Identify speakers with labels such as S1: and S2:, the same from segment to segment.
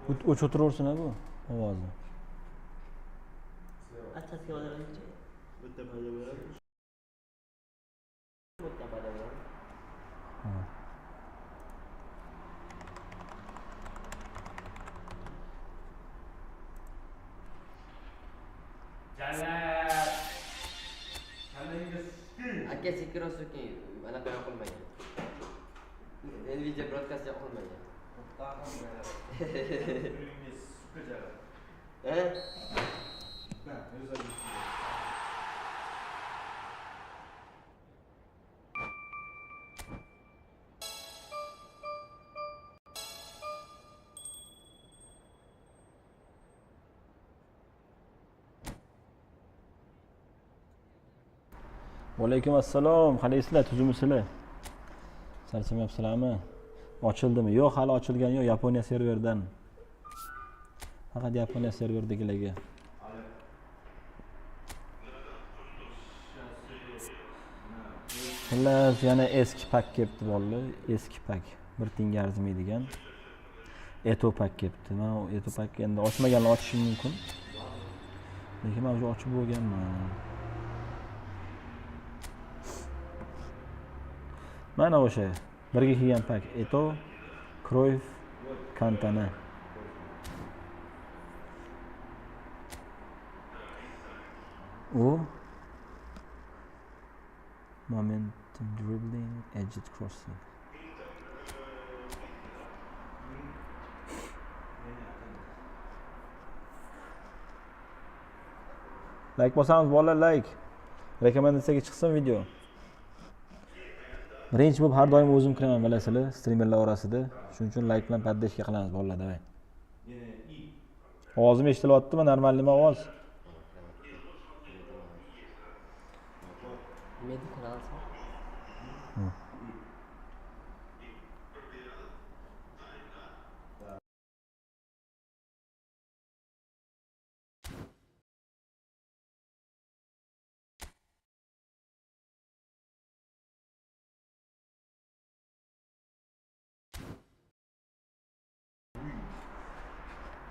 S1: O'chirtirsin bu ovozni.
S2: Atrofga o'ralib bitta paydo bo'ladi. Bitta paydo bo'ladi. Aka sekirasuki mana qo'ya qolmagan. Video broadcast yoqilmagan.
S1: Alaykum assalom. Qandaysizlar? Tuzumsizlar? Charchamayapsizlarmi? Ochildimi? Yo'q, hali ochilgani yo'q. Yaponiya serverdan. Faqat Yaponiya serverdagilarga. Xullas, yana eski pak kelibdi bolalar. Eski pak. 1 tiyinga arzimaydigan. Eto pak kelibdi. Mana o Eto pak endi ochmaganlar ochishi mumkin. Lekin men o'sha ochib bo'lganman. Mana o'sha birga kelgan pak Eto, Kroyf, Kantana. U momentum dribbling, edge crossing. Like bosamiz bolalar, like. Rekomendatsiyaga chiqsin video. Birinchi bo'lib har doim o'zim kiraman, bilasizlar, streamerlar orasida. Shuning uchun like bilan poddeshka qilamiz bolalar, davay. Ovozim eshitilyaptimi? Normalmi ovoz?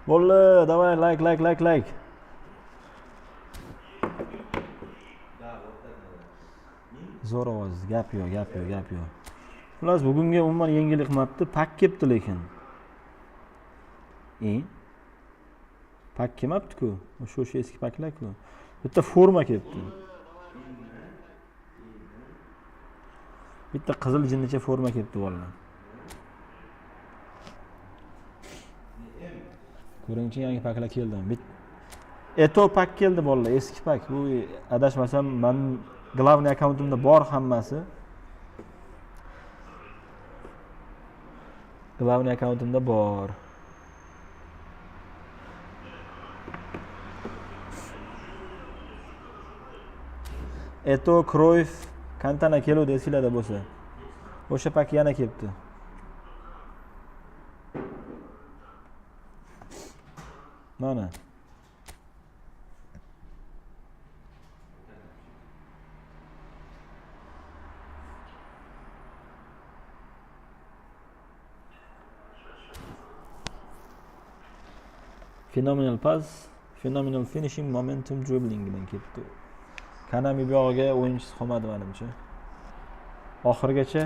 S1: Bolalar, davay, like. Zo'r ovoz, gap yo'q. Xullas, bugunga umuman yengillik qilmabdi, pak kelibdi lekin. Pak kelmabdi-ku. O'sha eski paklar-ku. Bitta forma kelibdi. Bitta qizil jinnicha forma kelibdi bolalar. Ko'ringchi, yangi paklar keldi. Eto pak keldi bolalar, eski pak. Bu adashmasam men Главный akkauntimda bor hammasi. Главный akkauntimda bor. Eto, Kroyf, Kantana keluvdi esinglarda bo'lsa. O'sha pak yana kelibdi. Mana. Phenomenal pass, phenomenal finishing, momentum dribbling bilan ketdi. Kanami bu yog'iga o'yinchisi qolmadi menimcha. Oxirigacha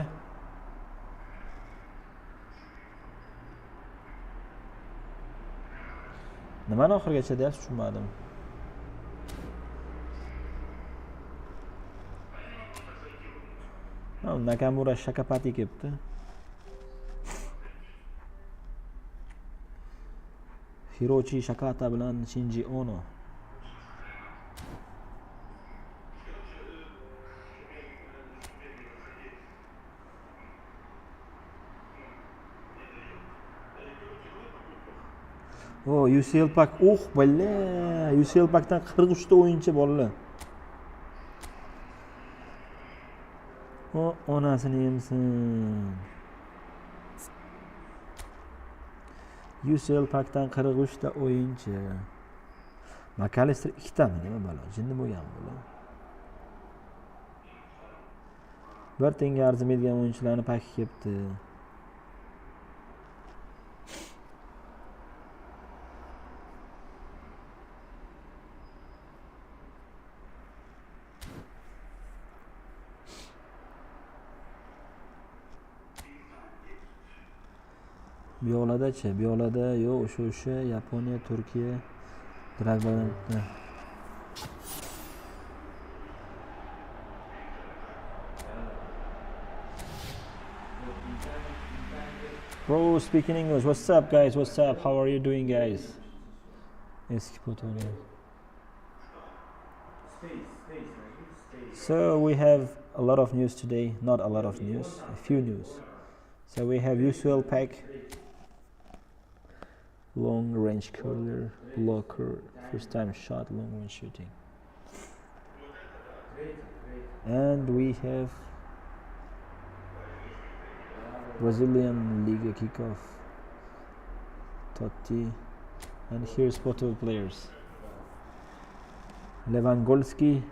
S1: nimani oxirigacha deyapsiz, tushunmadim. Nakamura Shakapati kelibdi. Hirochi Shakata bilan Shinji Ono. UCL pak. Balla. UCL pakdan 43 ta o'yinchi bolalar. Onasini yemsin. UCL pakdan 43 ta o'yinchi. Makalister 2 tami nima balo? Jinni bo'lgan bular. Bir tenga arzimaydigan o'yinchilarni paki kelibdi. Biyoladachi? Biyolada yo'q, o'sha Yaponiya, Turkiya, Dragbadan. Bro, speaking English. What's up, guys? What's up? How are you doing, guys? Eski fotoğraf. So we have a lot of news today. Not a lot of news, a few news. So we have usual pack, long range curler, blocker, first time shot, long range shooting. And we have Brazilian Liga kickoff, Totti, and here's photo players. Lewandowski,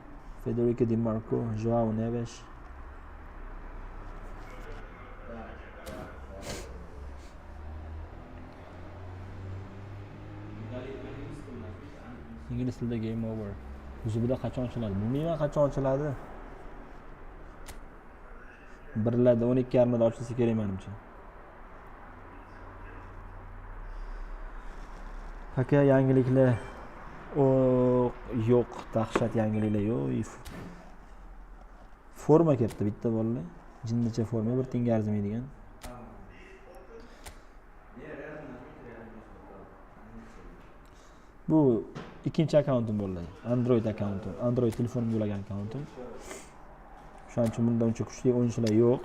S1: Federico Di Marco, João Neves. İngiliz tilida game over. Uzbida qachon ochiladi? Bilmayman qachon ochiladi. Birlarda 12:30da ochilsa kerak menimcha. Aka yangiliklar yo'q, dahshat yangiliklar yo'q. Forma kelibdi bitta bolalar. Jinnicha forma 1 tiyinga arzimaydigan. Bu ikkinchi akkauntim bo'ladi. Android akkauntim. Android telefonimda ulagan akkauntim. Shuning uchun bunda uncha kuchli o'yinchilar yo'q.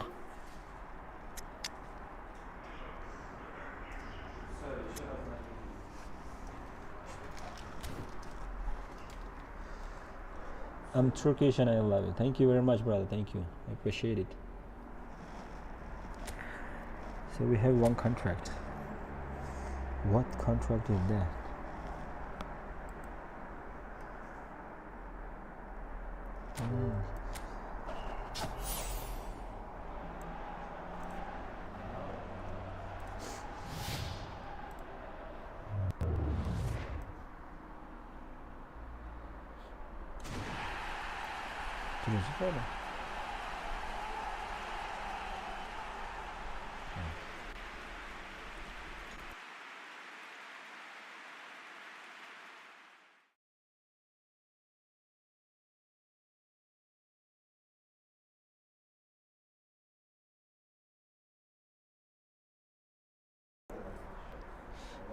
S1: I'm Turkish and I love it. Thank you very much, brother. Thank you. I appreciate it. So we have one contract. What contract is that?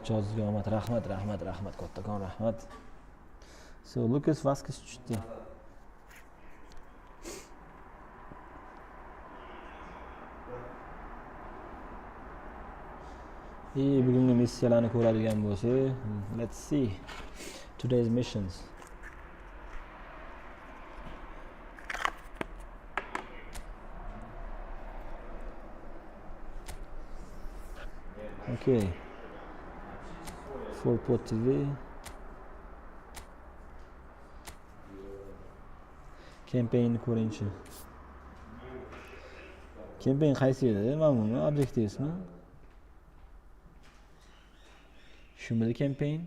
S1: Jozga omad, rahmat, kattakon rahmat. So Lucas Vazquez tushdi. Bugungi missiyalarni ko'radigan bo'lsa, let's see today's missions. Okay. For Plot TV. Campaign ko'ringchi. Campaign qaysi edi? Mana buni objectivesmi? Shumida campaign.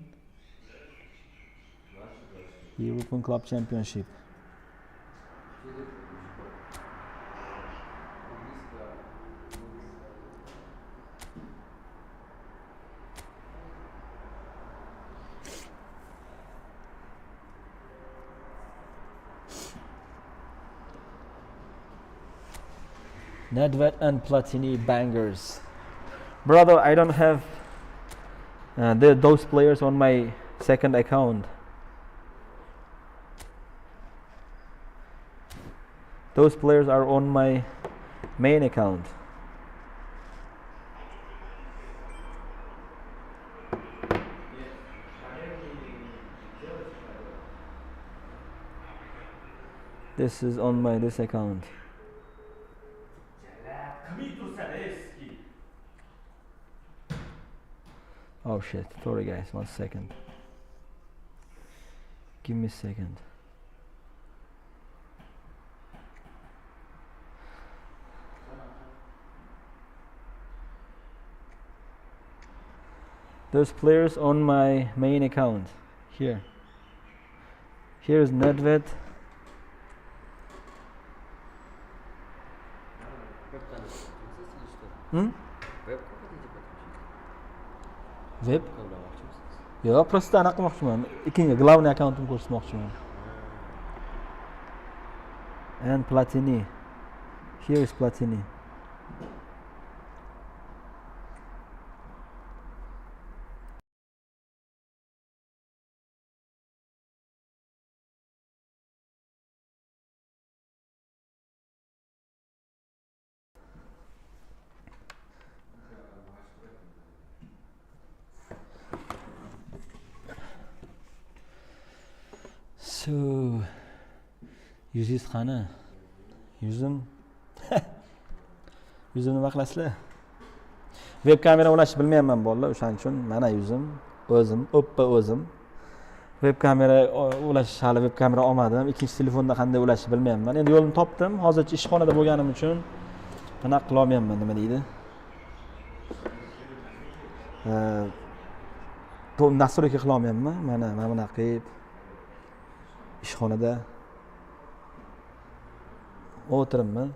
S1: European Club Championship. Nedved and Platini bangers. Brother, I don't have those players on my second account. Those players are on my main account. This is on this account. Oh shit, sorry guys, 1 second. Give me a second. Those players on my main account. Here. Here's Nedved. Web? Yo'q, просто anaqa qilmoqchiman. Ikkinchi главный akkauntimni ko'rsatmoqchiman. And Platini. Here is Platini. So, yuzingiz qani? Yuzim nima qilasizlar? Web kamera ulashni bilmayman bolalar, o'shaning uchun mana yuzim, o'zim, o'zim. Web kamera ulash hali web kamera olmadim. Ikkinchi telefonda qanday ulashni bilmayman. Endi yo'lini topdim. Hozircha ishxonada bo'lganim uchun anaqa qila olmayman, nima deydi? Nastroyka qila olmayman. Mana bunaqa qilib ishxonada o'tiribman.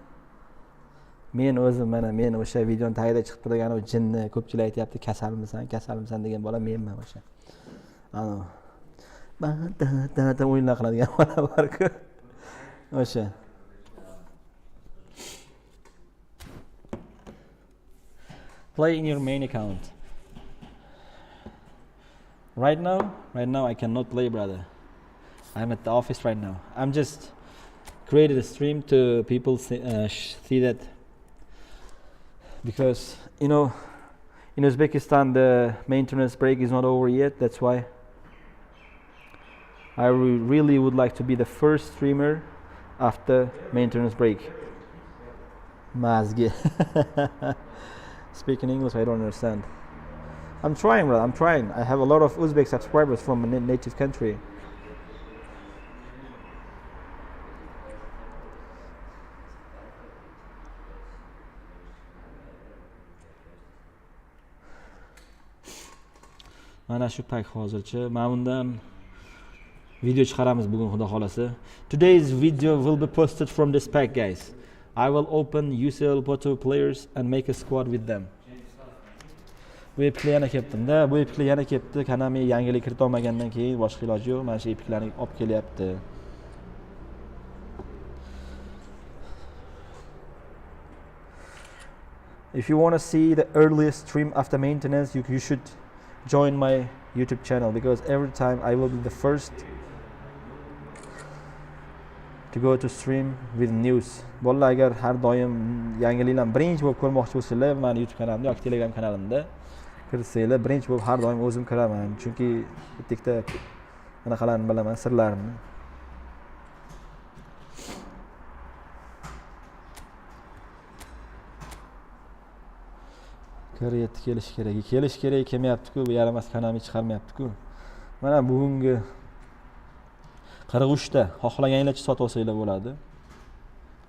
S1: Men o'zim men o'sha videoni tagida chiqib turgan o jinni ko'pchilik aytayapti, kasalmisan degan bola menman o'sha. Ana o'yinlar qiladigan bola bor-ku. O'sha. Play in your main account. Right now I cannot play, brother. I'm at the office right now. I'm just created a stream to people see that, because in Uzbekistan the maintenance break is not over yet. That's why I really would like to be the first streamer after maintenance break. Mazge. Speaking English, I don't understand. I'm trying, brother. I'm trying. I have a lot of Uzbek subscribers from my native country. Mana shu pak hozircha. Mana bundan video chiqaramiz bugun, xudo xolasa. Today's video will be posted from this pack, guys. I will open UCL Porto players and make a squad with them. Bu epiklar yana kelibdi-da. Bu epiklar yana kelibdi. Kanami yangilik kirita olmagandan keyin boshqa iloji yo'q. Mana shu epiklarni olib kelyapti. If you want to see the earliest stream after maintenance, you should join my YouTube channel, because every time I will be the first to go to stream with news. Bolalar agar har doim yangiliklarni birinchi bo'lib ko'rmoqchi bo'lsanglar, meni YouTube kanalimda yoki Telegram kanalimda kirsanglar, birinchi bo'lib har doim o'zim kiraman. Chunki bitta anaqalarni bilaman, sirlarimni. Kelish kerak, kelmayapti-ku, bu yaramas kanalni chiqarmayapti-ku. Mana bugungi 43 ta xohlaganinglarcha sotib olsanglar bo'ladi.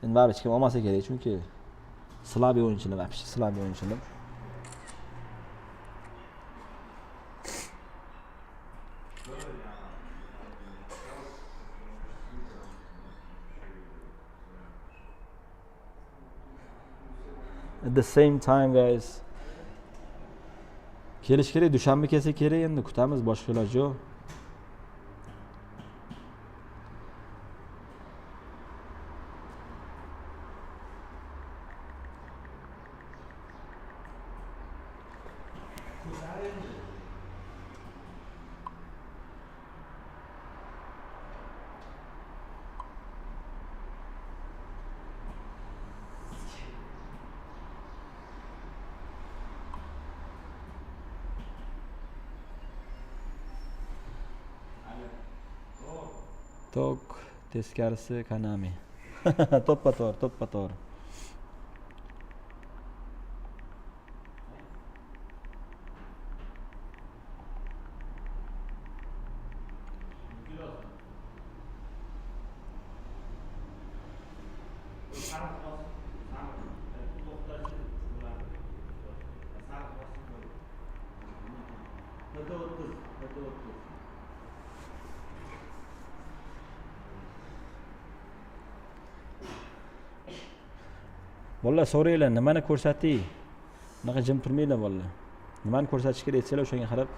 S1: Endi baribir hech kim olmasa kerak, chunki slabiy o'yinchilar, вообще slabiy o'yinchilar. At the same time, guys, kelish kerak, dushanba kelsa kerak, endi kutamiz, boshqa iloji yo'q. Tok teskarisi Kanami. To'ppa-to'g'ri. Bolalar so'raylar, nimani ko'rsating? Bunaqa jim turmanglar bolalar. Nimani ko'rsatish kerak desanglar o'shanga qarab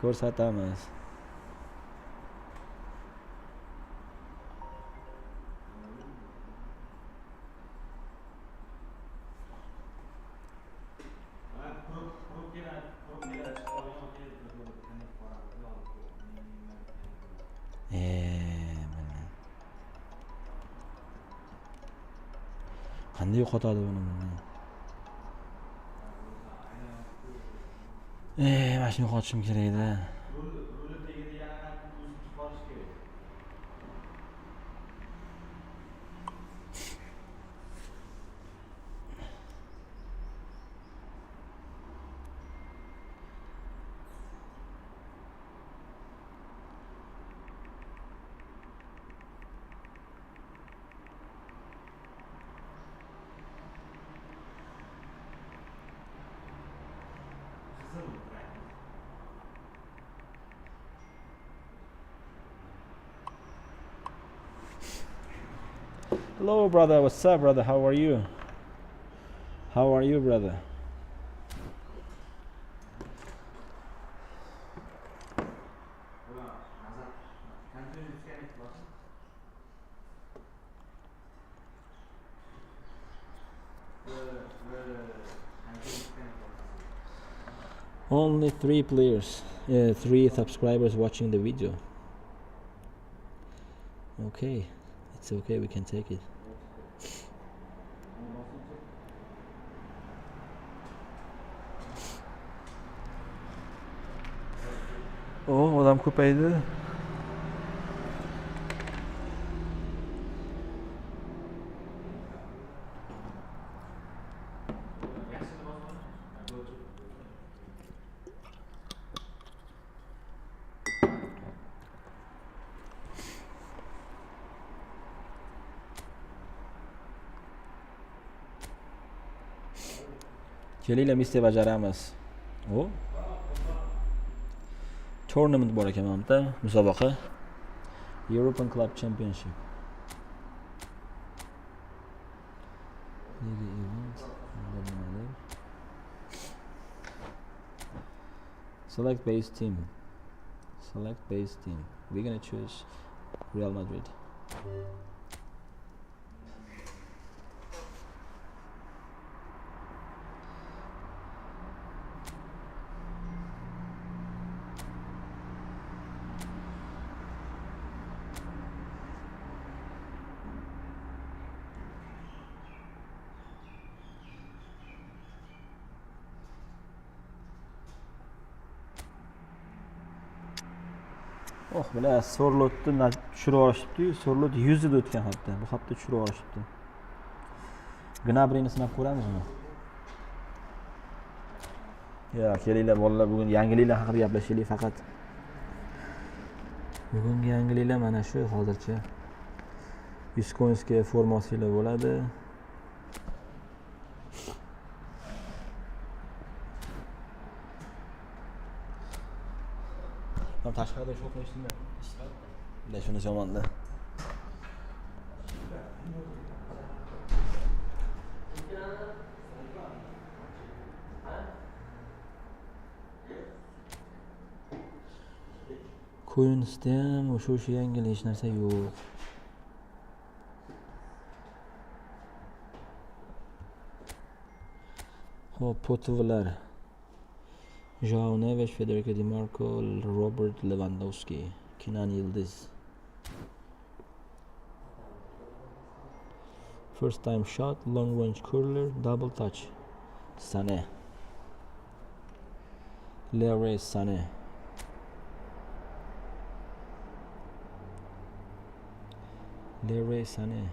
S1: ko'rsatamiz. Qanday yo'qotadi buni bundan? Mana shuni yo'qotishim kerak edi. Hello, brother. What's up, brother? How are you? How are you, brother? Only 3 players, 3 subscribers watching the video. Okay, it's okay, we can take it. Oh, odam ko'paydi. Kelinglar missiya bajaramiz. O tournament bor ekan mana bu musobaqa. European Club Championship. Select base team. Select base team. We're gonna choose Real Madrid. Oh, bilas, Sorlotni tushirib olishibdi-yu, Sorlot 100 da o'tgan hatto. Bu hafta tushirib olishibdi. Gnabrini sinab ko'ramizmi? Ya, kelinglar bolalar, bugun yangiliklar haqida gaplashaylik faqat. Bugungi yangiliklar mana shu hozircha. Viskonskiy formasiylar bo'ladi. Tam tashqarida sho'xni eshitdingmi? Eshitdim. Shuni yomanda. Ko'rinisda ham o'sha yangilik hech narsa yo'q. Hop, potovlar. João Neves, Federico Di Marco, Robert Lewandowski, Kenan Yildiz. First time shot, long range curler, double touch. Sané. Leroy Sané. Leroy Sané.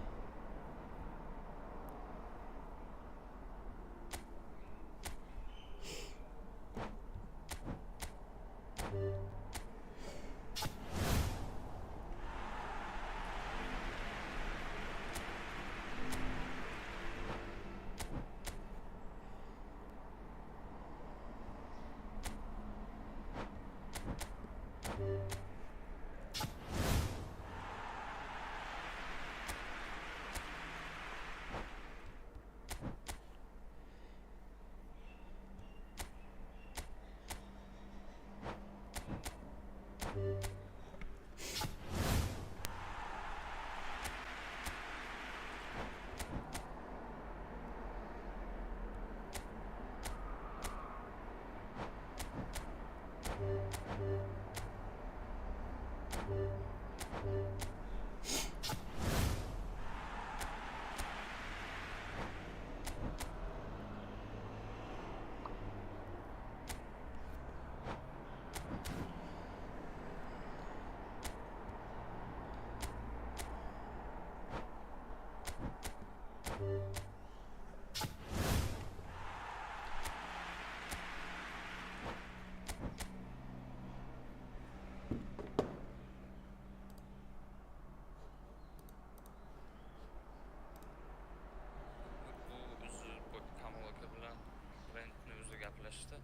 S3: gaplashdi.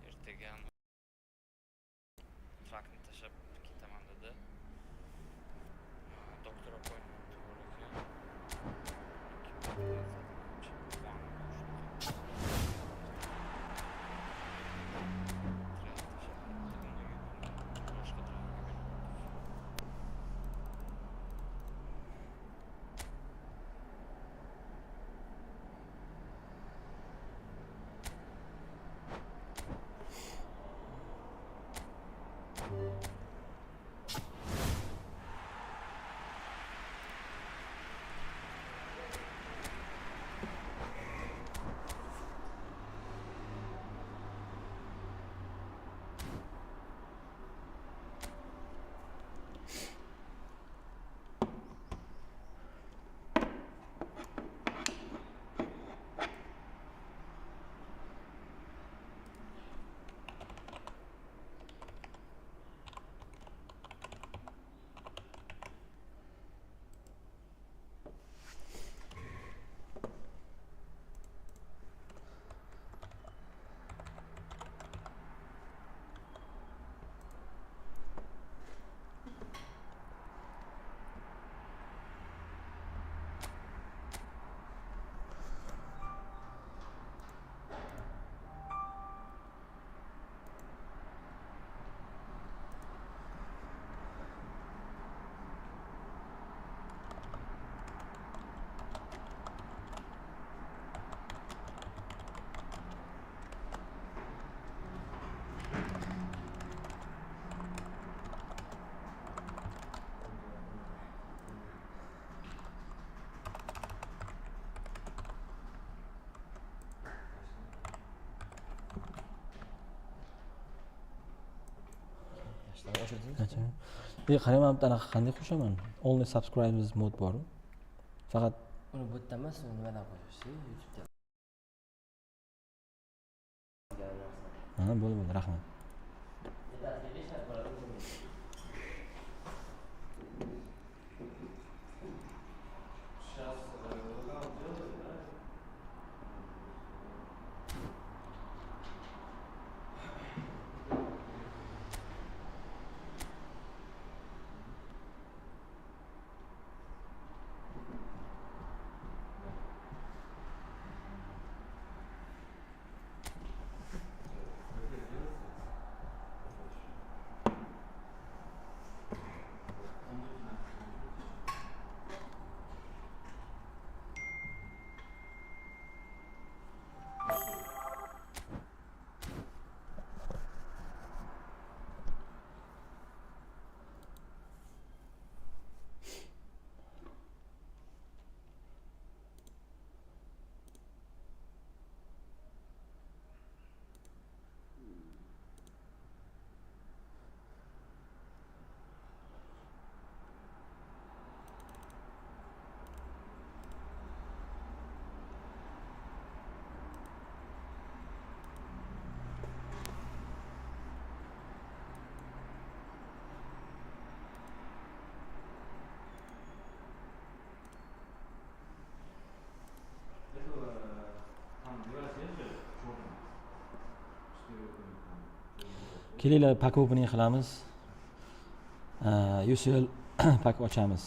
S3: Ertaga ham traktni tashlab ketaman dedi. Doktor appointment bor ekan.
S1: Qarayman, anaqa qanday qo'shaman? Only subscribers mod bor. Faqat
S2: uni bu yerda emas, uni nimadan qo'yishdi? YouTube'da.
S1: ha, bo'ldi, rahmat. Kelinglar, pack opening qilamiz. UCL pack ochamiz.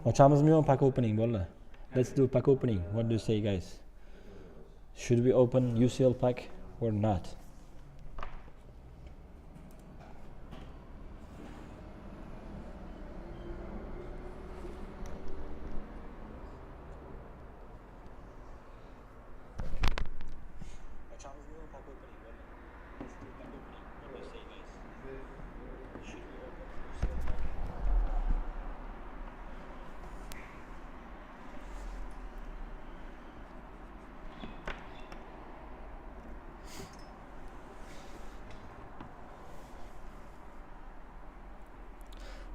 S1: Ochamizmi yo'q pack opening bolalar? Let's do pack opening. What do you say, guys? Should we open UCL pack or not? Ochamizmi yo'q pack opening bolalar? Let's do pack opening. What do you say?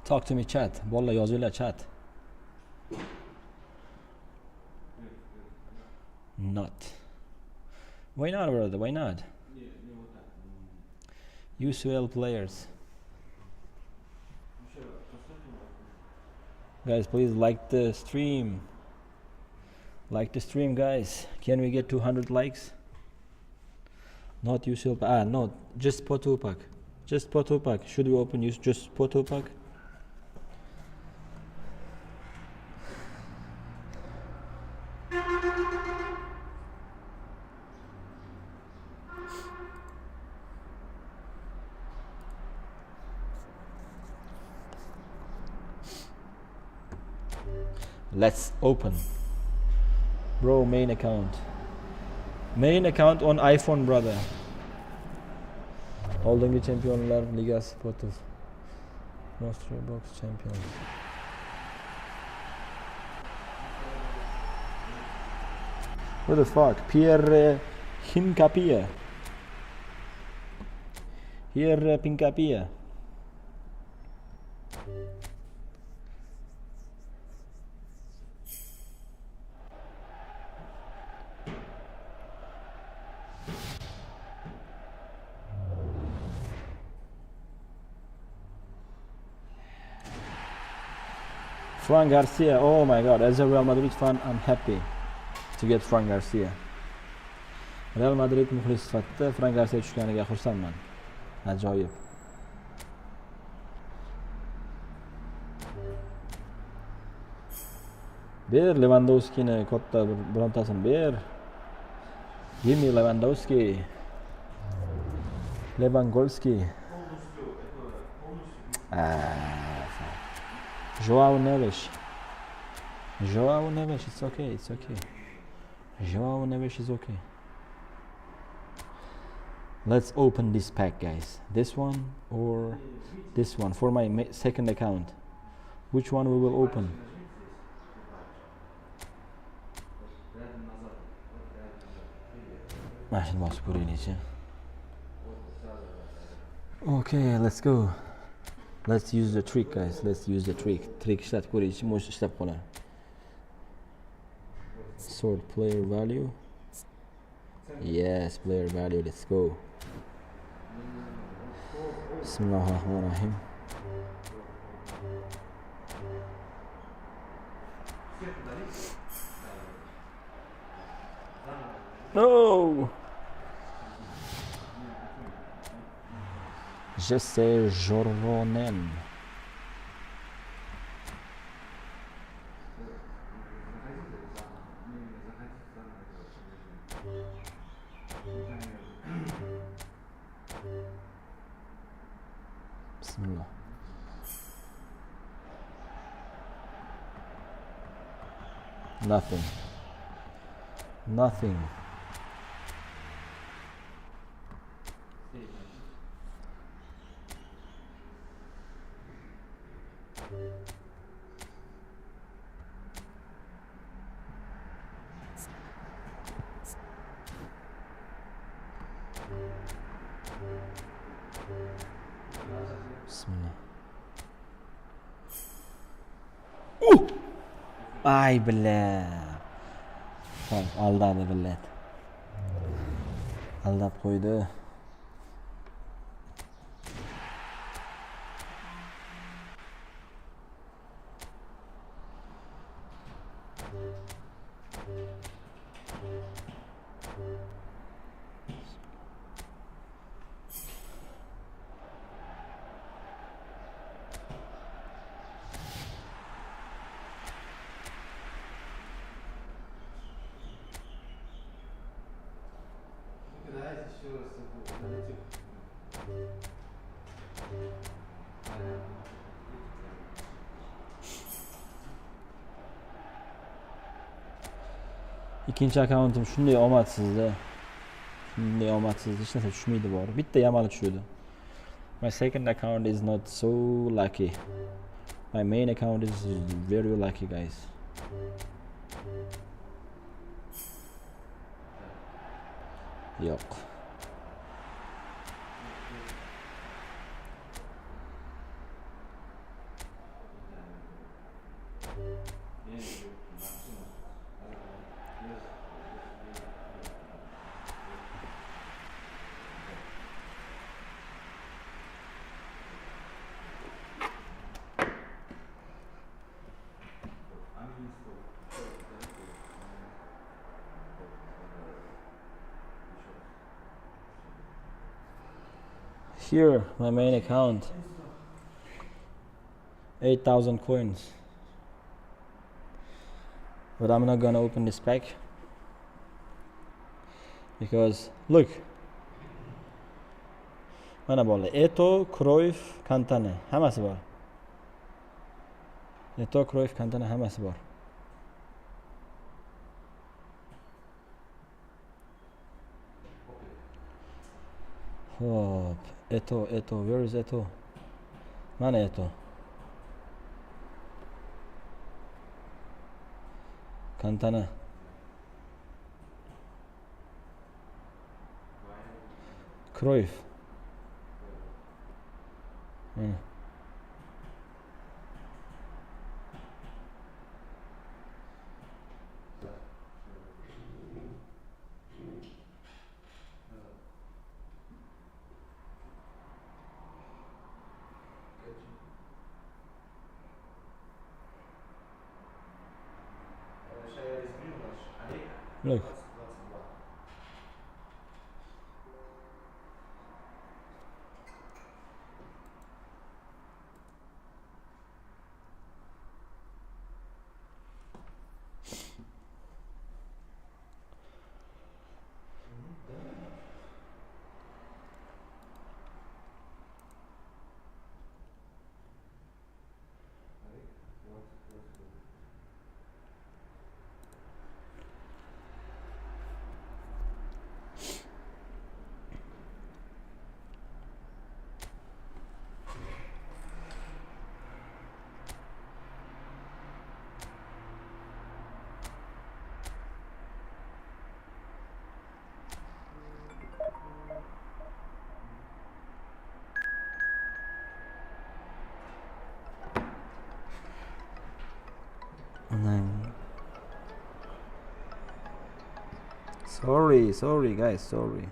S1: Talk to me chat. Bolalar yozinglar chat. Not. Why not, brother? Why not? UCL players. Guys, please like the stream. Like the stream, guys. Can we get 200 likes? Not UCL. No. Just Porto pack. Just Porto pack. Should we open use just Porto pack? Let's open. Bro, main account. Main account on iPhone, brother. Oldingi Championlar Ligasi Sportiv. Nostra Box Champions. What the fuck? Pierre Hincapie. Pierre Pincapie. Fran Garcia, oh my god, as a Real Madrid fan, I'm happy to get Fran Garcia. Real Madrid muxlis sifatida Fran Garcia tushganiga xursandman. Ajoyib. Ber Lewandowski'ni katta birontasini ber. Yemi Lewandowski. Lewandowski. Joao Neves. Joao Neves, it's okay, it's okay. Joao Neves is okay. Let's open this pack, guys. This one or this one for my second account. Which one we will open? Okay, let's go. Let's use the trick, guys. Let's use the trick. Trick ishlatib ko'raychi, mo'sh ishlab qolar. Sort player value. Yes, player value. Let's go. Bismillahirrahmanirrahim. No. Jesse Joronen. Bismillah. Nothing. Nothing. Bismillah. Ay billah. Aldadi billah. Aldab qo'ydi. İkinci accountim shunday omadsizda. Shunday omadsizda hech narsa tushmaydi bor. Bitta yamali tushdi. My second account is not so lucky. My main account is very lucky, guys. Yo'q. Here, my main account. 8,000 coins. But I'm not gonna open this pack. Because, look. Mana bolalar. Eto, Cruyff, Cantona. Hammasi bor. Eto, Cruyff, Cantona hammasi bor. Hop. Eto, where is Eto? Mana Eto? Cantona. Cruyff. Look. Sorry guys, sorry.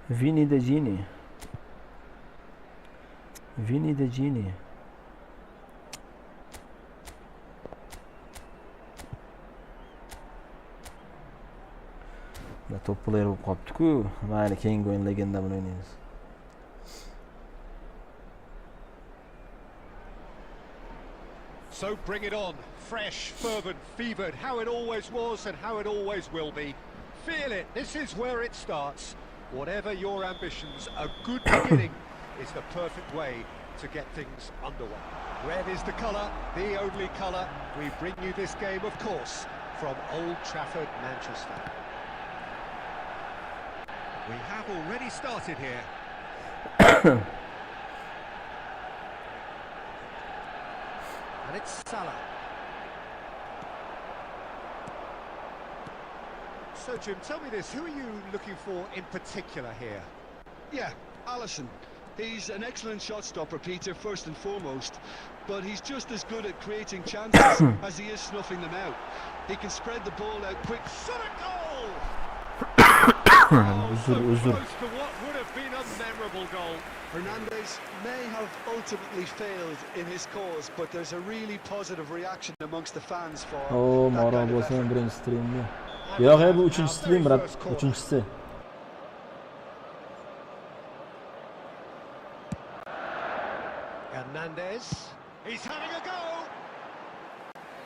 S1: Vini the Genie. Da to'plar bo'lib qolibdi-ku. Mayli, keyingi o'yin legenda bilan o'ynaymiz.
S4: So bring it on. Fresh, fervent, fevered, how it always was and how it always will be. Feel it. This is where it starts. Whatever your ambitions, a good beginning is the perfect way to get things underway. Red is the colour, the only colour. We bring you this game, of course, from Old Trafford, Manchester. We have already started here. And it's Salah. So, Jim, tell me this, who are you looking for in particular here?
S5: Yeah, Alisson. He's an excellent shot stopper, Peter, first and foremost, but he's just as good at creating chances as he is snuffing them out. He can spread the ball out quick.
S4: Shot a goal! So close to what would have been a memorable terrible goal.
S5: Hernandez may have ultimately failed in his cause, but there's a really positive reaction amongst the fans for
S1: O,
S5: that
S1: Moro
S5: kind of
S1: bo'lsin
S5: effort.
S1: birinchi streamda.
S4: And
S1: Yo'q,
S4: we
S1: bu
S4: have
S1: uchinchi
S4: our
S1: stream,
S4: very
S1: brat,
S4: first corner.
S1: uchinchisi.
S4: Hernandez, he's having a go!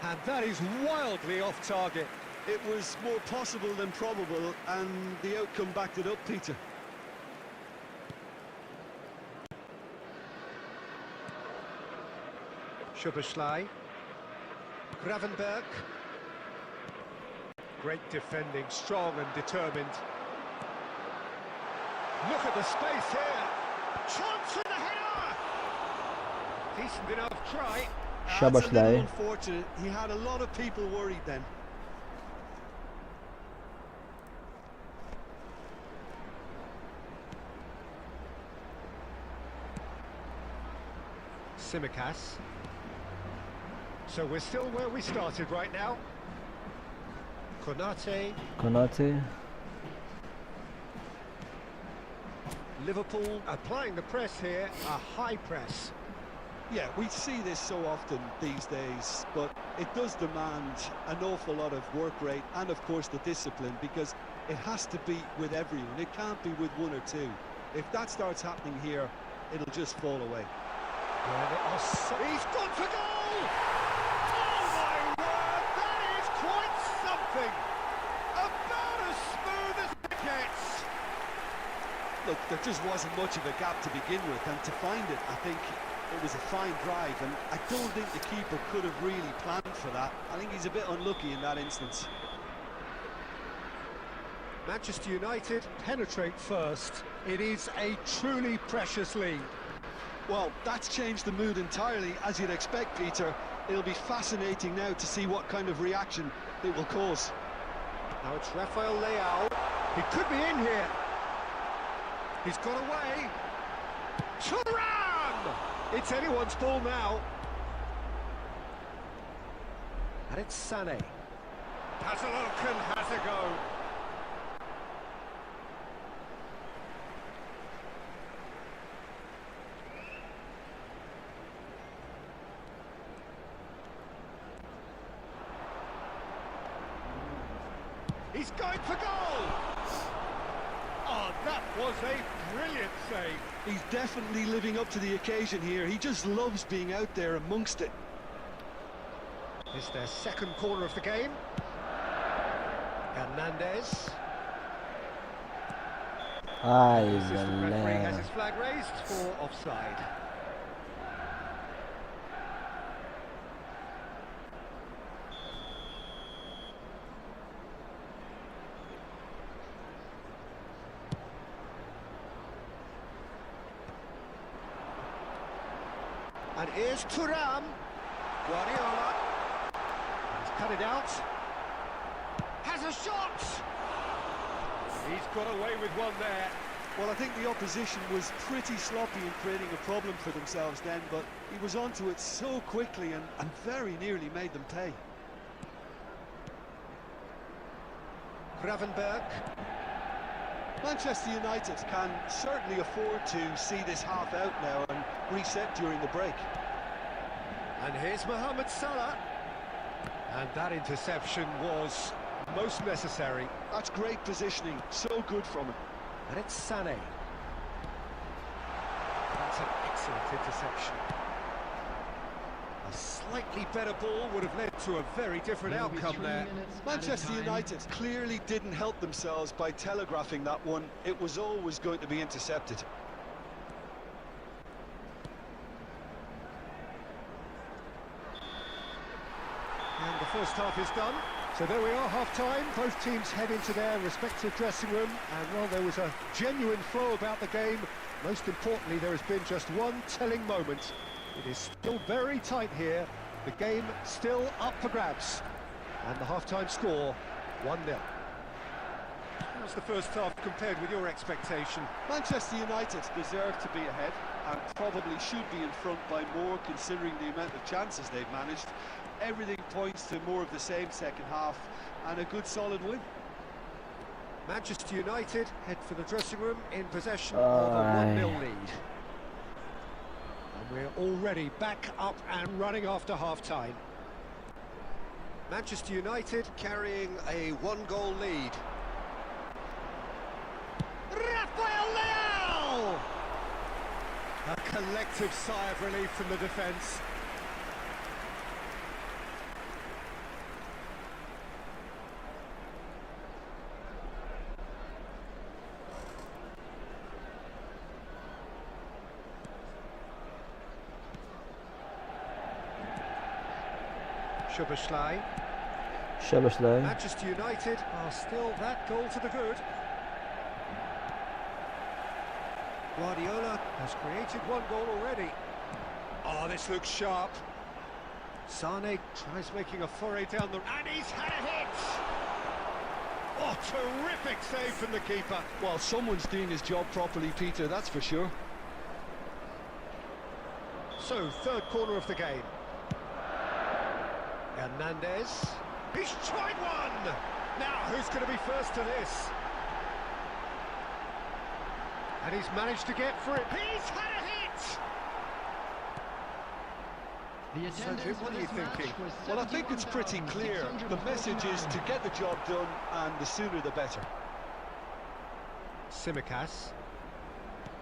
S4: And that is wildly off target.
S5: It was more possible than probable, and the outcome backed it up, Peter.
S4: Schuberschlei, Gravenberg. Great defending, strong and determined. Look at the space here. Chance in the header! Decent enough try.
S5: That's a little
S1: Schuberschlei.
S5: unfortunate. He had a lot of people worried then.
S4: Tsimikas. So we're still where we started right now. Konate,
S1: Konate.
S4: Liverpool applying the press here, a high press.
S5: Yeah, we see this so often these days, but it does demand an awful lot of work rate and, of course, the discipline, because it has to be with everyone. It can't be with one or two. If that starts happening here, it'll just fall away.
S4: He's gone for goal! Oh my word, that is quite something! About as smooth as it gets!
S5: Look, there just wasn't much of a gap to begin with, and to find it, I think it was a fine drive, and I don't think the keeper could have really planned for that. I think he's a bit unlucky in that instance.
S4: Manchester United penetrate first. It is a truly precious lead.
S5: Well, that's changed the mood entirely, as you'd expect, Peter. It'll be fascinating now to see what kind of reaction it will cause.
S4: Now it's Rafael Leao. He could be in here. He's got away. Thuram! It's anyone's ball now. And it's Sané. Has a look and has a go. He's going for goal! Oh, that was a brilliant save.
S5: He's definitely living up to the occasion here. He just loves being out there amongst it.
S4: It's their second corner of the game. Hernandez.
S1: Ay,
S4: The assistant referee has
S1: valle.
S4: his flag raised for offside. And here's Thuram. Guardiola. He's cut it out. Has a shot! He's got away with one there.
S5: Well, I think the opposition was pretty sloppy in creating a problem for themselves then, but he was onto it so quickly and very nearly made them pay.
S4: Gravenberg.
S5: Manchester United can certainly afford to see this half out now and reset during the break.
S4: And here's Mohamed Salah. And that interception was most necessary.
S5: That's great positioning, so good from him.
S4: And it's Sané. That's an excellent interception. A slightly better ball would have led to a very different outcome there.
S5: Manchester United clearly didn't help themselves by telegraphing that one. It was always going to be intercepted.
S4: And the first half is done. So there we are, half-time. Both teams head into their respective dressing room. And while there was a genuine flow about the game, most importantly, there has been just one telling moment. It is still very tight here. The game still up for grabs. And the half-time score, 1-0. How's the first half compared with your expectation?
S5: Manchester United deserve to be ahead and probably should be in front by more, considering the amount of chances they've managed. Everything points to more of the same second half and a good solid win.
S4: Manchester United head for the dressing room in possession of a 1-0 lead. And we're already back up and running after half-time. Manchester United carrying a 1-goal lead. Rafael Leao! A collective sigh of relief from the defence.
S1: Shabashlay.
S4: Manchester United are still that goal to the good. Guardiola has created 1 goal already. Oh, this looks sharp. Sane tries making a foray down the... And he's had a hit! Oh, terrific save from the keeper.
S5: Well, someone's doing his job properly, Peter, that's for sure.
S4: So, third corner of the game. Hernandez. He's tried one! Now, who's going to be first to this? And he's managed to get through it. He's had a hit!
S6: The
S4: what are you thinking?
S5: Well, I think it's pretty clear. The message is to get the job done, and the sooner the better.
S4: Tsimikas.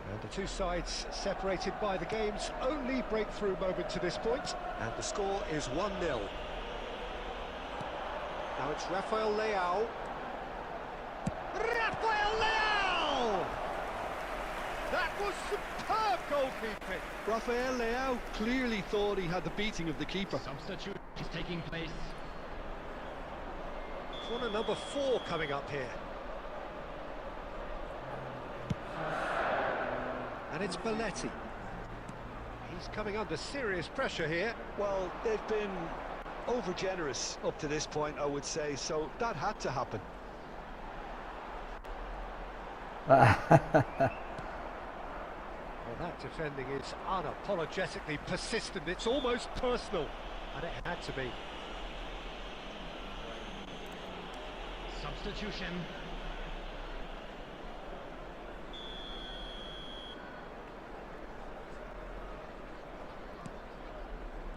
S4: And the two sides separated by the game's only breakthrough moment to this point. And the score is 1-0. Now it's Rafael Leao. Rafael Leao! That was superb goalkeeping.
S5: Rafael Leao clearly thought he had the beating of the keeper.
S6: Substitute is taking place.
S4: Corner number 4 coming up here. And it's Belletti. He's coming under serious pressure here.
S5: Well, they've been over-generous up to this point, I would say, so that had to happen.
S4: Well, that defending is unapologetically persistent. It's almost personal, and it had to be.
S6: Substitution.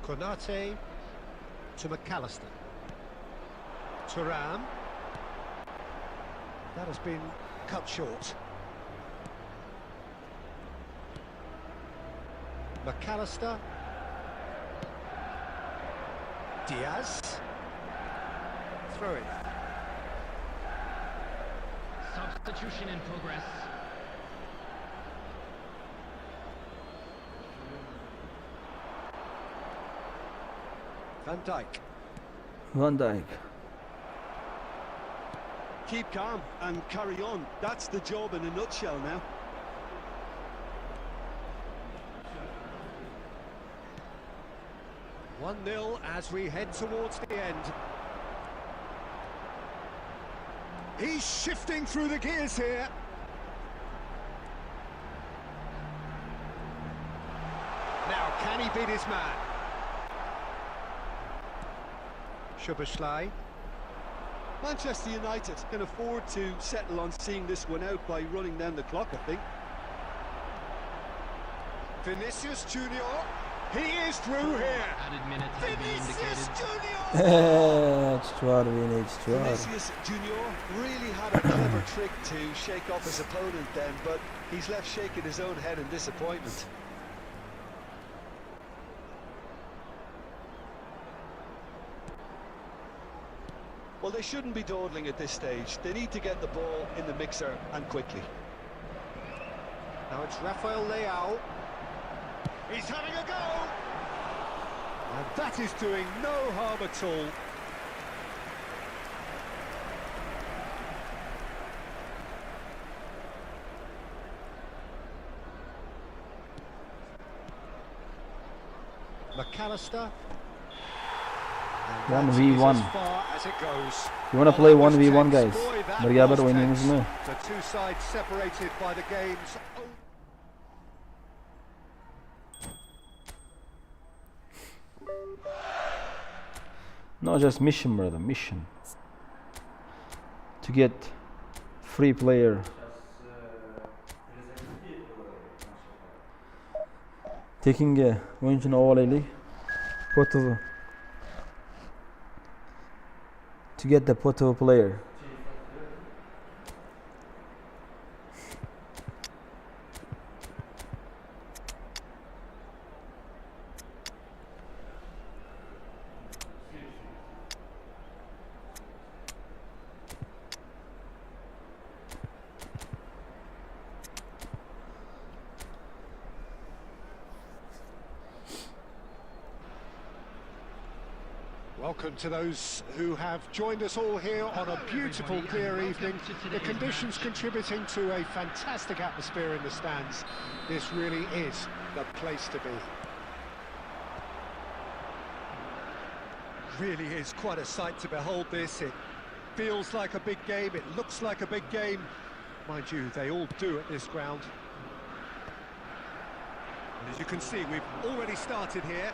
S4: Konate to McAllister. Thuram. That has been cut short. McAllister. Diaz. Throw in.
S6: Substitution in progress.
S4: Van Dijk.
S5: Keep calm and carry on. That's the job in a nutshell now.
S4: One 1-0 as we head towards the end. He's shifting through the gears here. Now, can he beat his man? Szoboszlai.
S5: Manchester United can afford to settle on seeing this one out by running down the clock, I think.
S4: Vinicius Junior. He is through here.
S6: Added minutes have been
S4: Vinicius
S6: indicated.
S4: Junior.
S1: Extraordinary.
S5: Vinicius Junior really had a clever trick to shake off his opponent then, but he's left shaking his own head in disappointment. Well, they shouldn't be dawdling at this stage. They need to get the ball in the mixer, and quickly.
S4: Now it's Rafael Leao. He's having a go! And that is doing no harm at all. McAllister.
S1: 1v1.
S4: As far as it goes.
S1: You want to play 1v1, guys? Birga bir oynayınız mı?
S4: The two sides separated by the game's own.
S1: No, just mission, brother, mission. To get Free player. Tekinga o'yinchini olaylik. Photo. To get the photo player.
S4: Welcome to those who have joined us all here on a beautiful, clear evening. The conditions contributing to a fantastic atmosphere in the stands. This really is the place to be. Really is quite a sight to behold this. It feels like a big game, it looks like a big game. Mind you, they all do at this ground. And as you can see, we've already started here.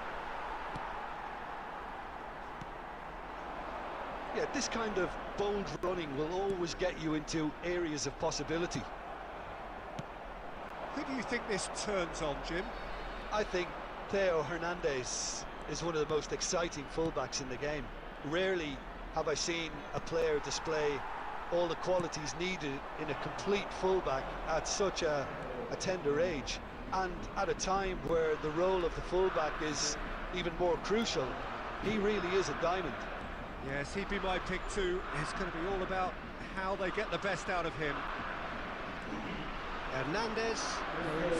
S5: Yeah, this kind of bold running will always get you into areas of possibility.
S4: Who do you think this turns on, Jim?
S5: I think Theo Hernandez is one of the most exciting fullbacks in the game. Rarely have I seen a player display all the qualities needed in a complete fullback at such a tender age, and at a time where the role of the fullback is even more crucial. He really is a diamond.
S4: Yes, he'd be my pick too. It's going to be all about how they get the best out of him. Hernandez,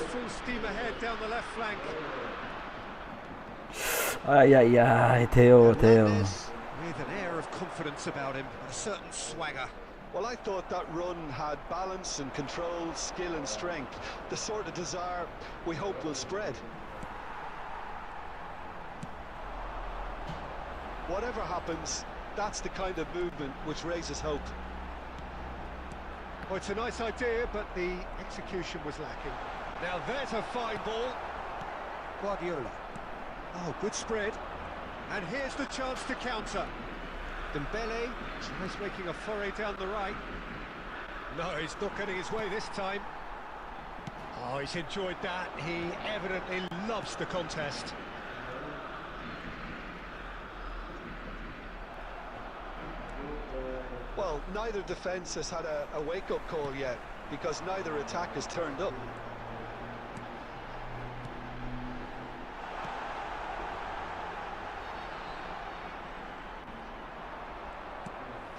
S4: full steam ahead down the left flank.
S1: Theo.
S4: Hernandez, with an air of confidence about him, a certain swagger.
S5: Well, I thought that run had balance and control, skill and strength. The sort of desire we hope will spread. Whatever happens, that's the kind of movement which raises hope.
S4: Well, it's a nice idea, but the execution was lacking. Now there's a fine ball. Guardiola. Oh, good spread. And here's the chance to counter. Dembele tries making a foray down the right. No, he's not getting his way this time. Oh, he's enjoyed that. He evidently loves the contest.
S5: Well, neither defence has had a wake-up call yet, because neither attack has turned up.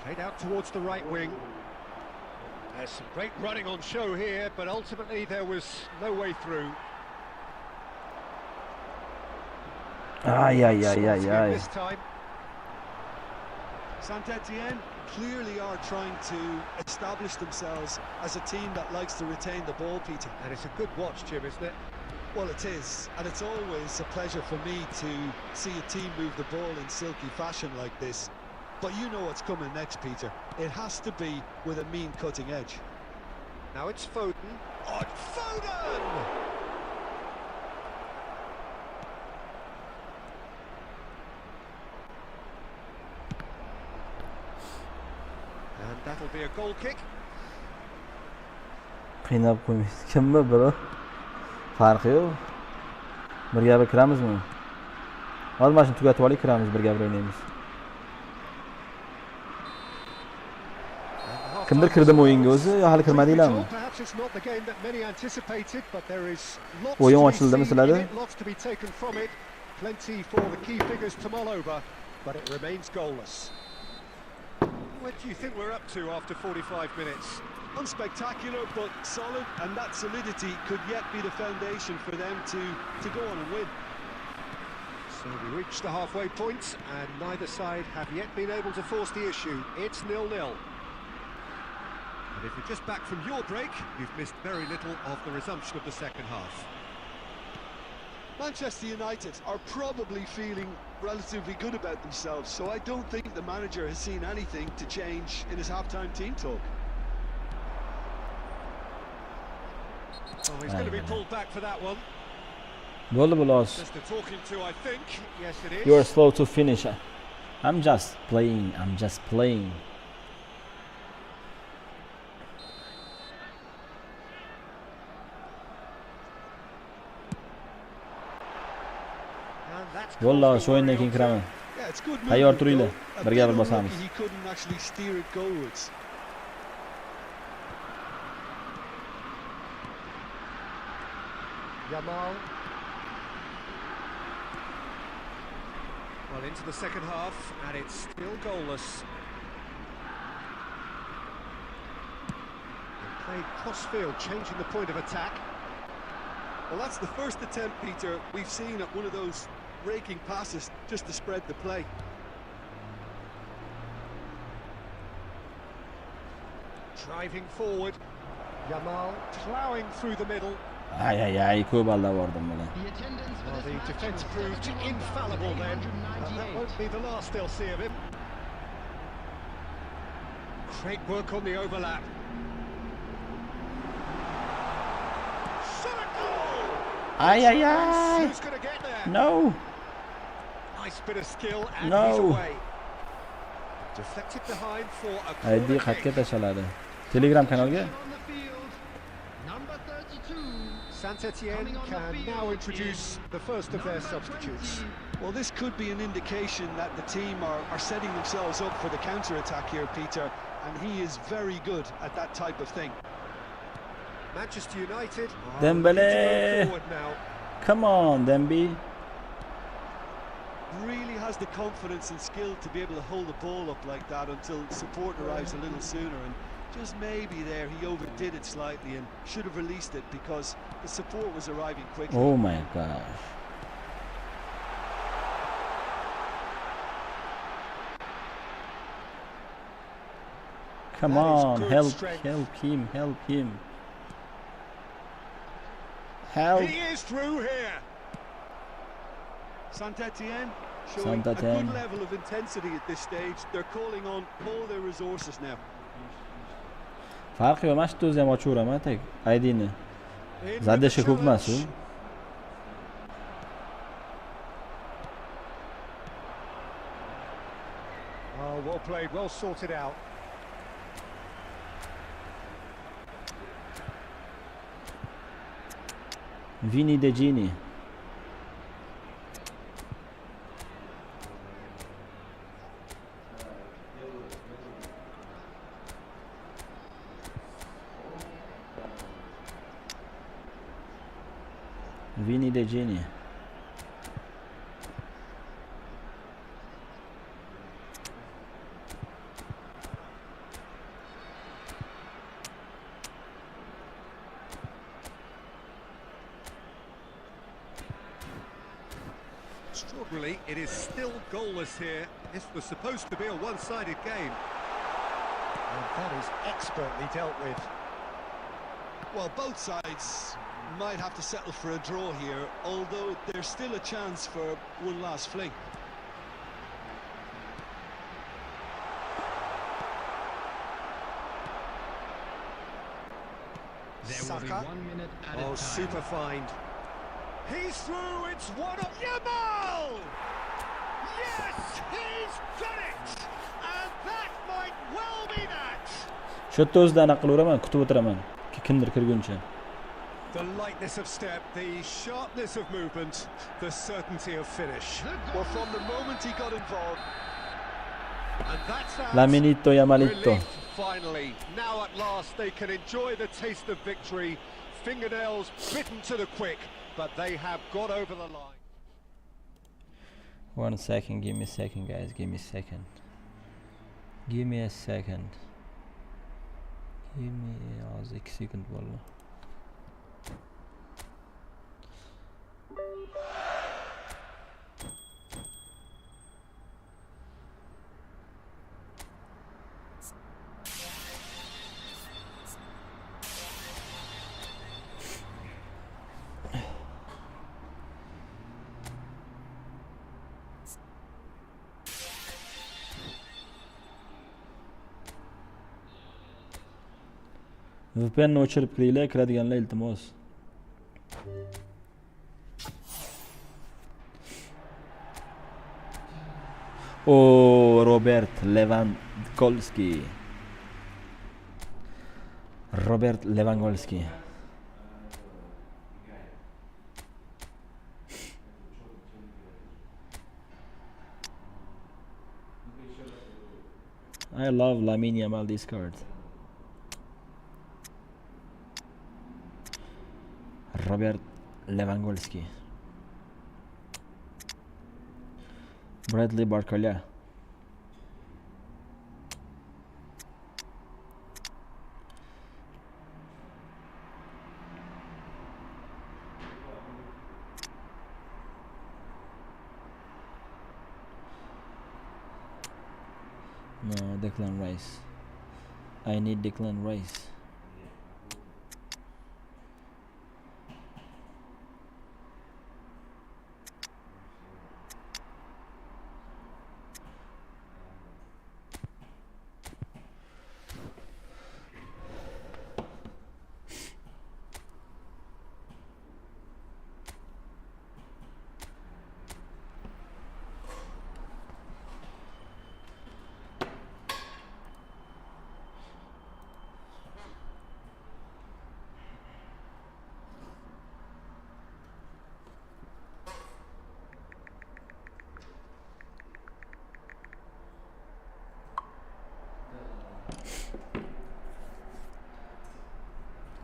S4: Played out towards the right wing. There's some great running on show here, but ultimately there was no way through. This time.
S5: Saint-Etienne clearly are trying to establish themselves as a team that likes to retain the ball, Peter.
S4: And it's a good watch, Jim, isn't it?
S5: Well, it is, and it's always a pleasure for me to see a team move the ball in silky fashion like this. But you know what's coming next, Peter. It has to be with a mean cutting edge.
S4: Now it's Foden. Oh, Foden! And that'll be a goal kick.
S1: Qiynab qo'ymaysiz. Kimmi biri? Farqi yo'q. Birga bir kiramizmi? Hozir mana shuni tugatib olaylik, kiramiz, birga bir o'ynaymiz. Kimdir kirdimi o'yinga o'zi, yo hali kirmadinglarmi? O'yin ochildimi sizlarda?
S4: Plenty for the key figures to mull over, but it remains goalless. What do you think we're up to after 45 minutes?
S5: Unspectacular, but solid, and that solidity could yet be the foundation for them to go on and win.
S4: So we reached the halfway point, and neither side have yet been able to force the issue. It's 0-0. And if you're just back from your break, you've missed very little of the resumption of the second half.
S5: Manchester United are probably feeling relatively good about themselves, so I don't think the manager has seen anything to change in his half-time team talk.
S4: Oh, he's going to be pulled back for that one.
S1: Bo'ldi bu los.
S4: Just a talking to, I think. Yes, it is.
S1: You are slow to finish. I'm just playing.
S4: that's
S1: Yo'lla,
S4: cause
S1: shu
S4: for
S1: o'yindan
S4: worry
S1: keyin
S4: on
S1: kiraman.
S5: Yeah, it's good
S1: Tayyor
S5: movement,
S1: turinglar.
S5: though. A
S1: Birga
S5: bit
S1: bir bosamiz.
S5: unlucky he couldn't actually steer it goalwards.
S4: Yamal. Well, into the second half, and it's still goalless. They played cross-field, changing the point of attack.
S5: Well, that's the first attempt, Peter, we've seen at one of those raking passes just to spread the play.
S4: Driving forward. Yamal ploughing through the middle.
S1: Ay, ko'p aldab bordim mana.
S6: The attendance for
S4: Well,
S6: this
S4: the
S6: match
S4: defence
S6: was
S4: proved
S6: 71,000
S4: infallible then. And that
S6: 898.
S4: won't be the last they'll see of him. Great work on the overlap. Shot a goal!
S1: Ay.
S4: Who's going to get there?
S1: No.
S4: Nice bit of skill and
S1: No.
S4: he's away. Deflected behind for a
S1: Aydi
S4: corner
S1: xatga
S4: kick.
S1: tashladi. Telegram kanalga
S6: On the field, number 32.
S4: Saint-Etienne can now introduce the first of their substitutes.
S5: Well, this could be an indication that the team are setting themselves up for the counter-attack here, Peter, and he is very good at that type of thing.
S4: Manchester United are
S1: Dembele.
S4: looking to go forward now.
S1: Come on, Demby.
S5: Really has the confidence and skill to be able to hold the ball up like that until support arrives a little sooner, and just maybe there he overdid it slightly and should have released it because the support was arriving quickly.
S1: Oh my gosh. Come
S4: That is
S1: on,
S4: good
S1: help
S4: strength.
S1: him. Help.
S4: He is through here.
S5: Saint-Etienne showing a
S1: Saint-Etienne.
S5: good level of intensity at this stage. They're calling on all their resources now.
S1: Farqi yo'q, mana shu o'zi ham ochaveraman tek Aydini.
S4: In with
S1: Zadeshga
S4: the
S1: ko'p emas u.
S4: challenge. Oh, well played, well sorted out.
S1: Vini De Gini. Vini De Gini.
S4: Extraordinarily, it is still goalless here. This was supposed to be a one-sided game. And that is expertly dealt with.
S5: Well, both sides might have to settle for a draw here, although there's still a chance for one last fling.
S6: There will be
S4: Saka.
S6: 1 minute added
S4: Oh,
S6: time.
S4: super find. He's through, it's one up. Yamal! Yes, he's done it! And that might well be that!
S1: Shu yerda o'zida anaqa qilaveraman, kutib o'tiraman. Kimdir kirguncha.
S4: The lightness of step, the sharpness of movement, the certainty of finish.
S6: The
S5: Well,
S6: goal.
S5: from the moment he got involved,
S4: And that's that.
S1: Laminito Yamalito.
S4: Relief, finally. Now at last they can enjoy the taste of victory. Fingernails bitten to the quick, but they have got over the line.
S1: 1 second, give me a second, guys. Give me a second. Give me a second. Give me az 2 sekund bo'ldi. VPN ni o'chirib kiringlar, kiradiganlar iltimos. O Robert Lewandowski. Robert Lewandowski. I love Lamine Yamal this card. Robert Lewandowski. Bradley Barcola. No, Declan Rice. I need Declan Rice.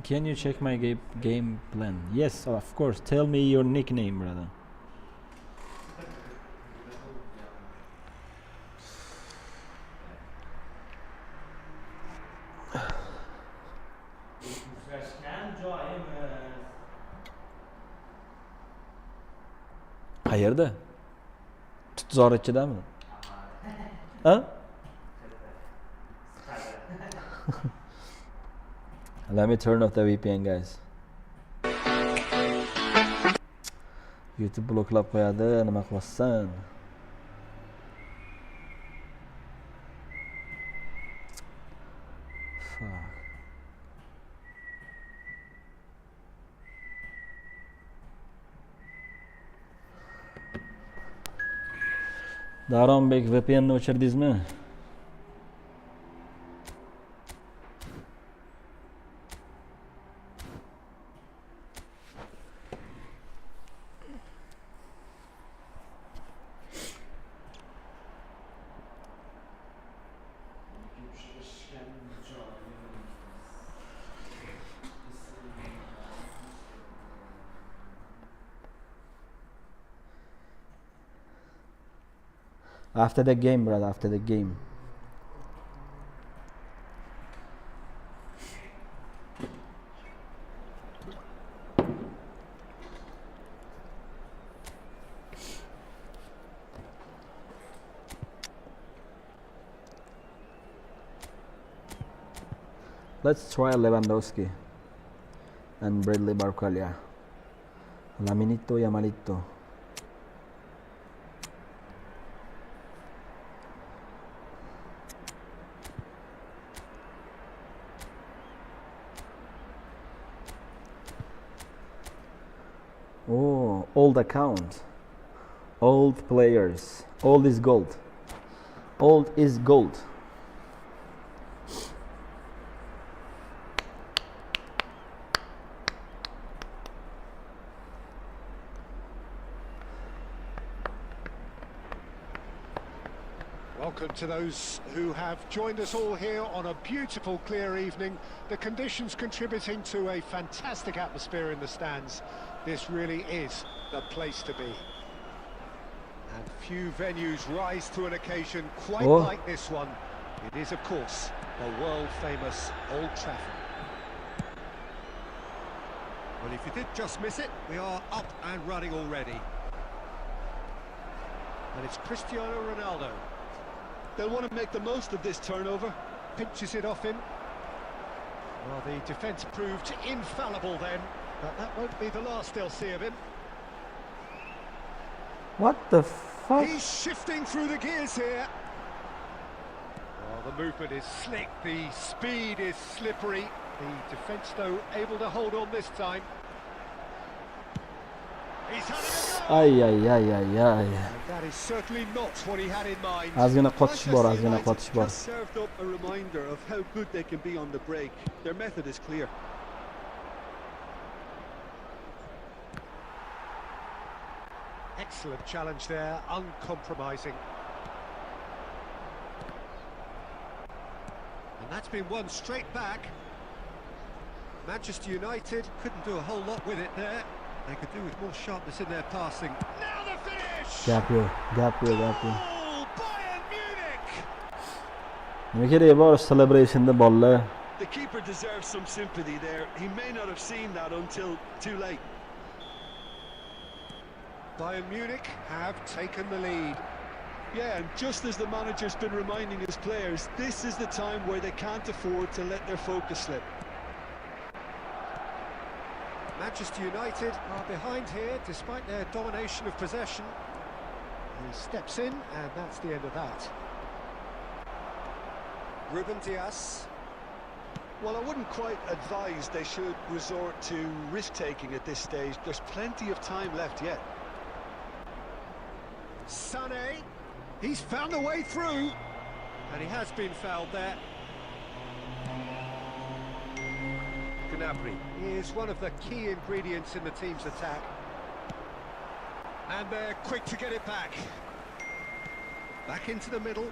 S1: Can you check my game plan? Yes, of course. Tell me your nickname, brother. Qayerda? Tutzor ichidami? Ha? Let me turn off the VPN, guys. YouTube bloklab qo'yadi, nima qilasan? Fuck. Daronbek, VPN ni o'chirdingizmi? After the game, brother, after the game. Let's try Lewandowski and Bradley Barcola. Laminito Yamalito. Oh, old account, old players, old is gold, old is gold.
S4: Welcome to those who have joined us all here on a beautiful, clear evening. The conditions contributing to a fantastic atmosphere in the stands. This really is the place to be. And few venues rise to an occasion quite like this one. It is, of course, the world-famous Old Trafford. Well, if you did just miss it, we are up and running already. And it's Cristiano Ronaldo.
S5: They'll want to make the most of this turnover.
S4: Pinches it off him. Well, the defence proved infallible then, but that won't be the last they'll see of him.
S1: What the fuck?
S4: He's shifting through the gears here. Well, the movement is slick, the speed is slippery. The defence, though, able to hold on this time. He's had it.
S1: Ay.
S4: And that is certainly not what he had in mind.
S1: Ozgina qotish bor, ozgina qotish bor.
S5: Just served up a reminder of how good they can be on the break. Their method is clear.
S4: Excellent challenge there, uncompromising. That's been won straight back. Manchester United couldn't do a whole lot with it there. They could do with more sharpness in their passing. Now the finish!
S1: Gap yo'q, gap yo'q, gap yo'q.
S4: Goal, Bayern Munich!
S1: Nima kerak bor celebrationda bolalar?
S5: The keeper deserves some sympathy there. He may not have seen that until too late.
S4: Bayern Munich have taken the lead.
S5: Yeah, and just as the manager's been reminding his players, this is the time where they can't afford to let their focus slip.
S4: Manchester United are behind here despite their domination of possession. He steps in and that's the end of that. Ruben Dias.
S5: Well, I wouldn't quite advise they should resort to risk-taking at this stage. There's plenty of time left yet.
S4: Sané. He's found a way through. And he has been fouled there. Gnabry is one of the key ingredients in the team's attack. And they're quick to get it back. Back into the middle.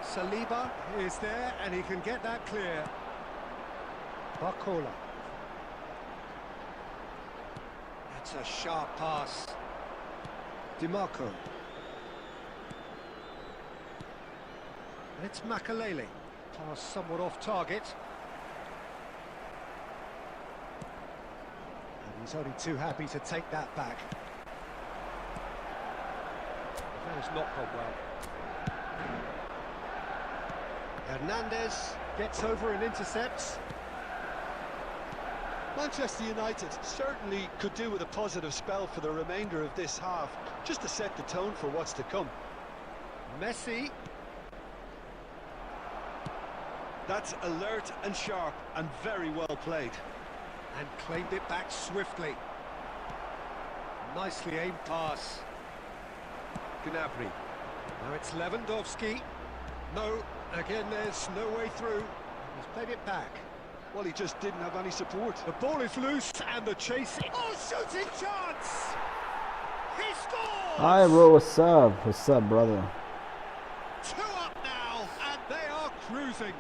S4: Saliba is there and he can get that clear. Barcola. That's a sharp pass. DiMarco. It's Makalele. Pass somewhat off target. And he's only too happy to take that back. That has not gone well. Hernandez gets over and intercepts.
S5: Manchester United certainly could do with a positive spell for the remainder of this half, just to set the tone for what's to come.
S4: Messi.
S5: That's alert and sharp and very well played.
S4: And claimed it back swiftly. Nicely aimed pass. Gnabry. Now it's Lewandowski. No, again there's no way through. He's played it back.
S5: Well, he just didn't have any support.
S4: The ball is loose and the chase. Oh, shooting chance! He scores!
S1: Hi bro, what's up? What's up, brother?
S4: 2 up now, and they are cruising.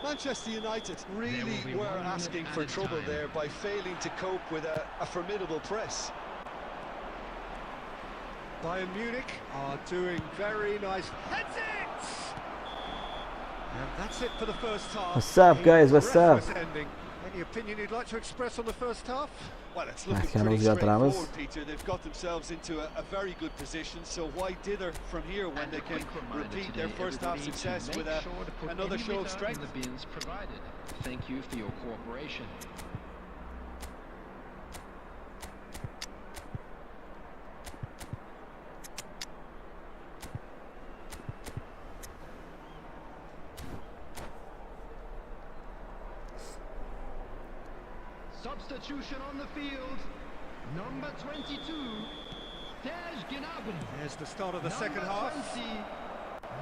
S5: Manchester United really were asking for trouble there by failing to cope with a formidable press.
S4: Bayern Munich are doing very nice. Heads it! And that's it for the first half.
S1: What's up, guys? What's up?
S4: Ending. Any opinion you'd like to express on the first half?
S5: Well, it's looking
S1: Can
S5: pretty
S1: we get
S5: straightforward,
S1: Ramos?
S5: Peter. They've got themselves into a very good position, so why dither from here when they can repeat their first half success with another show of strength?
S6: The bins provided. Thank you for your cooperation. Substitution on the field. Number 22, Gnabry.
S4: There's the start of the second half.
S6: 20,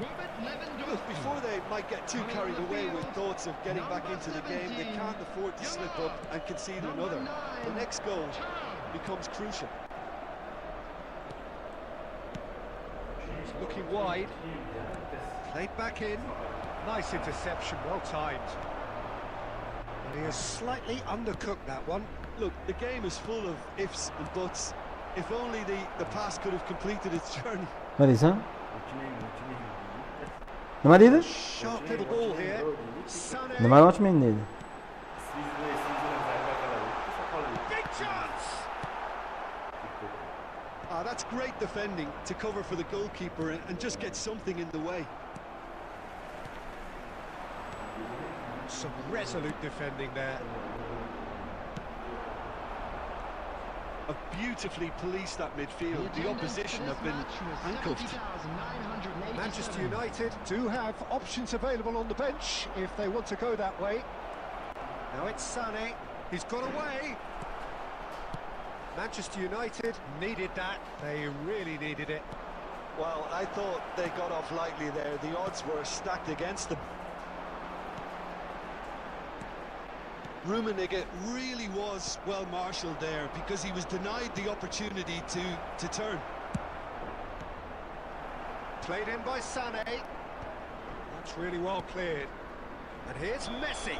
S6: Robert Lewandowski.
S5: Look, before they might get too carried away with thoughts of getting back into the game, they can't afford to slip up and concede another. The next goal becomes crucial.
S4: He's looking wide. Played back in. Nice interception, well timed. And he has slightly undercooked that one.
S5: Look, the game is full of ifs and buts. If only the pass could have completed its journey.
S1: What is that? Nima dedi?
S4: Sharp little ball here. Sané.
S1: Nimani ochmayman dedi.
S4: Big chance.
S5: That's great defending to cover for the goalkeeper and just get something in the way.
S4: Some resolute defending there.
S5: Have beautifully policed that midfield. The opposition have been handcuffed.
S4: Manchester United do have options available on the bench if they want to go that way. Now it's Sané. He's got away. Manchester United needed that. They really needed it.
S5: Well, I thought they got off lightly there. The odds were stacked against them. Rummenigge really was well marshalled there because he was denied the opportunity to turn.
S4: Played in by Sané. That's really well cleared. And here's Messi.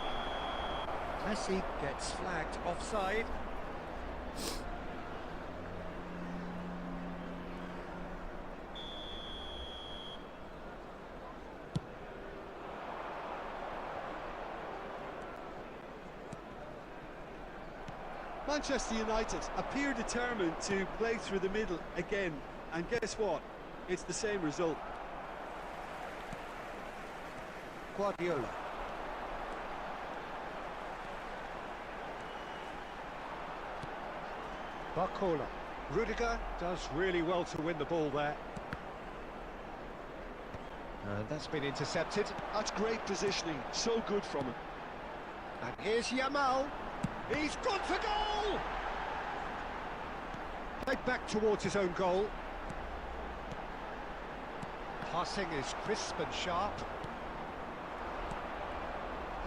S4: Messi gets flagged offside.
S5: Manchester United appear determined to play through the middle again, and guess what? It's the same result.
S4: Guardiola. Barcola. Rudiger does really well to win the ball there. And that's been intercepted.
S5: That's great positioning, so good from him.
S4: And here's Yamal. He's gone for goal! Played back towards his own goal. Passing is crisp and sharp.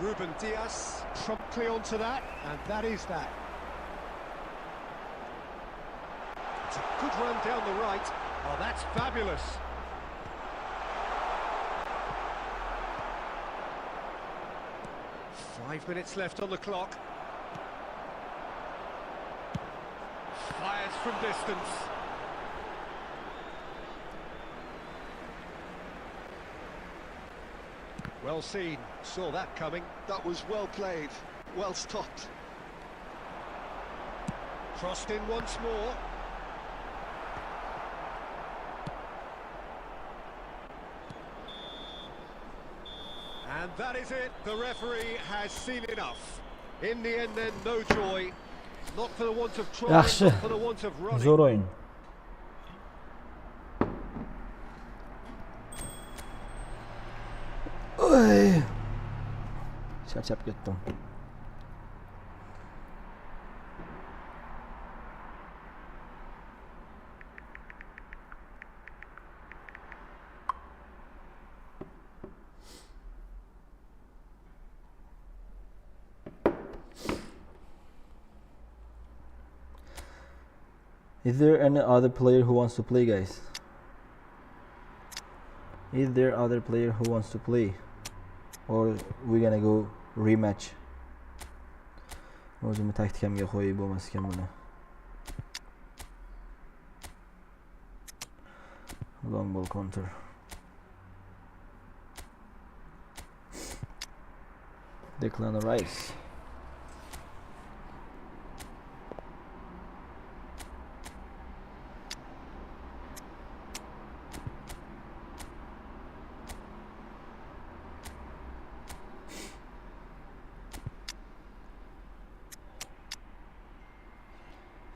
S4: Ruben Diaz promptly onto that, and that is that. It's a good run down the right. Oh, that's fabulous. Five minutes left on the clock. Fires from distance. Well seen, saw that coming.
S5: That was well played, well stopped.
S4: Crossed in once more. And that is it, the referee has seen enough. In the end then, no joy. Not for the want of trying,
S1: Yaxshi.
S4: not for the want of running.
S1: Zo'r o'yin. Oy. Charchab ketdim. Is there any other player who wants to play, guys? Is there other player who wants to play? Or we gonna go rematch? O'zimni taktikamga qo'yib bo'lmas ekan buni. Long ball counter. Declan Rice.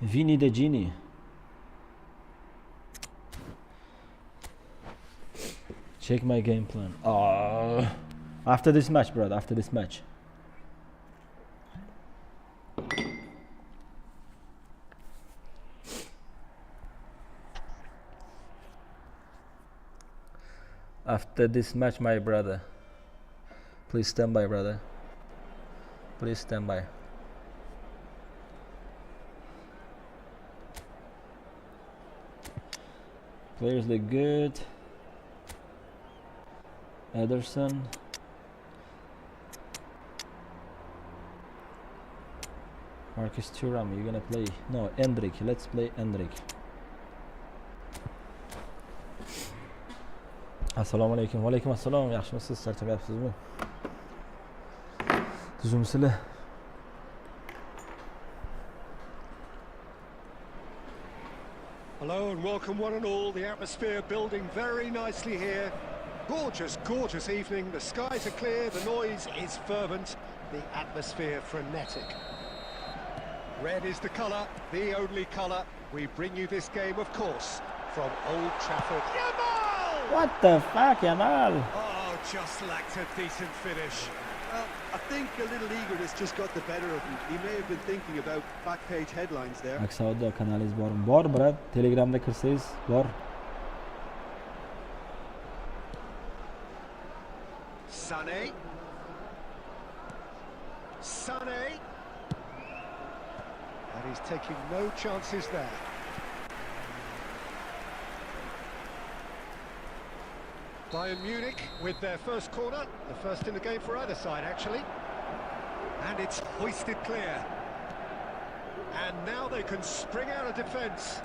S1: Vinny the Genie. Check my game plan. After this match, brother. After this match. After this match, my brother. Please stand by, brother. Please stand by. Players look good. Ederson. Marcus Thuram, you're gonna play? No, Endrick. Let's play Endrick. Assalomu alaykum. Va alaykum assalom. Yaxshimisiz? Charchamayapsizmi? Tuzumsizlar?
S4: Hello and welcome one and all. The atmosphere building very nicely here. Gorgeous, gorgeous evening. The skies are clear, the noise is fervent, the atmosphere frenetic. Red is the colour, the only colour. We bring you this game, of course, from Old Trafford. Yamal!
S1: What the fuck, Yamal?
S4: Oh, just lacked a decent finish.
S5: Well, I think a little eagerness just got the better of him. He may have been thinking about back page headlines there.
S1: Aksavda kanalingiz bormi? Bor, brat. Telegramda kirsangiz bor.
S4: Sané. Sané. And he's taking no chances there. Bayern Munich with their first corner, the first in the game for either side actually. And it's hoisted clear. And now they can spring out of defence.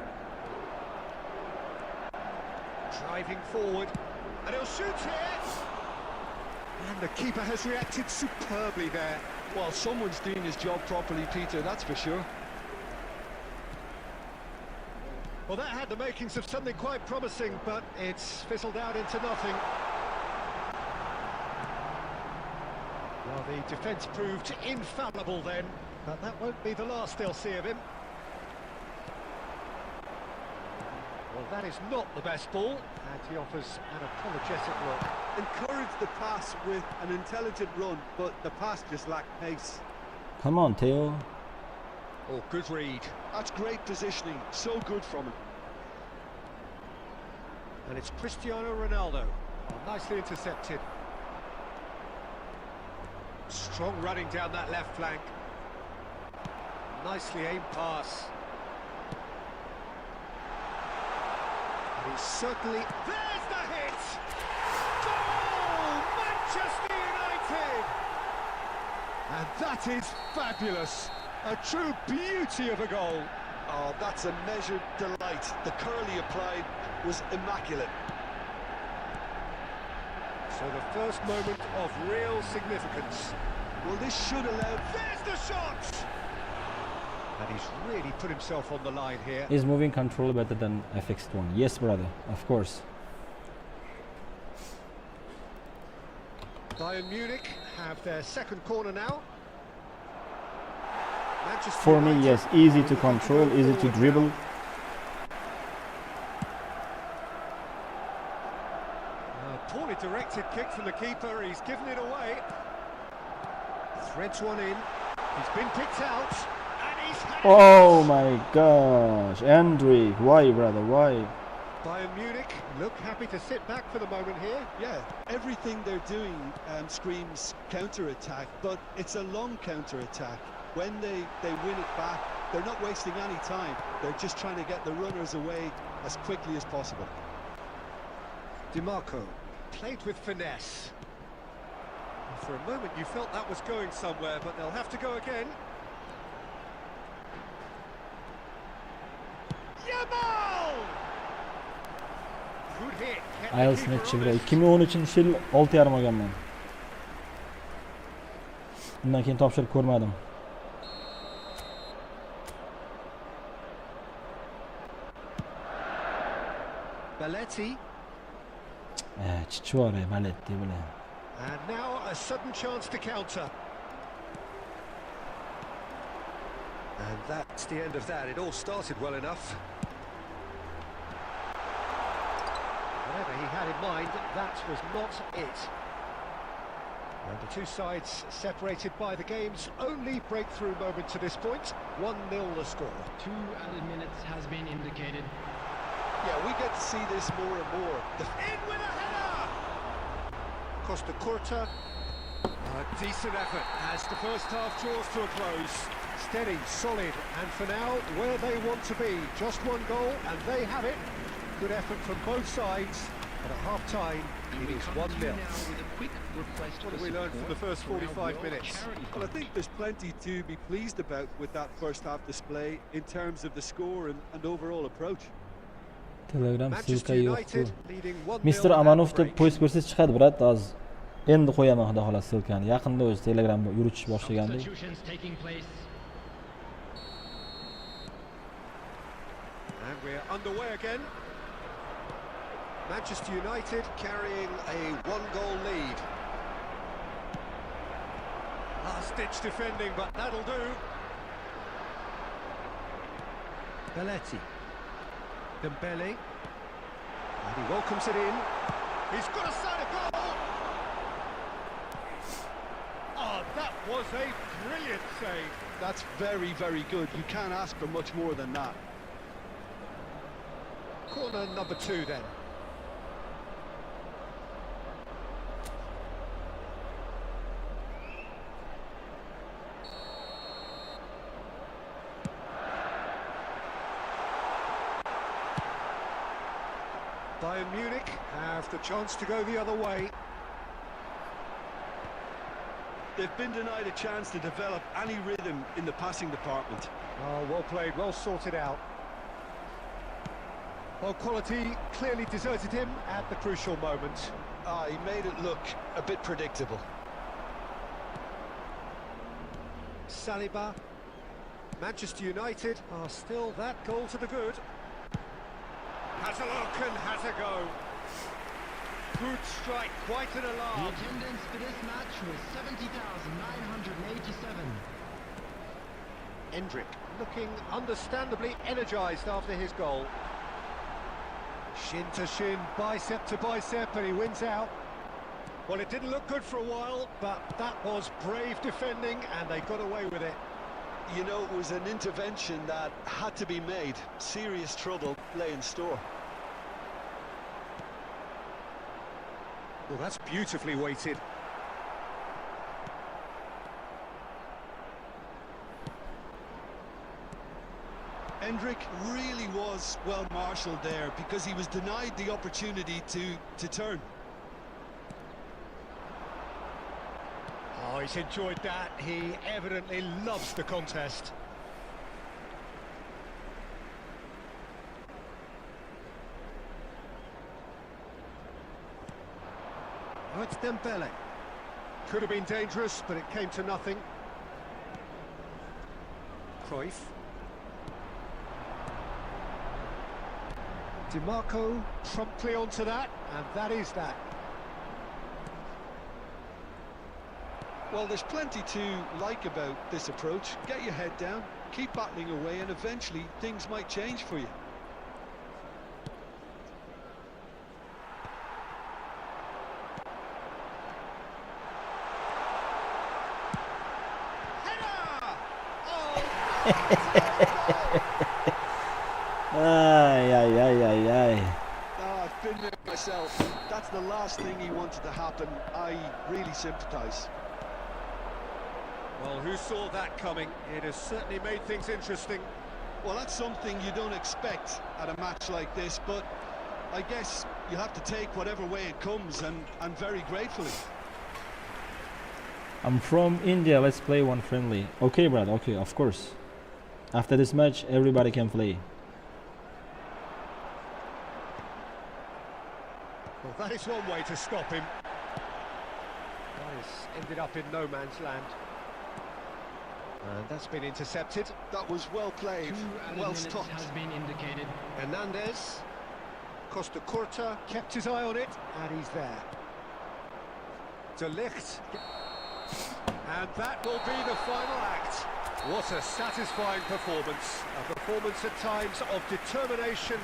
S4: Driving forward, and he'll shoot here. And the keeper has reacted superbly there.
S5: Well, someone's doing his job properly, Peter, that's for sure.
S4: Well, that had the makings of something quite promising, but it's fizzled out into nothing. Well, the defence proved infallible then, but that won't be the last they'll see of him. Well, that is not the best ball, and he offers an apologetic look.
S5: Encourage the pass with an intelligent run, but the pass just lacked pace.
S1: Come on, Theo.
S4: Oh, good read.
S5: That's great positioning, so good from him.
S4: And it's Cristiano Ronaldo. Oh, nicely intercepted. Strong running down that left flank. Nicely aimed pass. And he's certainly... There's the hit! Goal! Manchester United! And that is fabulous. A true beauty of a goal.
S5: Oh, that's a measured delight. The curl he applied was immaculate.
S4: So the first moment of real significance.
S5: Well, this should allow...
S4: There's the shot! And he's really put himself on the line here.
S1: Is moving control better than FX1? Yes, brother, of course.
S4: Bayern Munich have their second corner now. Manchester
S1: For me,
S4: United
S1: yes, easy to control, easy to
S4: forward
S1: dribble.
S4: now. Poorly directed kick from the keeper, he's given it away. Threads one in, he's been picked out, and he's had it.
S1: Oh my gosh, Andre, why, brother, why?
S4: Bayern Munich look happy to sit back for the moment here.
S5: Yeah, everything they're doing screams counter-attack, but it's a long counter-attack. When they win it back, they're not wasting any time. They're just trying to get the runners away as quickly as possible.
S4: DiMarco played with finesse. And for a moment you felt that was going somewhere, but they'll have to go again. Yamal! Good hit. Kept the
S1: Ayol
S4: keeper
S1: snatchi bro.
S4: honest.
S1: 2013 yil 6,5 olganman. Undan keyin topshirib ko'rmadim.
S4: Belletti.
S1: Chichvore Balletti bilan.
S4: And now a sudden chance to counter. And that's the end of that. It all started well enough. Whatever he had in mind, that was not it. And the two sides separated by the game's only breakthrough moment to this point. 1-0 the score.
S6: 2 added minutes has been indicated.
S5: Yeah, we get to see this more and more.
S4: In with a header! Costa Curta. A decent effort as the first half draws to a close. Steady, solid, and for now, where they want to be. Just one goal, and they have it. Good effort from both sides. But at half-time, it is 1-0. What have we learned from the first 45 minutes?
S5: Well, I think there's plenty to be pleased about with that first half display in terms of the score and overall approach.
S1: Telegram
S4: Manchester
S1: ссылка
S4: United
S1: yo'q.
S4: leading 1-0
S1: Mr.
S4: at
S1: Amanov
S4: the
S1: deb
S4: break.
S1: post ko'rsangiz chiqadi, brat, hozir. Endi qo'yaman xudo xohlasa ссылкani. Yaqinda o'zi Telegram yuritish boshlaganda.
S6: Substitutions taking place.
S4: And we're underway again. Manchester United carrying a one-goal lead. Last-ditch defending, but that'll do. Belletti. Dembele. And he welcomes it in. He's got a sight of goal! Oh, that was a brilliant save.
S5: That's very, very good. You can't ask for much more than that.
S4: Corner number 2 then. Bayern Munich have the chance to go the other way.
S5: They've been denied a chance to develop any rhythm in the passing department.
S4: Oh, well played, well sorted out. Well, quality clearly deserted him at the crucial moment.
S5: He made it look a bit predictable.
S4: Saliba. Manchester United are still that goal to the good. Has a look and has a go. Could strike quite an
S6: The
S4: alarm.
S6: attendance for this match was 70,987.
S4: Endrick looking understandably energised after his goal. Shin to shin, bicep to bicep, and he wins out. Well, it didn't look good for a while, but that was brave defending, and they got away with it.
S5: You know, it was an intervention that had to be made. Serious trouble lay in store.
S4: Well, that's beautifully weighted.
S5: Endrick really was well marshalled there because he was denied the opportunity to turn.
S4: Oh, he's enjoyed that. He evidently loves the contest. Oh, it's Dembele. Could have been dangerous, but it came to nothing. Cruyff. DiMarco promptly onto that, and that is that.
S5: Well, there's plenty to like about this approach. Get your head down, keep battling away, and eventually things might change for you.
S1: Ay, ay, ay, ay, ay.
S5: I've been there myself. That's the last thing he wanted to happen. I really sympathise.
S4: Well, who saw that coming? It has certainly made things interesting.
S5: Well, that's something you don't expect at a match like this, but I guess you have to take whatever way it comes, and very gratefully.
S1: I'm from India, let's play one friendly. Okay, brother, okay, of course. After this match, everybody can play.
S4: Well, that is one way to stop him. He's ended up in no man's land. And that's been intercepted.
S5: That was well played,
S6: 2 added
S5: well
S6: minutes
S5: stopped.
S6: has been indicated.
S4: Hernandez. Costa Curta kept his eye on it, and he's there. De Ligt. And that will be the final act. What a satisfying performance. A performance at times of determination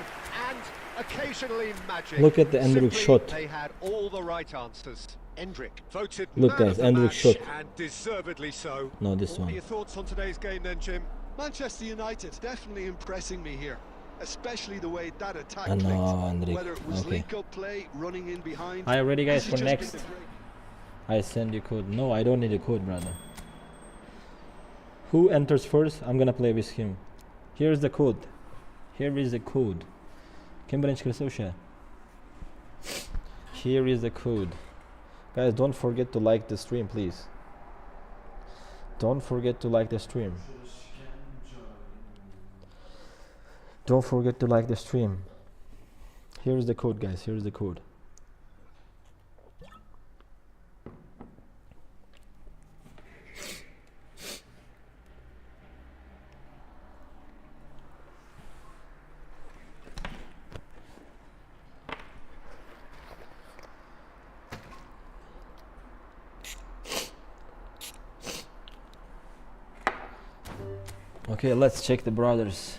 S4: and occasionally magic.
S1: Look at the Endrick
S4: Simply,
S1: shot.
S4: They had all the right answers. Endrick voted
S1: Look,
S4: man
S1: guys,
S4: of the
S1: Endrick
S4: match,
S1: shot.
S4: and deservedly so.
S1: No, this
S4: What are
S1: one.
S4: your thoughts on today's game then, Jim?
S5: Manchester United definitely impressing me here, especially the way that attack
S1: I know,
S5: clicked.
S1: Endrick.
S5: Whether it was
S1: Okay.
S5: link-up play, running in behind.
S1: Are you ready, guys,
S5: This has
S1: for
S5: just
S1: next?
S5: been a great-
S1: I send you code. No, I don't need a code, brother. Who enters first? I'm gonna play with him. Here's the code. Here is the code. Kim birinchi kirsa o'sha. Here is the code. Guys, don't forget to like the stream, please. Don't forget to like the stream. Don't forget to like the stream. Here's the code, guys. Here's the code. Okay, let's check the brothers'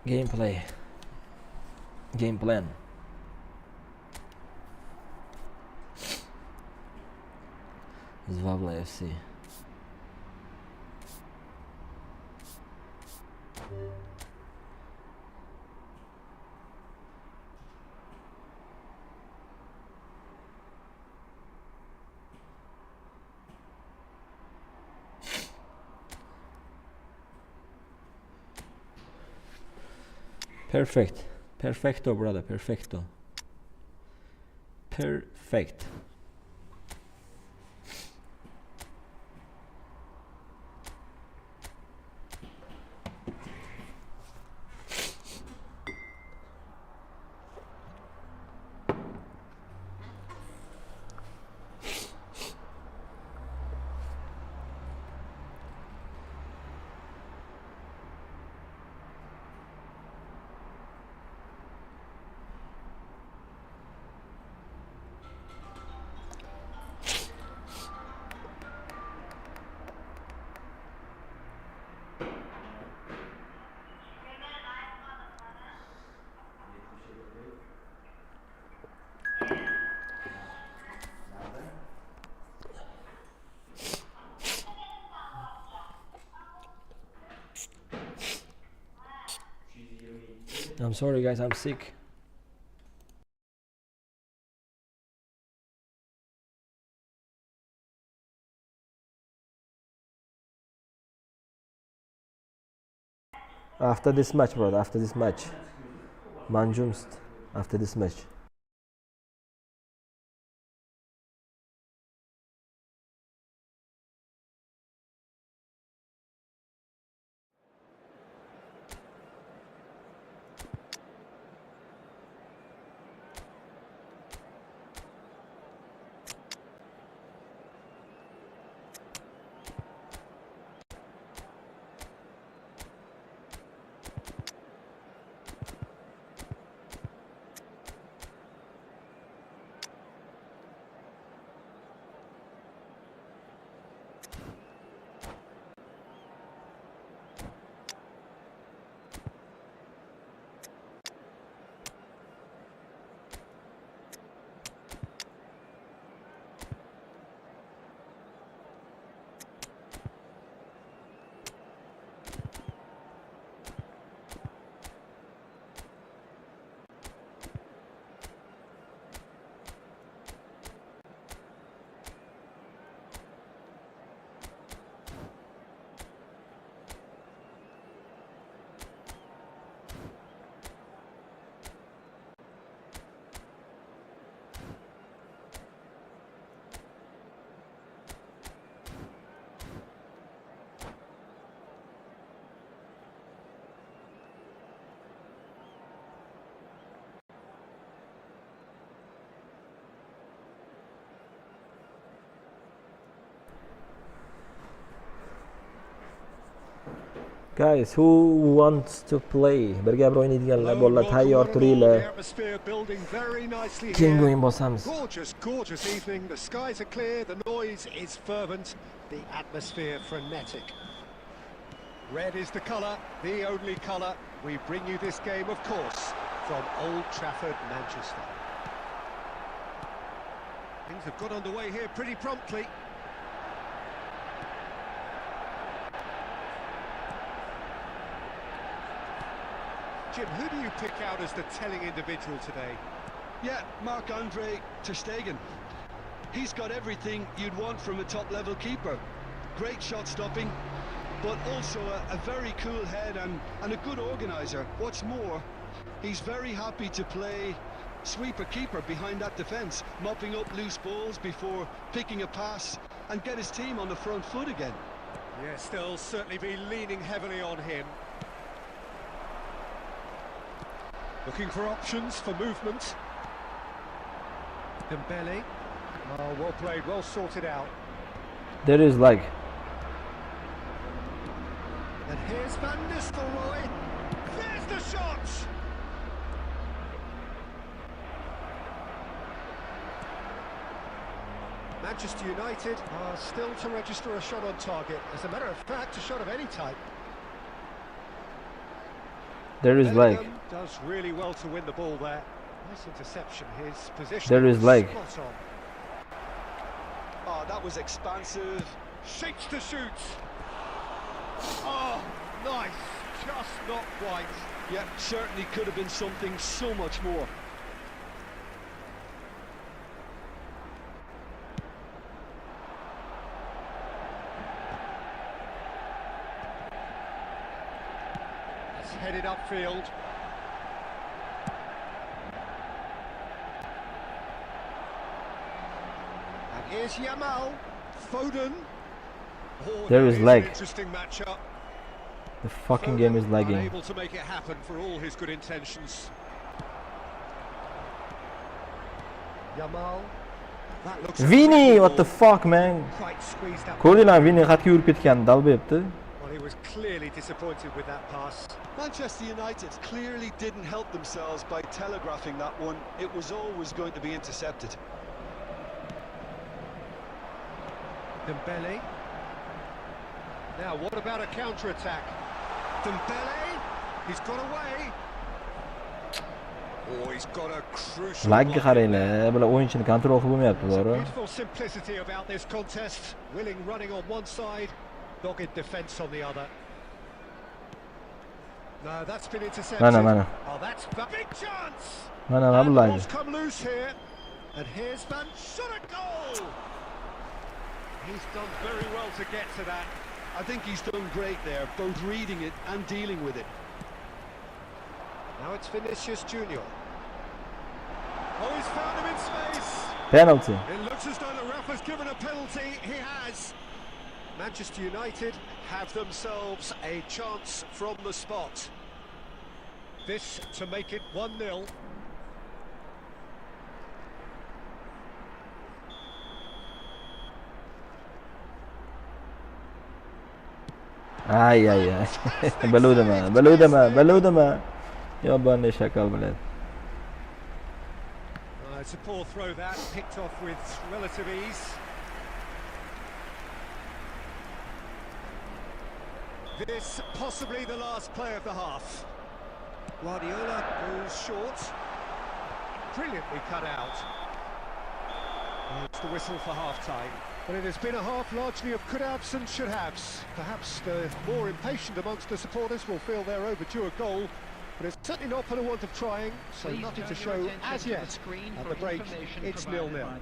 S1: gameplay. Game plan. Zvabla FC. Perfect. Perfecto, brother, perfecto. Perfect. I'm sorry guys, I'm sick. After this match, brother, after this match. Manjumst, after this match. Guys, who wants to play? Birga bir o'ynaydiganlar bolalar tayyor turinglar. Keyingi o'yin bosamiz.
S4: Gorgeous, gorgeous evening. The skies are clear, the noise is fervent, the atmosphere frenetic. Red is the colour, the only colour. We bring you this game, of course, from Old Trafford, Manchester. Things have got underway here pretty promptly. Jim, who do you pick out as the telling individual today?
S5: Yeah, Marc-Andre ter Stegen. He's got everything you'd want from a top-level keeper. Great shot stopping, but also a very cool head and a good organiser. What's more, he's very happy to play sweeper keeper behind that defence, mopping up loose balls before picking a pass and get his team on the front foot again.
S4: Yes, they'll certainly be leaning heavily on him. Looking for options for movement. Dembele. Oh, well played, well sorted out.
S1: There is like.
S4: And here's Van Nistelrooy. There's the shot! Manchester United are still to register a shot on target. As a matter of fact, a shot of any type.
S1: There is like.
S4: Does really well to win the ball there. Nice interception. His position.
S1: There is like.
S4: Spot on.
S5: Oh, that was expansive.
S4: Shakes to shoot. Oh, nice. Just not quite.
S5: Yeah, certainly could have been something so much more.
S4: Headed upfield. Here's Yamal. Foden. Oh,
S1: There
S4: that
S1: is
S4: an
S1: lag.
S4: interesting matchup.
S1: The fucking game is lagging.
S4: Unable to make it happen for all his good intentions. Yamal. That looks
S1: Vini,
S4: like
S1: what the fuck, man?
S4: quite squeezed up.
S1: Ko'rdinglar, Vini xatga yurib ketgan, dalbayapti.
S4: Well, he was clearly disappointed with that pass.
S5: Manchester United clearly didn't help themselves by telegraphing that one. It was always going to be intercepted.
S4: Dembele. Now, what about a counter-attack? Dembele, he's got away. Oh, he's got a crucial
S1: Lagga
S4: block.
S1: qaranglar, bular o'yinchini kontrol qilib bo'lmayapti
S4: There's a
S1: bora.
S4: beautiful simplicity about this contest. Willing running on one side, dogged defence on the other. No, that's been intercepted.
S1: Mana.
S4: Oh, that's a big chance.
S1: Mana
S4: And
S1: bular.
S4: ball's come loose here. And here's Van shot a goal. He's done very well to get to that.
S5: I think he's done great there, both reading it and dealing with it.
S4: Now it's Vinicius Junior. Oh, he's found him in space.
S1: Penalty.
S4: It looks as though the ref has given a penalty. He has. Manchester United have themselves a chance from the spot. This to make it 1-0.
S1: Ay. Biluvdimi. Yobonli shakal biladi.
S4: It's a poor throw that, picked off with relative ease. This possibly the last play of the half. Guardiola goes short. Brilliantly cut out. And it's the whistle for half-time. Well, it has been a half largely of could-haves and should-haves. Perhaps the more impatient amongst the supporters will feel they're overdue a goal, but it's certainly not for the want of trying, so nothing to show as yet. At the break, it's 0-0.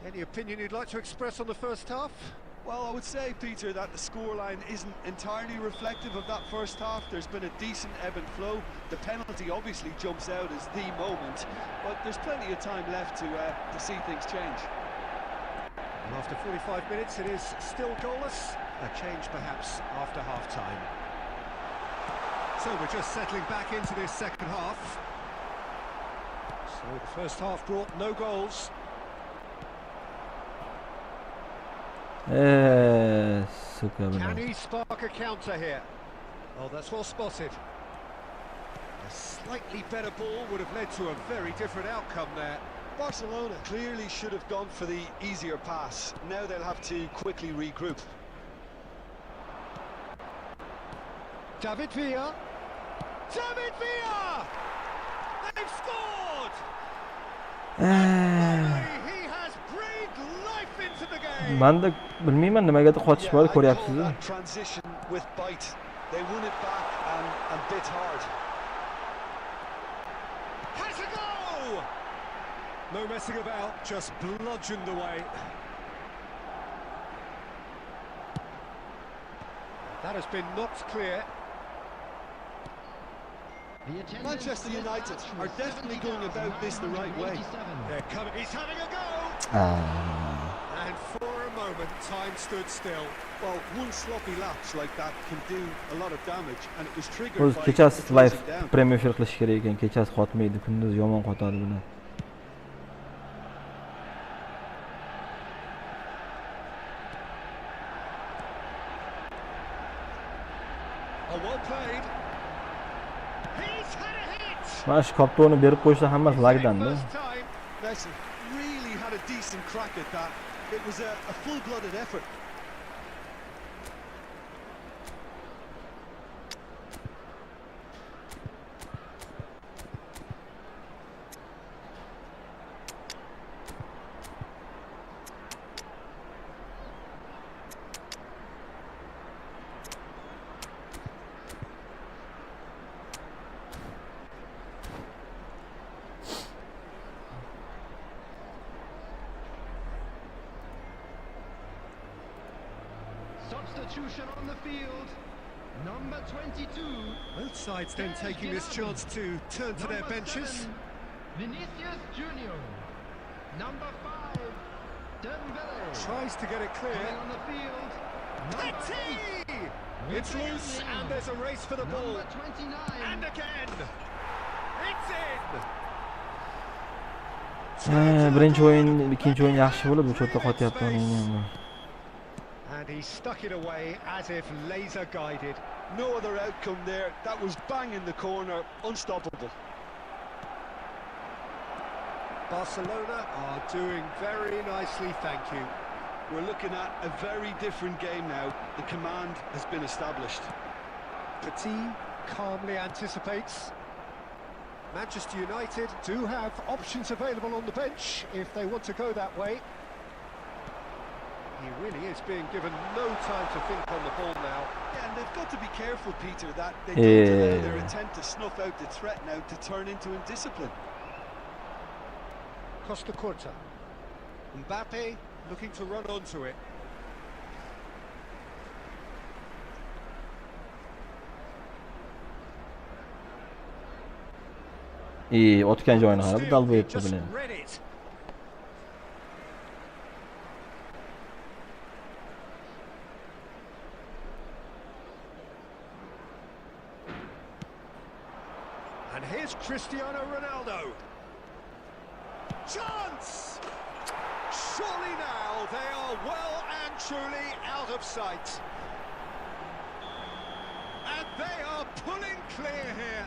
S4: Any opinion you'd like to express on the first half?
S5: Well, I would say, Peter, that the scoreline isn't entirely reflective of that first half. There's been a decent ebb and flow. The penalty obviously jumps out as the moment, but there's plenty of time left to see things change.
S4: And after 45 minutes, it is still goalless. A change perhaps after half-time. So we're just settling back into this second half. So the first half brought no goals. Can he spark a counter here? Oh, that's well spotted. A slightly better ball would have led to a very different outcome there.
S5: Barcelona clearly should have gone for the easier pass. Now they'll have to quickly regroup.
S4: David Villa! David Villa! They've scored! He has breathed life into the game!
S1: Manda bilmayman nimagadir qotish bor, ko'ryapsiz-ku.
S5: That transition with bite. They won it back and bit hard.
S4: Has a goal! No messing about, just bludgeoned away. That has been knocked clear.
S5: Manchester United are definitely going about this the right way.
S4: They're coming, he's having a go! And for a moment, time stood still.
S5: Well, one sloppy lapse like that can do a lot of damage, and it was triggered
S1: O'zi
S5: by
S1: kechasi
S5: closing
S1: live
S5: down.
S1: premyer efir qilish kerak ekan. Kechasi qotmaydi, kunduz yomon qotadi buni.
S4: Oh, well played. He's had a hit!
S1: Mana shu kaptonni berib qo'ysa hammasi lagdan-da.
S4: First time.
S5: Messi really had a decent crack at that. It was a full-blooded effort.
S6: Substitution on the field. Number 22.
S4: Both sides then taking this chance to turn to their
S6: Number
S4: benches.
S6: 7, Vinicius Junior. Number 5, Dembele.
S4: Tries to get it
S6: Coming
S4: clear.
S6: on the field. Number
S4: Petit!
S6: 8.
S4: It's loose and there's a race for the ball.
S6: Number 29.
S4: And again. It's in.
S1: Birinchi o'yin, ikkinchi o'yin yaxshi bo'lib, bu yerda qotyapti o'yinni.
S4: And he stuck it away as if laser guided.
S5: No other outcome there. That was bang in the corner, unstoppable.
S4: Barcelona are doing very nicely, thank you.
S5: We're looking at a very different game now. The command has been established.
S4: Petit calmly anticipates. Manchester United do have options available on the bench if they want to go that way. He really is being given no time to think on the ball now.
S5: Yeah, and they've got to be careful, Peter, that they don't allow their attempt to snuff out the threat now to turn into indiscipline.
S4: Costa Curta. Mbappe looking to run onto it.
S1: İyi, o'tgan joyini qarab, dal
S4: He
S1: bo'yibdi
S4: just
S1: bilan.
S4: read it. And here's Cristiano Ronaldo. Chance! Surely now they are well and truly out of sight. And they are pulling clear here.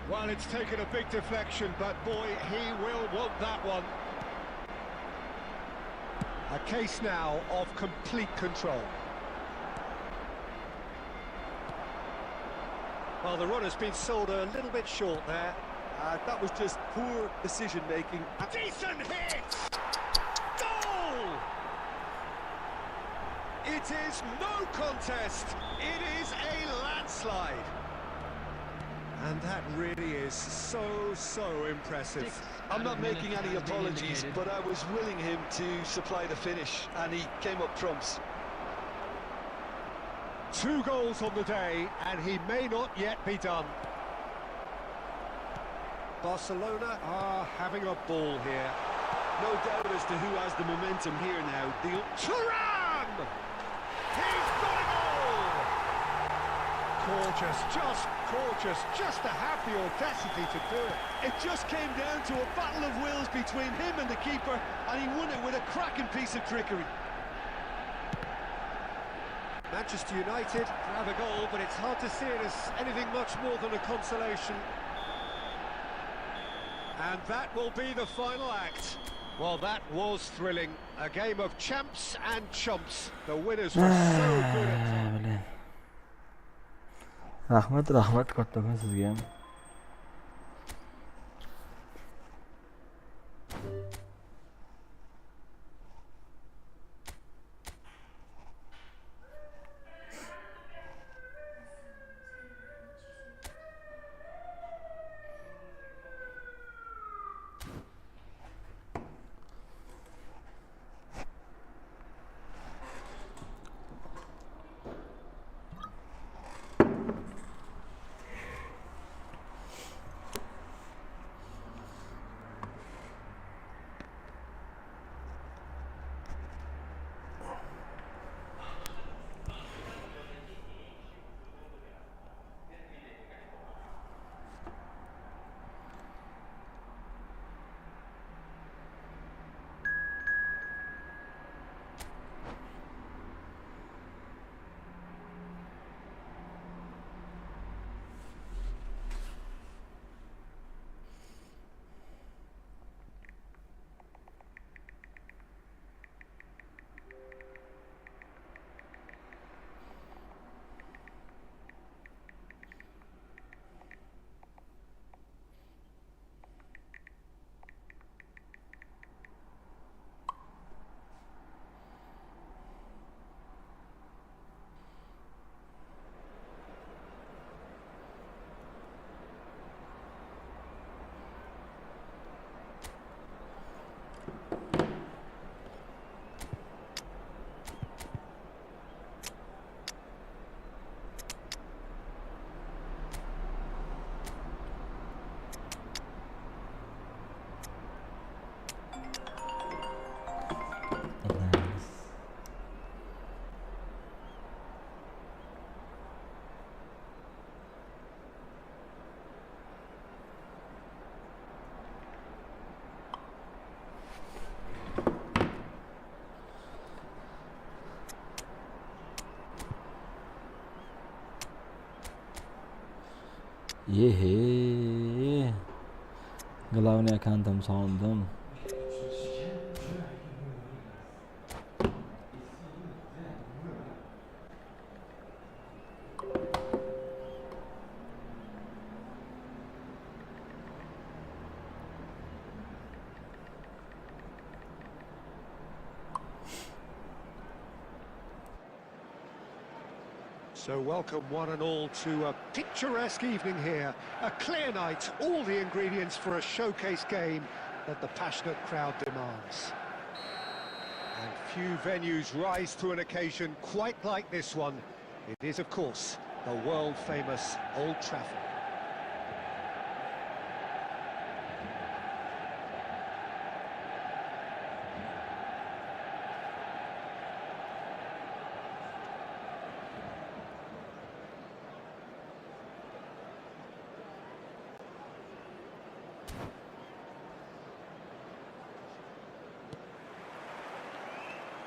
S4: Well, it's taken a big deflection, but boy, he will want that one. A case now of complete control. Well, the run has been sold a little bit short there.
S5: That was just poor decision-making.
S4: Decent hit! Goal! It is no contest. It is a landslide. And that really is so impressive.
S5: I'm not making any apologies, but I was willing him to supply the finish, and he came up trumps.
S4: 2 goals on the day, and he may not yet be done. Barcelona are having a ball here.
S5: No doubt as to who has the momentum here now.
S4: Thuram! He's got a goal! Gorgeous, just gorgeous, just to have the audacity to do it.
S5: It just came down to a battle of wills between him and the keeper, and he won it with a cracking piece of trickery.
S4: Manchester United have a goal, but it's hard to see it as anything much more than a consolation. And that will be the final act. Well, that was thrilling. A game of champs and chumps. The winners were so good at times.
S1: Rahmat kattakon sizga ham. Yehe. Главное кантом саундом.
S4: So welcome one and all to a picturesque evening here. A clear night, all the ingredients for a showcase game that the passionate crowd demands. And few venues rise to an occasion quite like this one. It is, of course, the world-famous Old Trafford.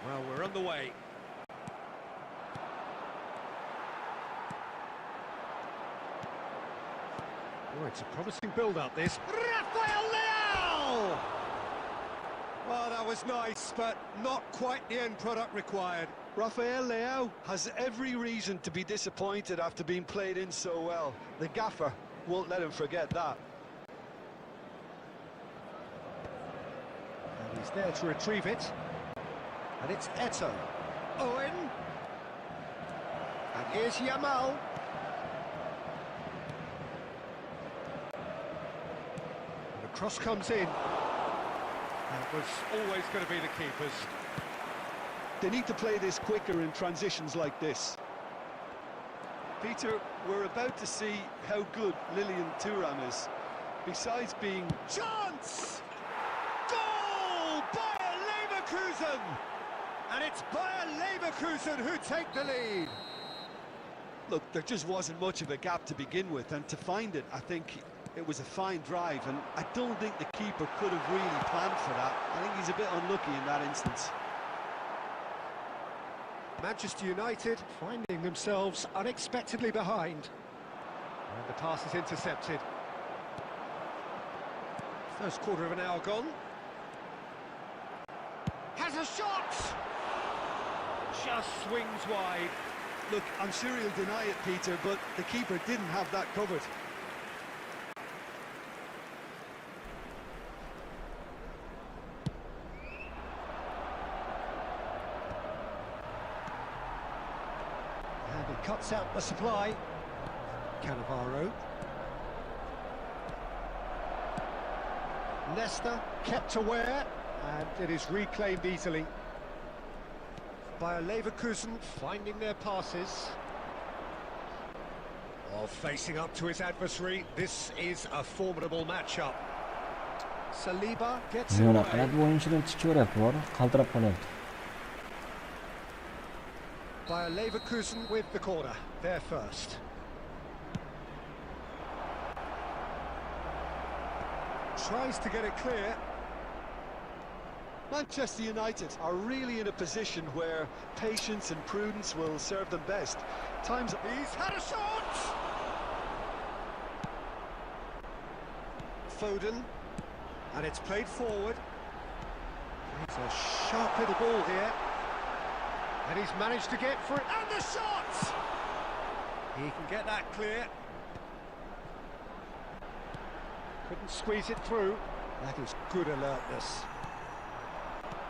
S4: Well, we're on the way. Oh, it's a promising build-up, this. Rafael Leao! Well, that was nice, but not quite the end product required.
S5: Rafael Leao has every reason to be disappointed after being played in so well. The gaffer won't let him forget that.
S4: And he's there to retrieve it. And it's Eto. Owen. And here's Yamal. And the cross comes in. That was always going to be the keeper's.
S5: They need to play this quicker in transitions like this. Peter, we're about to see how good Lilian Thuram is. Besides being...
S4: Chance! Goal! Bayer Leverkusen! And it's Bayer Leverkusen who take the lead.
S5: Look, there just wasn't much of a gap to begin with, and to find it, I think it was a fine drive, and I don't think the keeper could have really planned for that. I think he's a bit unlucky in that instance.
S4: Manchester United finding themselves unexpectedly behind. And the pass is intercepted. First quarter of an hour gone. Has a shot! Just swings wide.
S5: Look, I'm sure he'll deny it, Peter, but the keeper didn't have that covered.
S4: And he cuts out the supply. Cannavaro. Leicester kept aware, and it is reclaimed easily. Bayer Leverkusen finding their passes. Oh, facing up to his adversary, this is a formidable matchup. Saliba gets it
S1: Yana
S4: away.
S1: qiladi bu o'yinchilar chiqaryapti, bor, qaltirab qolyapti.
S4: Bayer Leverkusen with the corner, there first. Tries to get it clear.
S5: Manchester United are really in a position where patience and prudence will serve them best.
S4: He's had a shot! Foden, and it's played forward. It's a sharp little ball here. And he's managed to get through, and the shot! He can get that clear. Couldn't squeeze it through. That is good alertness.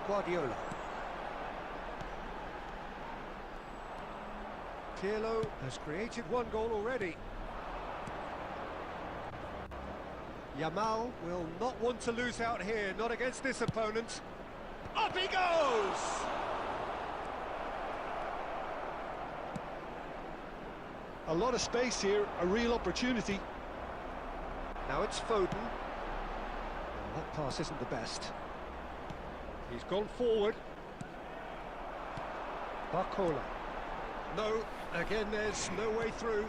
S4: Guardiola. Pirlo has created one goal already. Yamal will not want to lose out here, not against this opponent. Up he goes!
S5: A lot of space here, a real opportunity.
S4: Now it's Foden. That pass isn't the best. He's gone forward. Barcola. No, again there's no way through.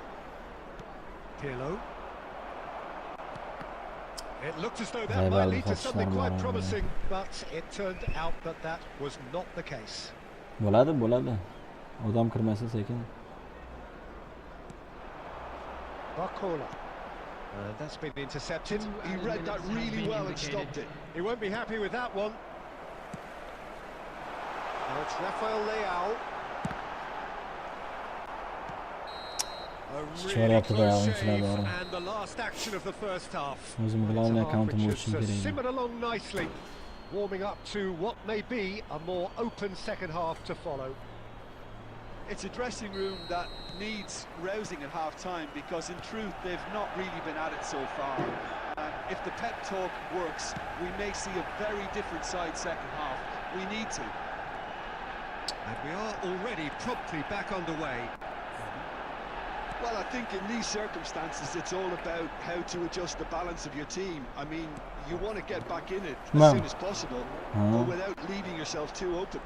S4: Pirlo. It looked as though that
S1: Hey,
S4: might
S1: well,
S4: lead to
S1: that's
S4: something
S1: normal,
S4: quite
S1: yeah.
S4: promising, but it turned out that that was not the case.
S1: Bo'ladi. Odam kirmasa sekin.
S4: Barcola. That's been intercepted.
S5: He read that really well and stopped it.
S4: He won't be happy with that one. Now it's Rafael Leao. A really close shave, and the last action of the first half.
S1: O'zim
S4: It's a
S1: bilan
S4: half
S1: accountim
S4: which
S1: o'tishim
S4: has
S1: kerak edi.
S4: simmered along nicely, warming up to what may be a more open second half to follow.
S5: It's a dressing room that needs rousing at half-time because in truth they've not really been at it so far. If the pep talk works, we may see a very different side second half. We need to.
S4: And we are already promptly back underway.
S5: Well, I think in these circumstances it's all about how to adjust the balance of your team. I mean, you want to get back in it as soon as possible, but without leaving yourself too open.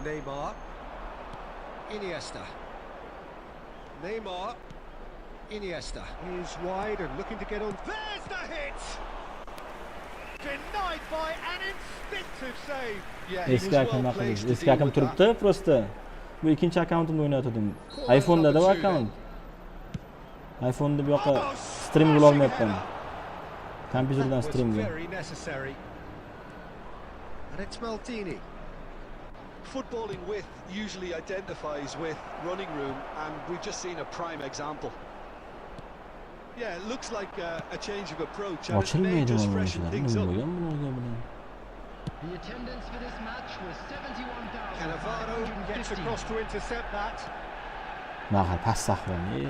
S4: Neymar, Iniesta. Neymar, Iniesta is wide and looking to get on. There's the hit! Denied by an instinctive save.
S5: Yeah, he was
S1: Eski hakam
S5: well
S1: haqida.
S5: placed to
S1: Eski
S5: deal
S1: hakam
S5: with that.
S1: turibdi prosta. Bu ikkinchi akkauntimda o'ynatdim. iPhone'da bu akkaunt. iPhone'da bu yoqqa stream qila olmayapman. Kompyuterdan
S4: That
S1: stream
S4: was
S1: qilgan.
S4: very necessary. And it's Maldini.
S5: Footballing width usually identifies with running room, and we've just seen a prime example. Yeah, it looks like a change of approach, and it may
S1: Ochilmaydi
S5: just
S1: mana
S5: freshen
S1: o'yinchilar.
S5: things
S1: Nima
S5: up.
S1: bo'lgan bularga bilan?
S6: The attendance for this match was
S4: Cannavaro gets
S6: 71,550.
S4: across to intercept that.
S1: Mahal past sahvani.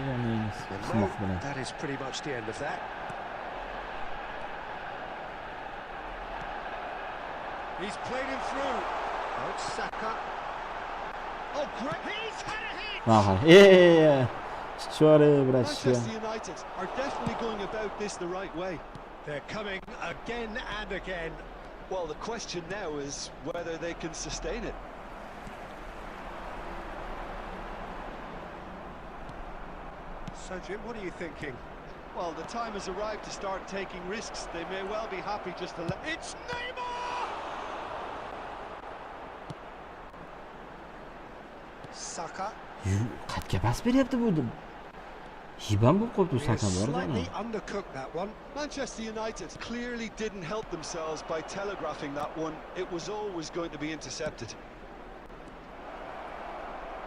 S1: Xizmoq bilan.
S4: That is pretty much the end of that. He's played him through. Oh, it's Saka. Oh, great! He's had a hit!
S1: Mahal. Shore bratishga.
S5: Manchester United are definitely going about this the right way.
S4: They're coming again and again.
S5: Well, the question now is whether they can sustain it.
S4: So, Jim, what are you thinking?
S5: Well, the time has arrived to start taking risks. They may well be happy just to let...
S4: It's Neymar! Saka.
S1: Qayerga pas beryapti bu? Hibam bo'lib qolibdi
S4: He has
S1: Saka bor
S4: slightly undercooked that one.
S5: Manchester United clearly didn't help themselves by telegraphing that one. It was always going to be intercepted.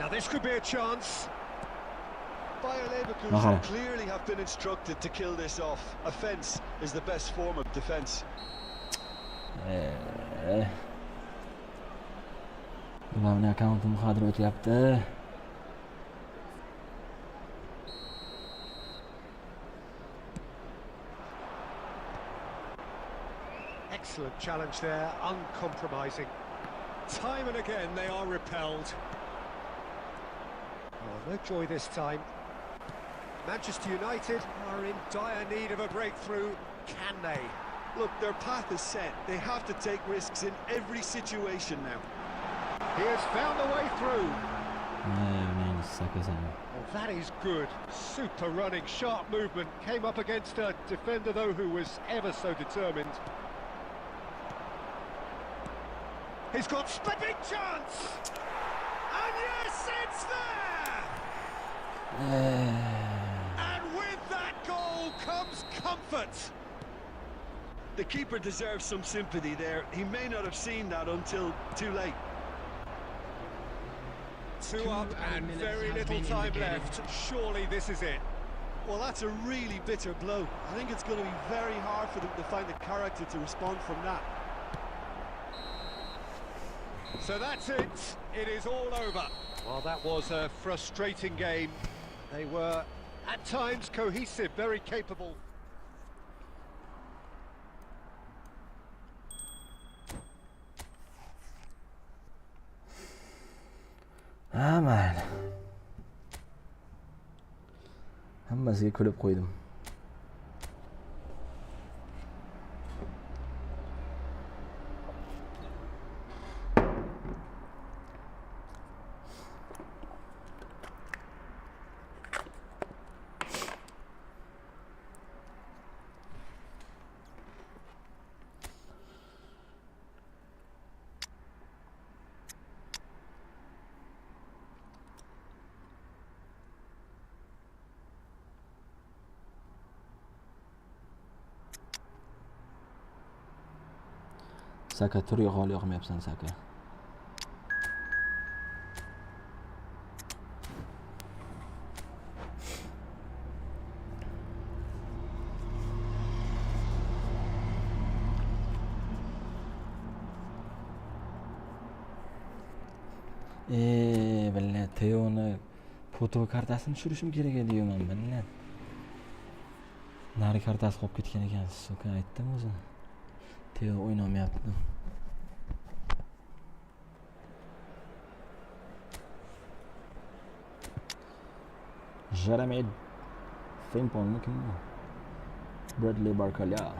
S4: Now this could be a chance.
S5: Bayer Leverkusen clearly have been instructed to kill this off. Offence is the best form of defence.
S1: Ularning akkauntim hozir o'tyapti.
S4: Excellent challenge there, uncompromising. Time and again they are repelled. Oh, no joy this time. Manchester United are in dire need of a breakthrough. Can they?
S5: Look, their path is set. They have to take risks in every situation now.
S4: He has found a way through.
S1: Saka.
S4: Oh, that is good. Super running, sharp movement. Came up against a defender, though, who was ever so determined. He's got a big chance! And yes, it's there! And with that goal comes comfort.
S5: The keeper deserves some sympathy there. He may not have seen that until too late.
S4: 2 up and very little time left. Surely this is it.
S5: Well, that's a really bitter blow. I think it's going to be very hard for them to find the character to respond from that.
S4: So that's it. It is all over. Well, that was a frustrating game. They were, at times, cohesive, very capable.
S1: Aman. Hammasiga kulib qo'ydim. Saka tur hol yoqmayapsan Saka. Billah Teoni foto kartasini tushirishim kerak edi men billah. Nari kartasi qolib ketgan ekan, so'ka aytdim o'zi. Teo o'ynamayapti. Jeremy Frimpong kim bu? Bradley Barcola.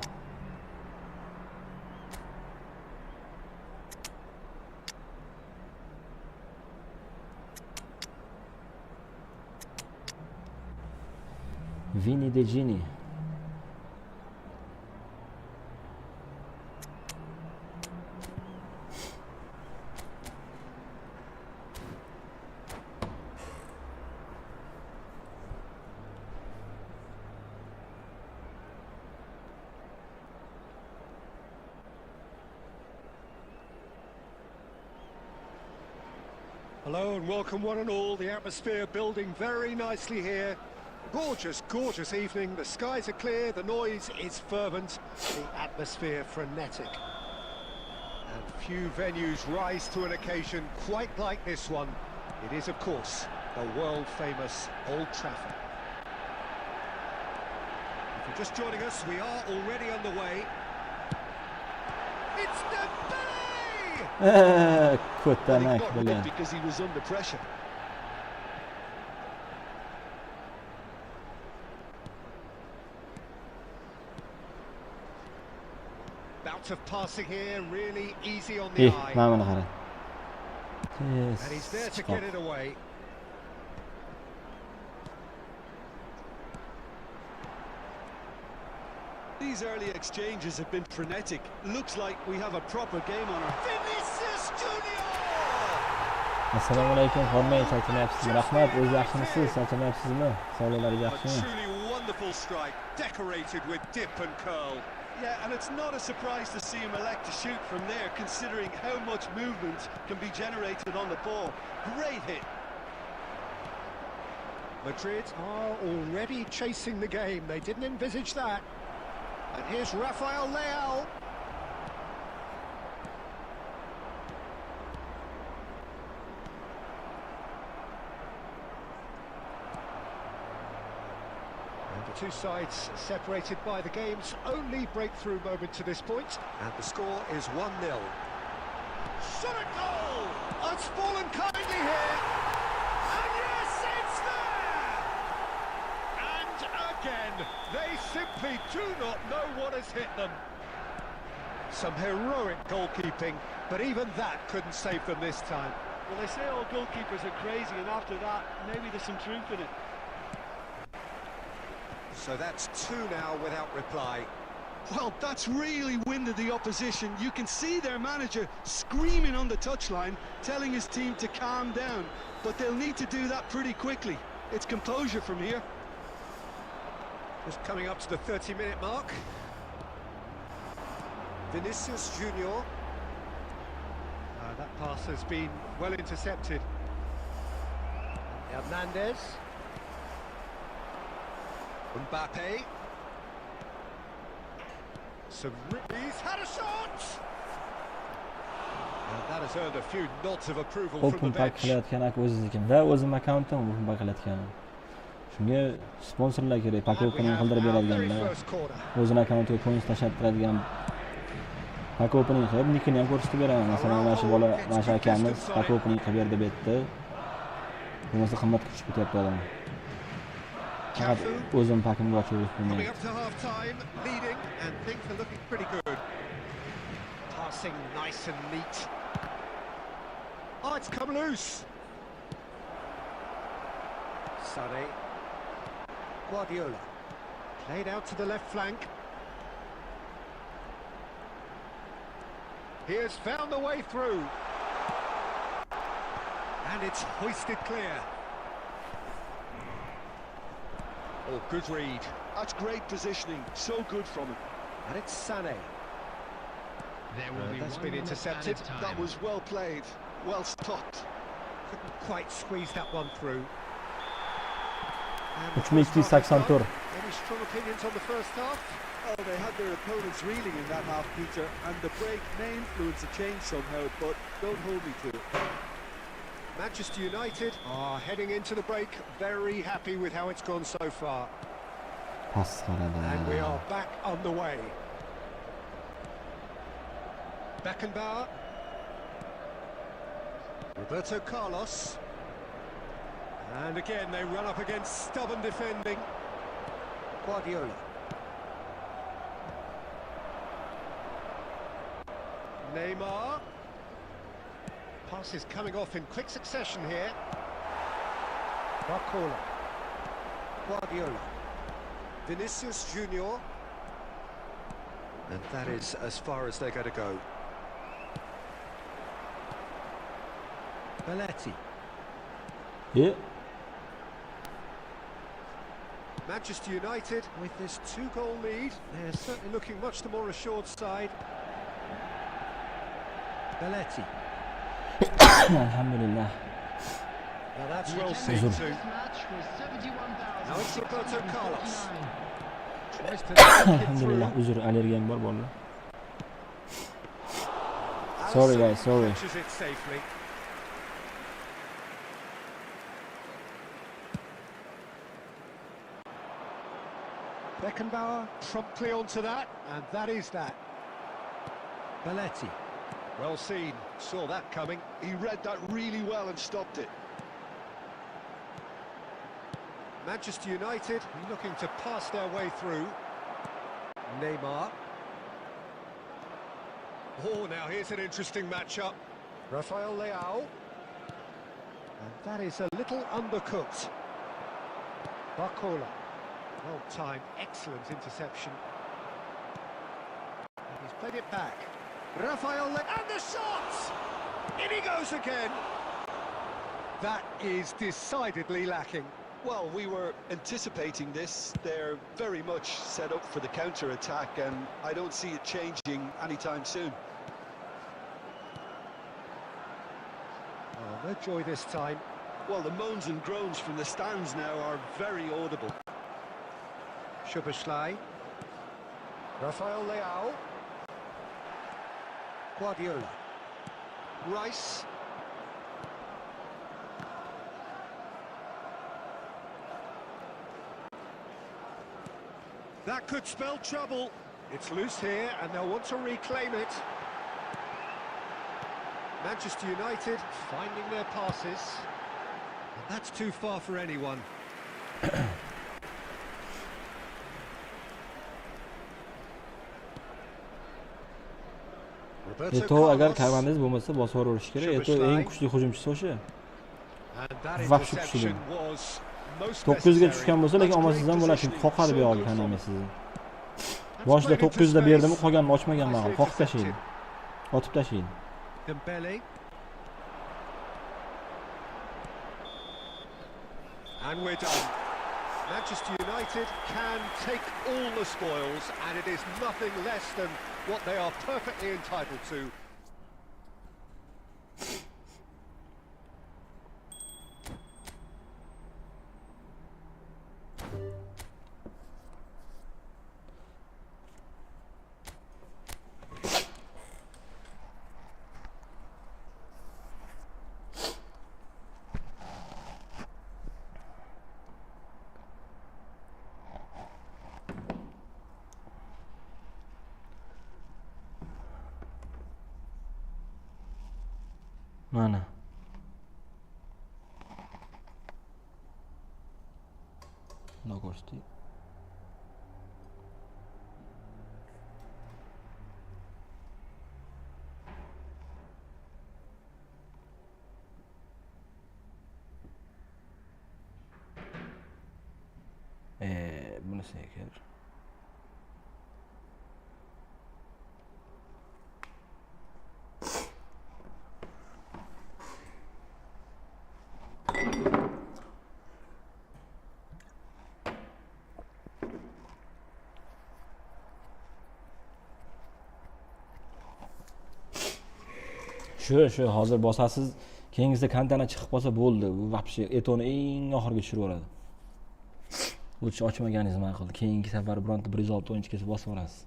S1: Vini De Gini.
S4: Hello and welcome one and all. The atmosphere building very nicely here. Gorgeous, gorgeous evening. The skies are clear, the noise is fervent, the atmosphere frenetic. And few venues rise to an occasion quite like this one. It is, of course, the world-famous Old Trafford. If you're just joining us, we are already underway. It's Dembele!
S1: Ko'tanak
S5: Got rid
S1: bilan.
S5: because he was under pressure.
S4: Bout of passing here, really easy on the eye.
S1: Mana qara. Yes.
S4: And he's there to get it away.
S5: These early exchanges have been frenetic. Looks like we have a proper game on our...
S4: Vinicius Junior!
S1: Assalomu alaykum, hormay chaqiryapsizmi? Rahmat, o'zi yaxshimisiz? Chaqiryapsizmi? Sog'liqlaringiz
S4: A
S1: yaxshimi?
S4: truly wonderful strike, decorated with dip and curl.
S5: Yeah, and it's not a surprise to see him elect to shoot from there, considering how much movement can be generated on the ball. Great hit.
S4: Madrid are already chasing the game. They didn't envisage that. And here's Rafael Leao. And the two sides separated by the game's only breakthrough moment to this point. And the score is 1-0. Shot at goal! Oh, it's fallen kindly here. And yes, it's there! And again, they simply do not know what has hit them. Some heroic goalkeeping, but even that couldn't save them this time.
S5: Well, they say all goalkeepers are crazy, and after that, maybe there's some truth in it.
S4: So that's two now without reply.
S5: Well, that's really winded the opposition. You can see their manager screaming on the touchline, telling his team to calm down. But they'll need to do that pretty quickly. It's composure from here.
S4: Just coming up to the 30-minute mark. Vinicius Junior. That pass has been well intercepted. Hernandez. Mbappe. He's had a shot! And that has earned a few nods of approval from the
S1: Open pack
S4: bench.
S1: qilayotgan aka o'ziznikida, o'zim akkauntim open pack qilayotganim. Shunga sponsorlar kerak, pack
S4: And we
S1: opening
S4: have
S1: qildirib
S4: our very
S1: beradiganlar.
S4: first corner.
S1: O'zini akkauntiga coins tashlab turadigan pack opening qilib, nikini ham ko'rsatib beraman. Masalan, mana shu bola, mana shu akamiz pack opening qilib berdi bu yerda. Bo'lmasa qimmatga tushib ketyapti odam. Faqat o'zim pakimga ochib
S4: Coming
S1: qo'ymayman.
S4: up to half-time, leading, and things are looking pretty good. Passing nice and neat. Oh, it's come loose. Sané. Guardiola. Played out to the left flank. He has found the way through. And it's hoisted clear. Oh, good read.
S5: That's great positioning. So good from him.
S4: And it's Sané.
S6: There will be
S4: That's
S6: 1
S4: been
S6: minute
S4: intercepted.
S6: added time.
S5: That was well played, well stopped.
S4: Couldn't quite squeeze that one through. And the
S1: 3284.
S4: any strong opinions on the first half?
S5: Oh, they had their opponents reeling in that half, Peter, and the break may influence the change somehow, but don't hold me to it.
S4: Manchester United are heading into the break very happy with how it's gone so far.
S1: Pas qaradi.
S4: And we are back on the way. Beckenbauer. Roberto Carlos. And again they run up against stubborn defending. Guardiola. Neymar. Pass is coming off in quick succession here. Barcola. Guardiola. Vinicius Junior. And that is as far as they're going to go. Belletti.
S1: Yeah.
S4: Manchester United with this 2-goal lead. They're certainly looking much the more assured side. Belletti.
S1: Alhamdulillah.
S4: Now that's
S6: The
S4: well
S6: attendance
S4: seen
S6: for
S4: too.
S6: this match was 71,000.
S4: Now it's Roberto Carlos. Tries to
S1: Alhamdulillah. Uzr, allergiyam bor bolalar. Sorry guys, sorry.
S4: Catches it safely. Beckenbauer promptly onto that, and that is that. Belletti. Well seen, saw that coming.
S5: He read that really well and stopped it.
S4: Manchester United looking to pass their way through. Neymar. Oh, now here's an interesting matchup. Rafael Leao. And that is a little undercooked. Barcola. Well timed, excellent interception. And he's played it back. Rafael Leao, and the shot! In he goes again. That is decidedly lacking.
S5: Well, we were anticipating this. They're very much set up for the counter-attack, and I don't see it changing anytime soon.
S4: Oh, no joy this time.
S5: Well, the moans and groans from the stands now are very audible.
S4: Szoboszlai. Rafael Leao. Guardiola. Rice. That could spell trouble. It's loose here and they'll want to reclaim it. Manchester United finding their passes. And that's too far for anyone.
S1: Eto agar Karvanez bo'lmasa bosib urish kerak. Eto eng kuchli hujumchisi o'sha. Vahshu kuchli. 900 ga tushgan bo'lsa, lekin omadsizdan bo'lar, chunki qoqadi bu yoqqa qanamay sizni. Boshida 900 da berdimi, qolganini ochmaganman, qoqib tashlaydi. Otib tashlaydi.
S4: Dembele. And we're done. Manchester United can take all the spoils, and it is nothing less than what they are perfectly entitled to.
S1: Mana. No ko'rsatdi. Bunisiga kel. Shu hozir bosasiz, keyingisida Kantana chiqib qolsa bo'ldi. U вообще Etoni eng oxirga tushirib yuboradi. O'ch ochmaganingiz ma'qul. Keyingi safar bironta 106 o'yinchi kelsa bosib olasiz.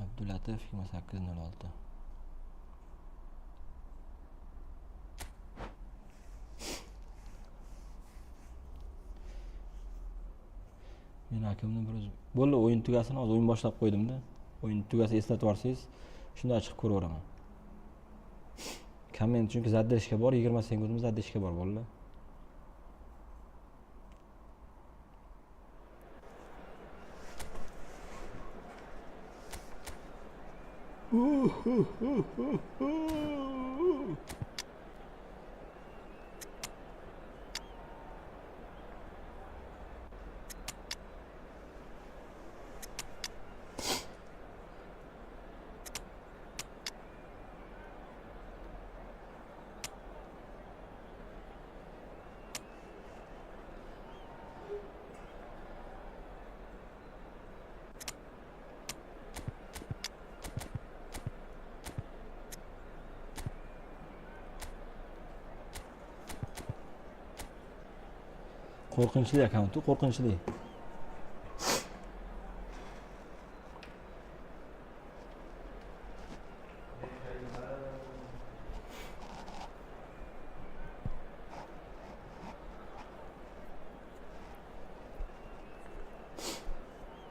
S1: Abdulatif 2806. Men hakimni bir o'zim. Bo'ldi, o'yin tugasin, hozir o'yin boshlab qo'ydim-da. O'yin tugasa eslatib yuborsangiz, shunda chiqib ko'raveraman. Komment chunki zaddashga bor, 20 sekundimiz zaddashga bor bolalar. Qo'rqinchli akkaunt, qo'rqinchli.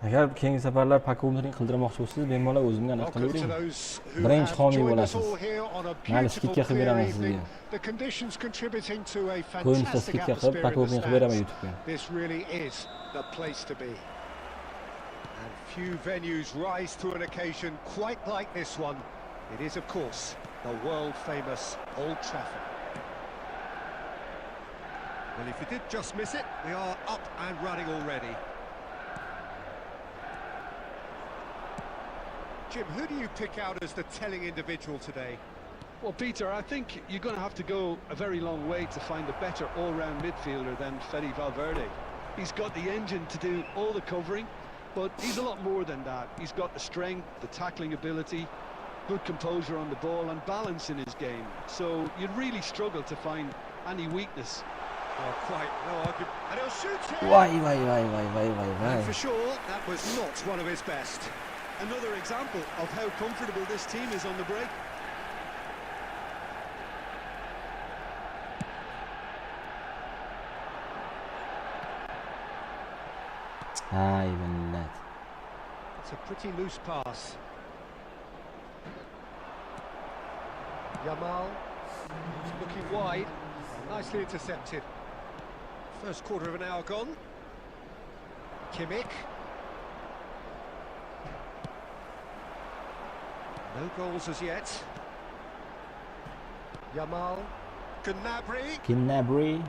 S1: Agar keyingi safarlar pakovni qildirmoqchi bo'lsangiz, bemalol o'zimga aniq qilavering. Birinchi homiy bo'lasiz. Mayli skidga qilib beraman sizga. Qo'yinsa skidga qilib, pakovni qilib beraman YouTube'ga.
S4: This really is the place to be. And few venues rise to an occasion quite like this one. It is, of course, the world-famous Old Trafford. Well, if you did just miss it, we are up and running already. Jim, who do you pick out as the telling individual today?
S5: Well, Peter, I think you're going to have to go a very long way to find a better all-round midfielder than Fede Valverde. He's got the engine to do all the covering, but he's a lot more than that. He's got the strength, the tackling ability, good composure on the ball and balance in his game. So you'd really struggle to find any weakness.
S4: Oh, quite no argument. And he'll shoot it!
S1: Why.
S4: And for sure, that was not one of his best.
S5: Another example of how comfortable this team is on the break.
S1: Even that.
S4: It's a pretty loose pass. Yamal, looking wide, nicely intercepted. First quarter of an hour gone. Kimmich. No goals as yet. Yamal.
S1: Gnabry.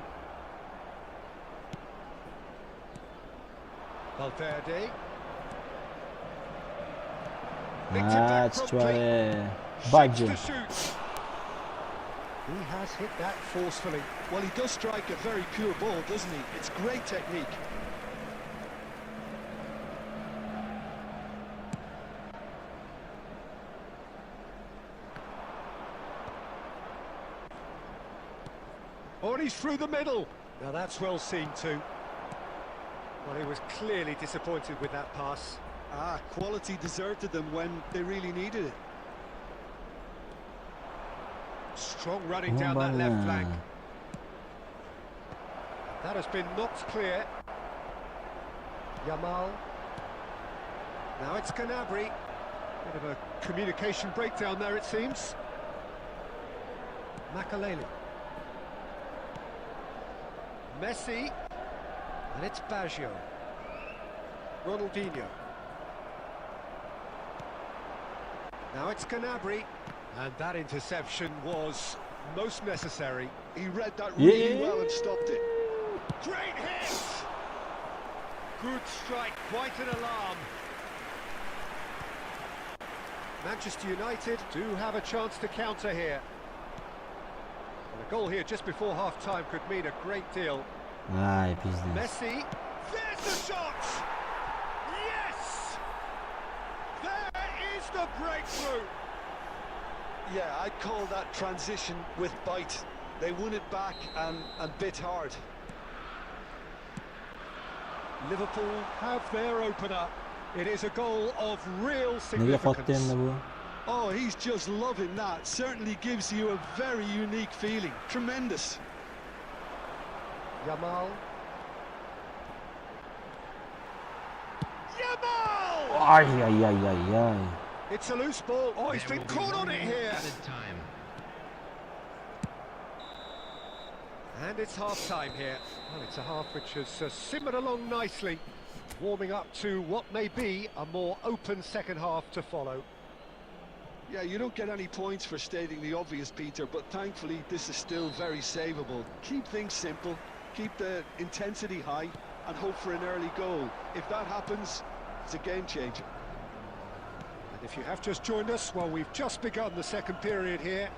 S4: Valverde.
S1: Let's try
S4: Budget. He has hit that forcefully.
S5: Well, he does strike a very pure ball, doesn't he? It's great technique.
S4: Oh, and he's through the middle. Now that's well seen too. Well, he was clearly disappointed with that pass.
S5: Quality deserted them when they really needed it.
S4: Strong running down that left flank. That has been knocked clear. Yamal. Now it's Gnabry. Bit of a communication breakdown there, it seems. Makaleli. Messi. And it's Baggio. Ronaldinho. Now it's Gnabry. And that interception was most necessary.
S5: He read that really well and stopped it.
S4: Great hit! Good strike, quite an alarm. Manchester United do have a chance to counter here. And a goal here just before half-time could mean a great deal.
S1: Ay, pizdi.
S4: Messi, there's the shot! Yes! There is the breakthrough!
S5: Yeah, I'd call that transition with bite. They won it back and bit hard.
S4: Liverpool have their opener. It is a goal of real
S1: Nega qotdi
S4: significance.
S1: endi bu?
S5: Oh, he's just loving that. Certainly gives you a very unique feeling. Tremendous.
S4: Yamal. Yamal!
S1: Ay, ay, ay, ay, ay.
S4: It's a loose ball. Oh, he's
S6: There
S4: been
S6: will be
S4: caught on it
S6: one
S4: here.
S6: added time.
S4: And it's half-time here. Well, it's a half which has simmered along nicely, warming up to what may be a more open second half to follow.
S5: Yeah, you don't get any points for stating the obvious, Peter, but thankfully this is still very savable. Keep things simple, keep the intensity high, and hope for an early goal. If that happens, it's a game changer.
S4: And if you have just joined us, well, we've just begun the second period here.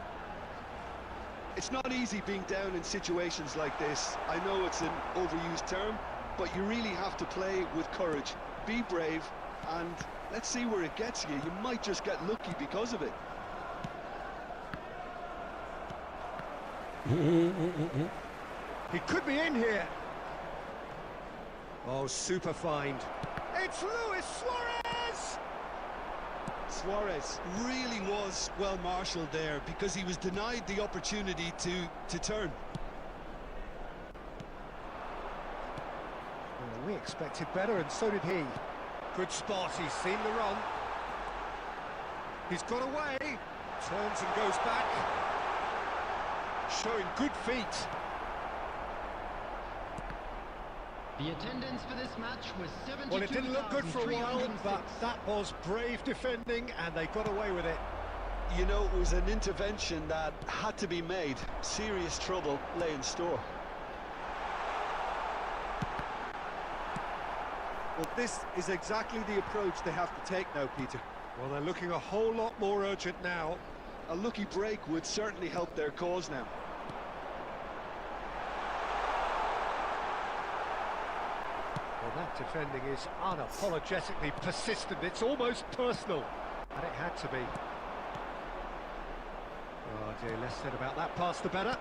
S5: It's not easy being down in situations like this. I know it's an overused term, but you really have to play with courage. Be brave, and let's see where it gets you. You might just get lucky because of it.
S4: He could be in here. Oh, super find. It's Luis Suarez!
S5: Suarez really was well marshalled there because he was denied the opportunity to turn.
S4: Well, we expected better, and so did he. Good spot, he's seen the run. He's got away, turns and goes back. Showing good feet.
S6: The attendance for this match was 72,306.
S4: Well, it didn't look good for a while, but that was brave defending, and they got away with it.
S5: You know, it was an intervention that had to be made. Serious trouble lay in store.
S7: Well, this is exactly the approach they have to take now, Peter.
S4: Well, they're looking a whole lot more urgent now.
S5: A lucky break would certainly help their cause now.
S4: Well, that defending is unapologetically persistent. It's almost personal, and it had to be. Oh dear, less said about that pass, the better.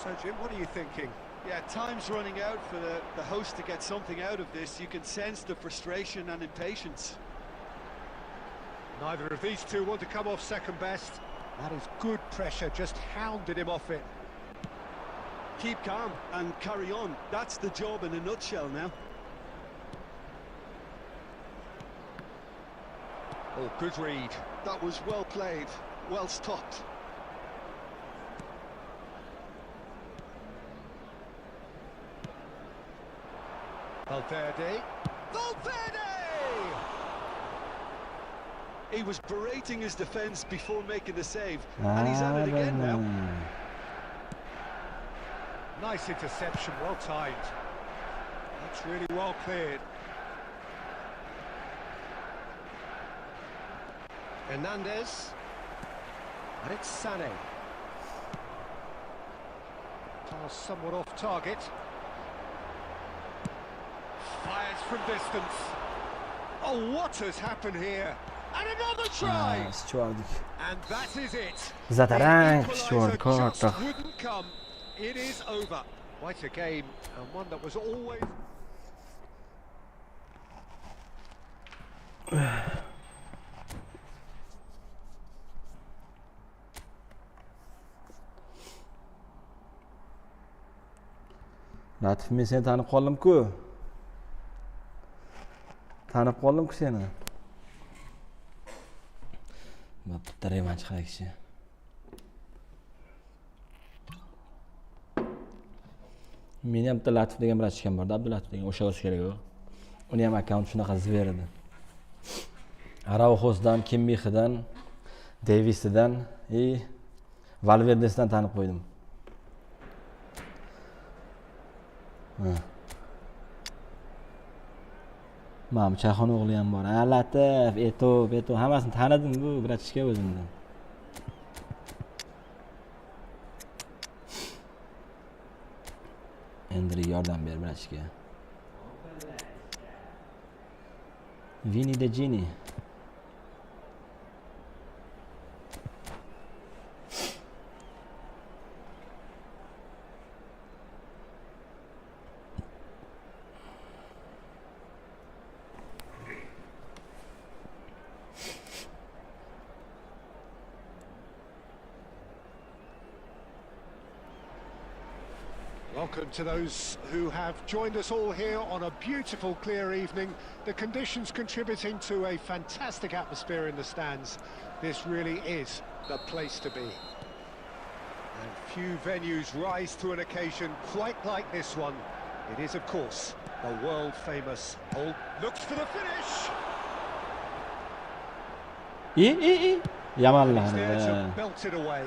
S4: So, Jim, what are you thinking?
S5: Yeah, time's running out for the host to get something out of this. You can sense the frustration and impatience.
S4: Neither of these two want to come off second best. That is good pressure, just hounded him off it.
S5: Keep calm and carry on. That's the job in a nutshell now.
S4: Oh, good read.
S5: That was well played, well stopped.
S4: Valverde. Valverde!
S5: He was berating his defence before making the save, and he's at it again now.
S4: Nice interception, well timed. That's really well cleared. Hernandez. And it's Sané. Pass somewhat off target. Fires from distance. Oh, what has happened here? And another try!
S1: Stewardlik.
S4: And that is it.
S1: Zatarang,
S4: The
S1: steward
S4: equaliser just
S1: kortaq.
S4: wouldn't come. It is over. Quite a game, and one that was always...
S1: Latif, men seni tanib qoldim-ku. Tanib qoldim-ku seni. Bitta revanch qilaylikchi. Meni ham bitta Latif degan bratishkam bor-da, Abdulatif degan, o'sha bo'lsa kerak u. Uni ham akkaunt shunaqa zver edi. Arauxosdan, Kimmixidan, Davisidan, Valverdesidan tanib qo'ydim. Mana bu Chayxon o'g'li ham bor. Ha, Latif, Eto, hammasini tanidim bu bratishka o'zimni. Endi yordam ber bratishka. Vini de Gini.
S4: Welcome to those who have joined us all here on a beautiful, clear evening. The conditions contributing to a fantastic atmosphere in the stands. This really is the place to be. And few venues rise to an occasion quite like this one. It is, of course, the world-famous Old... Looks for the finish!
S1: Yamallar.
S4: He's there to belt it away.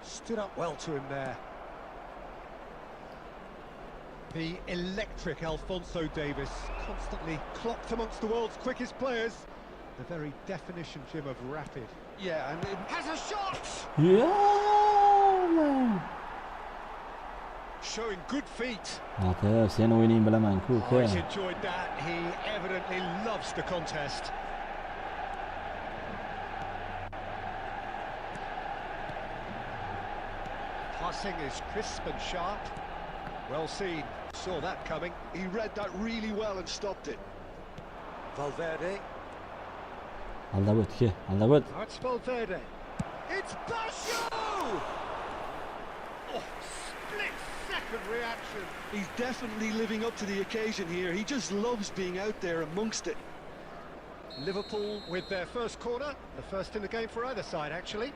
S4: Stood up well to him there. The electric Alphonso Davies, constantly clocked amongst the world's quickest players. The very definition, Jim, of rapid.
S5: Yeah, and it
S4: Has a shot!
S1: Yeah.
S4: Showing good feet.
S1: Latif, sen o'ynaying bilaman-ku,
S4: Oh,
S1: uka.
S4: he's enjoyed that. He evidently loves the contest. Passing is crisp and sharp. Well seen. Saw that coming.
S5: he read that really well and stopped it.
S4: Valverde.
S1: Aldab o'tga, aldab o't.
S4: Now it's Valverde. It's Basho! Oh, split-second reaction.
S5: He's definitely living up to the occasion here. He just loves being out there amongst it.
S4: Liverpool with their first corner. The first in the game for either side, actually.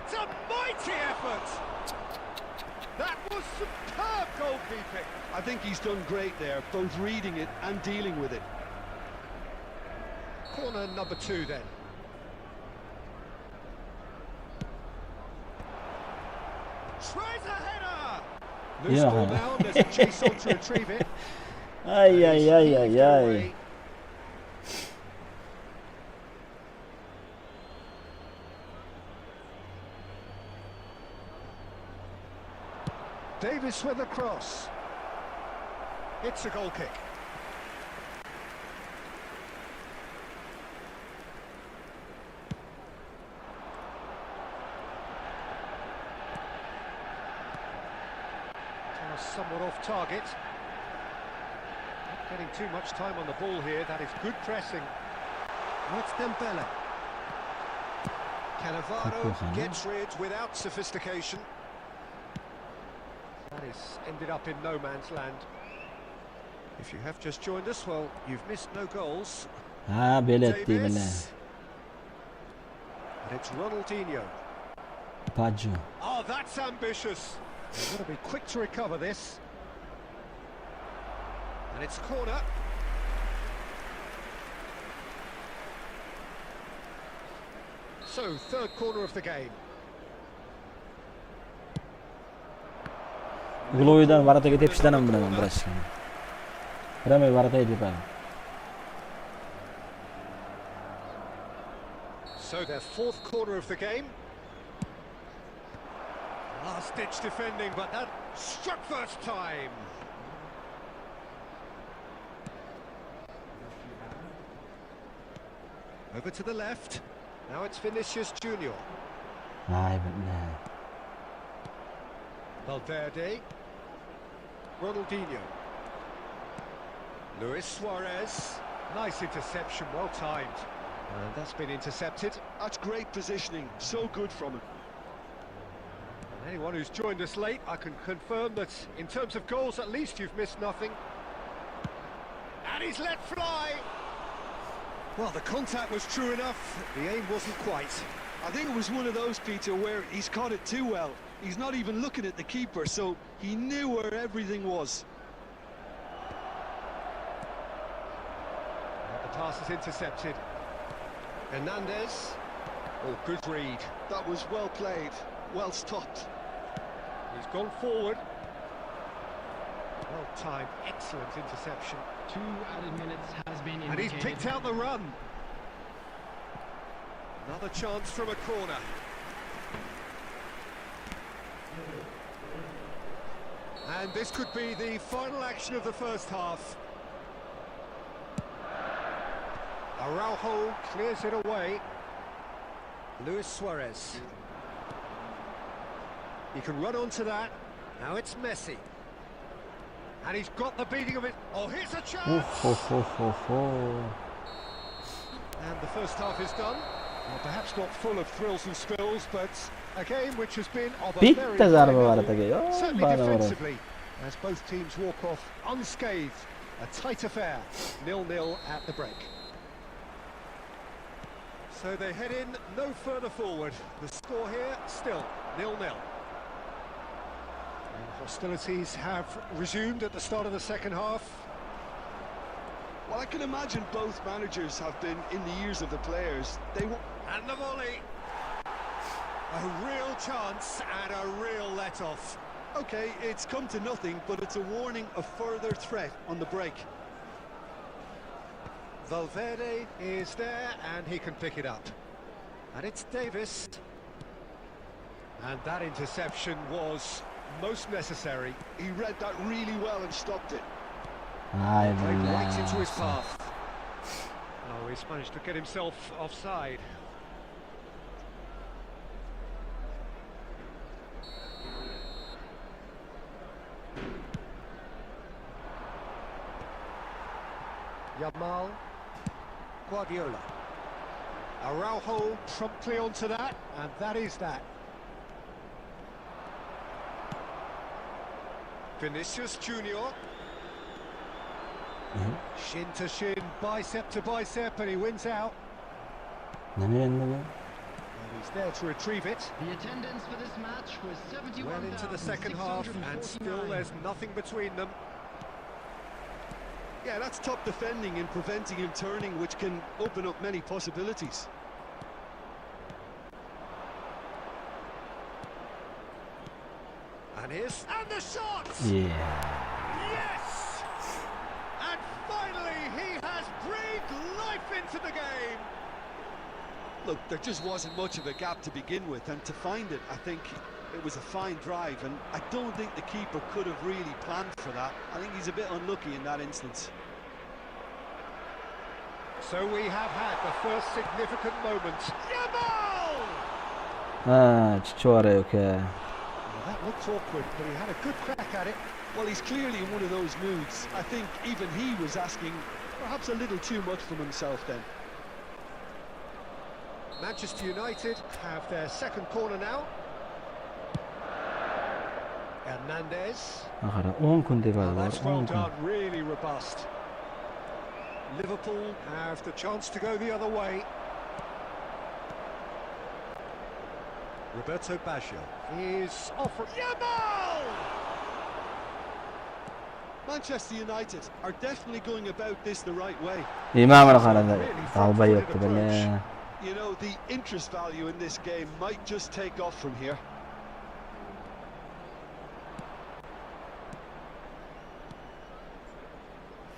S4: It's a mighty effort! That was superb goalkeeping.
S5: I think he's done great there, both reading it and dealing with it.
S4: Corner number 2 then. Tries a header! Loose
S1: Yeah.
S4: ball now, there's a chase on to retrieve it.
S1: Ay,
S4: And
S1: ay,
S4: he's
S1: ay,
S4: heaved
S1: ay,
S4: it
S1: ay.
S4: away. Davis with a cross. It's a goal kick. Somewhat off target. Not getting too much time on the ball here. That is good pressing. What's Dembele? Cannavaro gets rid without sophistication. That is ended up in no man's land. If you have just joined us, well, you've missed no goals.
S1: Ha, Belletti bilan.
S4: Davis. And it's Ronaldinho.
S1: Baggio.
S4: Oh, that's ambitious. They've got to be quick to recover this. And it's corner. So, third corner of the game.
S1: Glo'ydan varataga tepishdan ham bilaman birashni. Biramay varataga tepadi.
S4: So, their fourth corner of the game. Last-ditch defending, but that struck first time. Over to the left. Now it's Vinicius Junior.
S1: Ay, billahi.
S4: Valverde. Ronaldinho. Luis Suarez. Nice interception, well timed. And that's been intercepted.
S5: That's great positioning, so good from him.
S4: Anyone who's joined us late, I can confirm that in terms of goals, at least you've missed nothing. And he's let fly. Well, the contact was true enough. The aim wasn't quite.
S5: I think it was one of those, Peter, where he's caught it too well. He's not even looking at the keeper, so he knew where everything was.
S4: And the pass is intercepted. Hernandez. Oh, good read.
S5: That was well played, well stopped.
S4: He's gone forward. Well timed, excellent interception.
S6: 2 added minutes has been
S4: And he's
S6: indicated.
S4: picked out the run. Another chance from a corner. And this could be the final action of the first half. Araujo clears it away. Luis Suarez. He can run onto that. Now it's Messi. And he's got the beating of it. Oh, here's a chance! And the first half is done. Well, perhaps not full of thrills and spills, but a game which has been of a very
S1: Bitta zarba
S4: high
S1: var
S4: level.
S1: ataga. Yo,
S4: Certainly
S1: bana vurur.
S4: defensively, as both teams walk off unscathed. A tight affair, 0-0 at the break. So they head in no further forward. The score here still 0-0. And hostilities have resumed at the start of the second half.
S5: Well, I can imagine both managers have been in the ears of the players. They were...
S4: And the volley. A real chance and a real let-off.
S5: Okay, it's come to nothing, but it's a warning of further threat on the break.
S4: Valverde is there and he can pick it up. And it's Davis. And that interception was most necessary.
S5: He read that really well and stopped it.
S1: Ay
S4: Played right into his
S1: billahi.
S4: path. Oh, he's managed to get himself offside. Yamal, Guardiola. Araujo promptly onto that, and that is that. Vinicius Junior. Shin to shin, bicep to bicep, and he wins out.
S1: Ne endi bu?
S4: And he's there to retrieve it.
S6: The attendance for this match was 71,649.
S4: Well into the second half, and still there's nothing between them.
S5: Yeah, that's top defending and preventing him turning, which can open up many possibilities.
S4: And the shot!
S1: Yeah.
S4: Yes! And finally he has breathed life into the game.
S5: Look, there just wasn't much of a gap to begin with, and to find it, I think it was a fine drive, and I don't think the keeper could have really planned for that. I think he's a bit unlucky in that instance.
S4: So we have had the first significant moment. Yamal!
S1: Ha, Chichore, okay.
S4: Well, that looked awkward, but he had a good crack at it.
S5: Well, he's clearly in one of those moods. I think even he was asking perhaps a little too much from himself then.
S4: Manchester United have their second corner now. Hernandez.
S1: Qara 10 kun deb
S4: Well,
S1: var.
S4: that's well
S1: 10 kun.
S4: done, really robust. Liverpool have the chance to go the other way. Roberto Baggio is offering. Yamal!
S5: Manchester United are definitely going about this the right way.
S1: Imamni qarada. Qalba yo'qdi bile.
S5: You know, the interest value in this game might just take off from here.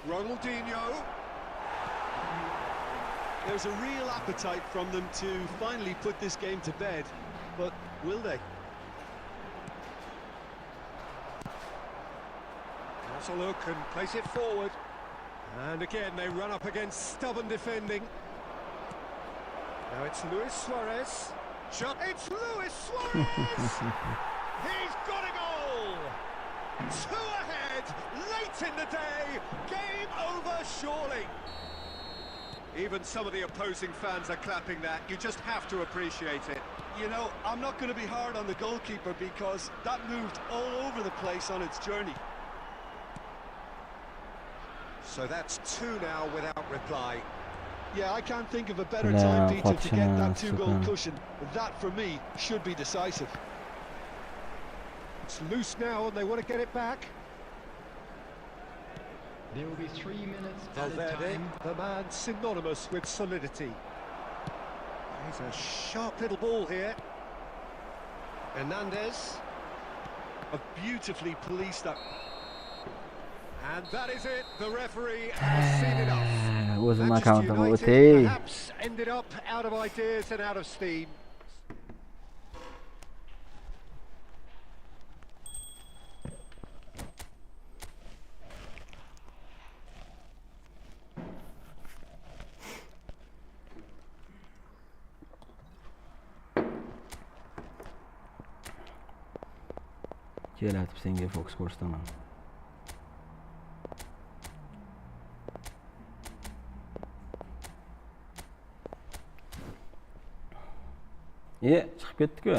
S4: Ronaldinho.
S5: There's a real appetite from them to finally put this game to bed, but will they?
S4: Has a look and place it forward. And again, they run up against stubborn defending. Now it's Luis Suarez. Shot. It's Luis Suarez! He's got a goal! 2 ahead, late in the day. Game over, surely. Even some of the opposing fans are clapping that. You just have to appreciate it.
S5: You know, I'm not going to be hard on the goalkeeper because that moved all over the place on its journey.
S4: So that's 2 now without reply.
S5: Yeah, I can't think of a better
S1: No,
S5: time, Peter, to get
S1: watching,
S5: that 2-goal
S1: super.
S5: cushion. That, for me, should be decisive.
S4: It's loose now and they want to get it back.
S6: There will be 3 minutes added
S4: Valverde,
S6: time.
S4: the man synonymous with solidity. He's a sharp little ball here. Hernandez.
S5: A beautifully policed up.
S4: And that is it. The referee has seen enough.
S1: O'zim
S4: Manchester
S1: accountimga
S4: United
S1: o'tay.
S4: perhaps ended up out of ideas and out of steam.
S1: Kelatib senga fokus ko'rsataman. Chiqib ketdi-ku.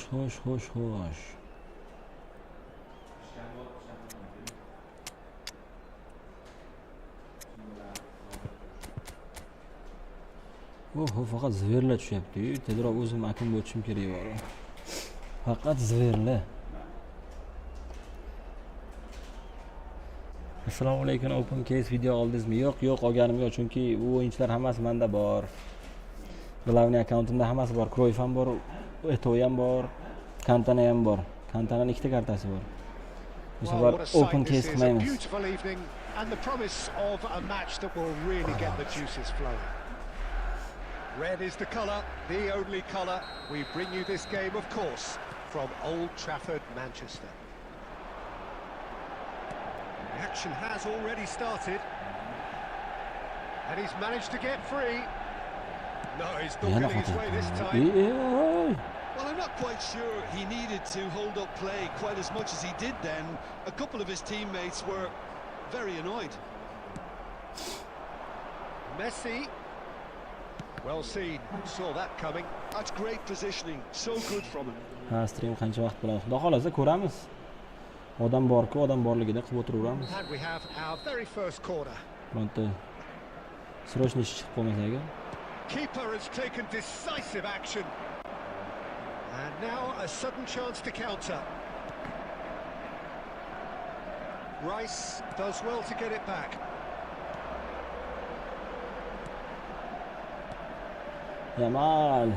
S1: Xo'sh. Faqat zverlar tushyapti-yu. Tezroq o'zim akamga o'tishim kerak bor. Faqat zverlar. Assalomu alaykum, open case video oldingizmi? Yo'q, olganim yo'q, chunki bu o'yinchilar hammasi menda bor. Glavniy akkauntimda hammasi bor. Kroyf ham bor, Eto'y ham bor, Kantana ham bor. Kantananing ikkita kartasi bor. Bu safar open case qilmaymiz.
S4: Beautiful evening and the promise of a match that will really get the juices flowing. Red is the colour, the only colour. We bring you this game, of course, from Old Trafford, Manchester. The action has already started. And he's managed to get free. No, he's not getting his way this time.
S5: Well, I'm not quite sure he needed to hold up play quite as much as he did then. A couple of his teammates were very annoyed.
S4: Messi. Well seen, saw that coming.
S5: That's great positioning, so good from him.
S1: Stream qancha vaqt bo'ladi? Xudo xolasa ko'ramiz. Odam borku, odam borligida qilib o'tiraveramiz.
S4: And we have our very first corner.
S1: Bironta srochniy ish chiqib qolmasa agar.
S4: Keeper has taken decisive action. And now a sudden chance to counter. Rice does well to get it back.
S1: Yamal.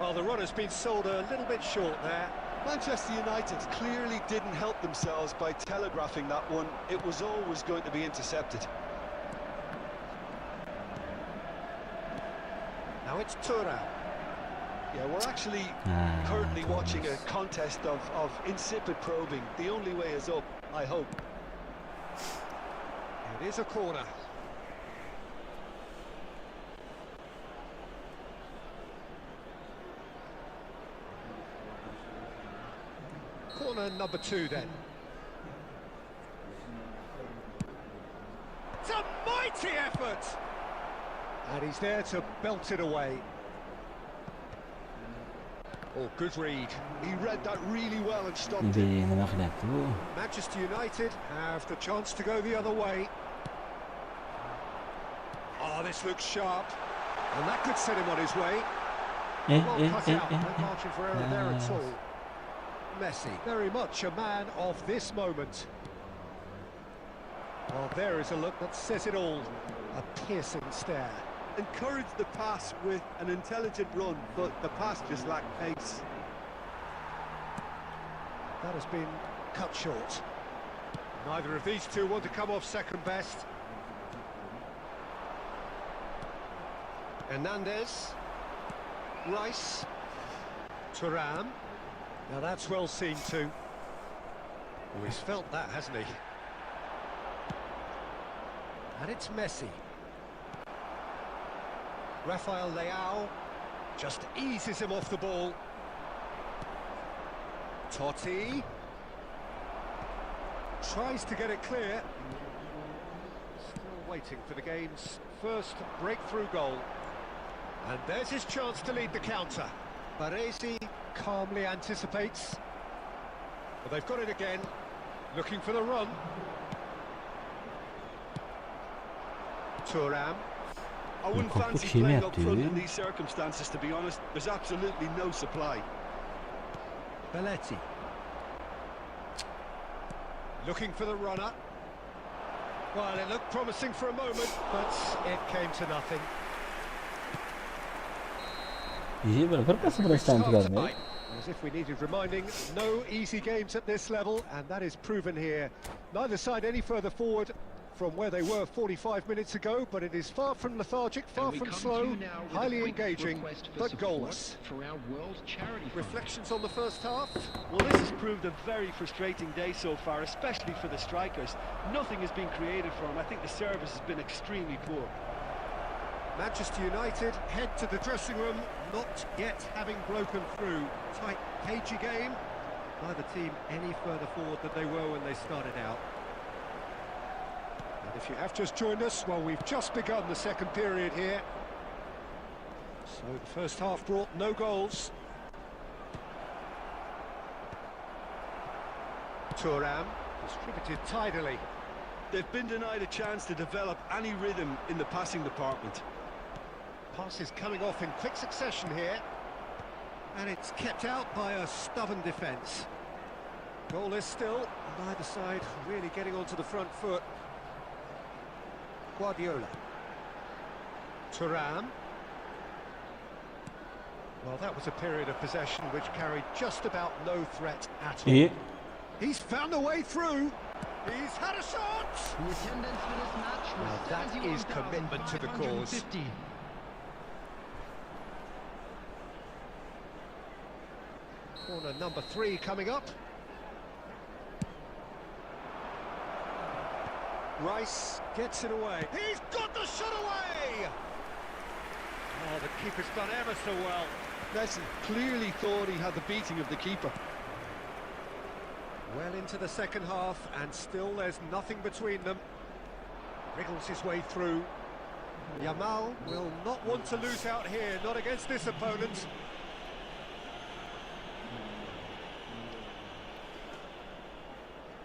S4: Well, the run has been sold a little bit short there.
S5: Manchester United clearly didn't help themselves by telegraphing that one. It was always going to be intercepted.
S4: Now it's Thuram.
S5: Yeah, we're actually currently watching a contest of insipid probing. The only way is up, I hope.
S4: It is a corner. Corner number 2 then. It's a mighty effort! And he's there to belt it away. Oh, good read.
S5: He read that really well and stopped it.
S1: Nima qilyapti bu?
S4: Manchester United have the chance to go the other way. Oh, this looks sharp. And that could set him on his way. Well cut out, no margin for error there at all. Messi, very much a man of this moment. Well, there is a look that says it all. A piercing stare.
S5: Encouraged the pass with an intelligent run, but the pass just lacked pace.
S4: That has been cut short. Neither of these two want to come off second best. Hernandez. Rice. Thuram. Now that's well seen too. Oh, he's felt that, hasn't he? And it's Messi. Rafael Leao just eases him off the ball. Totti tries to get it clear. Still waiting for the game's first breakthrough goal. And there's his chance to lead the counter. Baresi calmly anticipates. But they've got it again, looking for the run. Thuram.
S5: I wouldn't fancy playing up front in these circumstances, to be honest. There's absolutely no supply.
S4: Belletti. Looking for the runner. Well, it looked promising for a moment, but it came to nothing. As if we needed reminding, no easy games at this level, and that is proven here. Neither side any further forward from where they were 45 minutes ago, but it is far from lethargic, far from slow, highly engaging, but goalless. Reflections on the first half?
S7: Well, this has proved a very frustrating day so far, especially for the strikers. Nothing has been created for them. I think the service has been extremely poor.
S4: Manchester United head to the dressing room, not yet having broken through. Tight, cagey game. Neither team any further forward than they were when they started out. And if you have just joined us, well, we've just begun the second period here. So the first half brought no goals. Thuram distributed tidily.
S5: They've been denied a chance to develop any rhythm in the passing department.
S4: Passes coming off in quick succession here. And it's kept out by a stubborn defence. Goalless still, neither side really getting onto the front foot. Guardiola. Thuram. Well, that was a period of possession which carried just about no threat at all. He's found a way through. He's had a shot.
S6: The attendance for this match was
S4: Now that is commitment to the cause.
S6: 71,550.
S4: Corner number 3 coming up. Rice gets it away. He's got the shot away! Oh, the keeper's done ever so well.
S5: Messi clearly thought he had the beating of the keeper.
S4: Well into the second half, and still there's nothing between them. Wriggles his way through. Yamal will not want to lose out here, not against this opponent.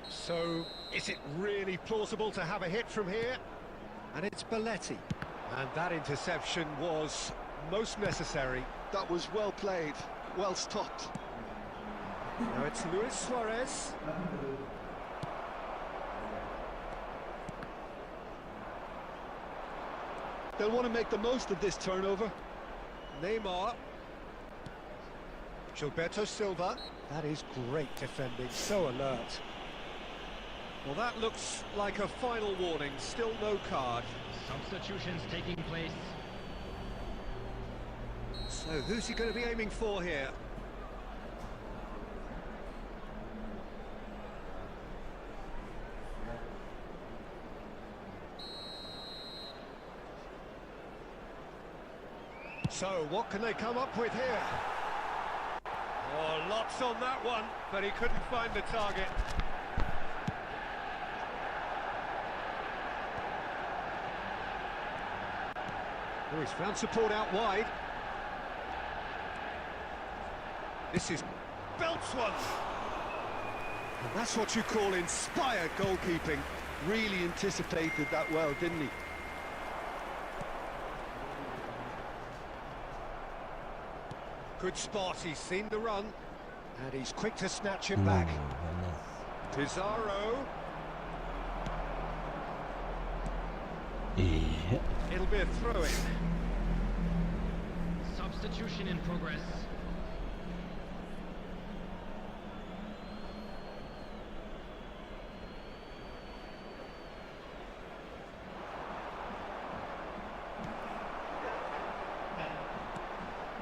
S4: So, is it really plausible to have a hit from here? And it's Belletti. And that interception was most necessary.
S5: That was well played, well stopped.
S4: Now it's Luis Suarez.
S5: They'll want to make the most of this turnover.
S4: Neymar. Gilberto Silva. That is great defending, so alert. Well, that looks like a final warning, still no card.
S6: Substitutions taking place.
S4: So who's he going to be aiming for here? So what can they come up with here? Oh, lots on that one, but he couldn't find the target. Oh, he's found support out wide. This is belts one. And that's what you call inspired goalkeeping.
S5: Really anticipated that well, didn't he?
S4: Good spot, he's seen the run. And he's quick to snatch it back. Pizarro.
S1: Yeah.
S4: It'll be a throw-in.
S6: Substitution in progress.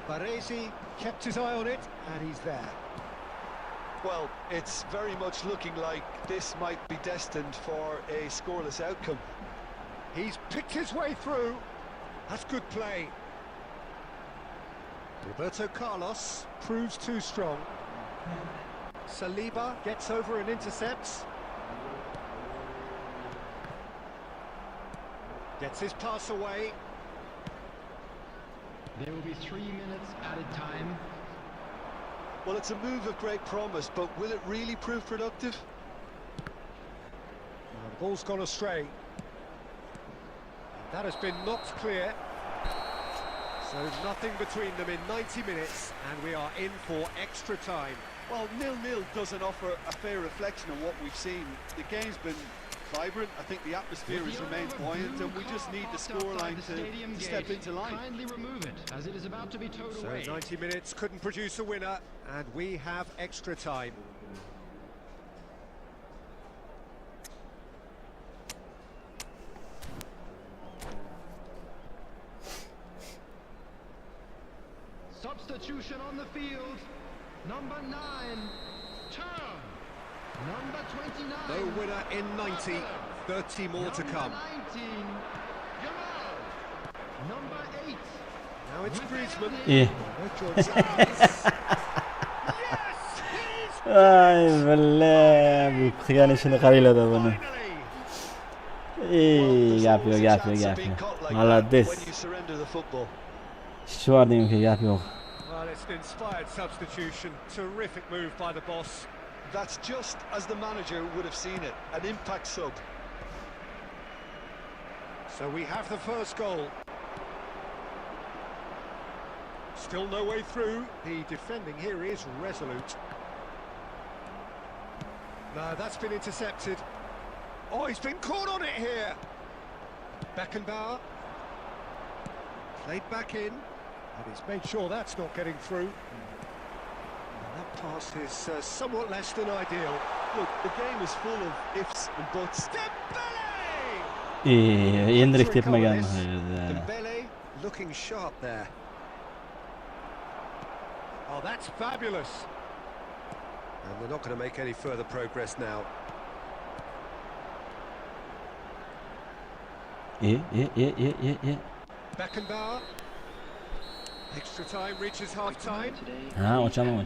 S4: Baresi kept his eye on it, and he's there.
S5: Well, it's very much looking like this might be destined for a scoreless outcome.
S4: He's picked his way through. That's good play. Roberto Carlos proves too strong. Saliba gets over and intercepts. Gets his pass away.
S6: There will be 3 minutes added time.
S5: Well, it's a move of great promise, but will it really prove productive?
S4: The ball's gone astray. That has been knocked clear. So nothing between them in 90 minutes, and we are in for extra time.
S5: Well, 0-0 doesn't offer a fair reflection of what we've seen. The game's been vibrant. I think the atmosphere has remained buoyant, and we just need the scoreline to step into line.
S6: Kindly remove it, as it is about to be towed
S4: So
S6: away.
S4: 90 minutes couldn't produce a winner, and we have extra time.
S6: Substitution on the field. Number 9, Turn. Number 29.
S4: No winner in 90, 30 more to come.
S6: Number 19, Yamal. Number 8.
S4: Now it's Griezmann.
S1: İyi.
S4: Yes, he's
S1: Ay vallahi bu qilgan ishini qaranglar buni.
S4: finally.
S1: Gap yo'q. Молодец.
S5: When you surrender the football.
S1: Ishchi bor deyman, gap yo'q.
S4: Well, it's an inspired substitution. Terrific move by the boss.
S5: That's just as the manager would have seen it, an impact sub.
S4: So we have the first goal. Still no way through. The defending here is resolute. No, that's been intercepted. Oh, he's been caught on it here. Beckenbauer. Played back in. And he's made sure that's not getting through. And that pass is somewhat less than ideal.
S5: Look, the game is full of ifs and buts.
S4: Dembele!
S1: Endilik tepmagan.
S4: Dembele looking sharp there. Oh, that's fabulous. And they're not going to make any further progress now.
S1: İyi.
S4: Beckenbauer. Extra time reaches half-time.
S1: Ha, oçamam.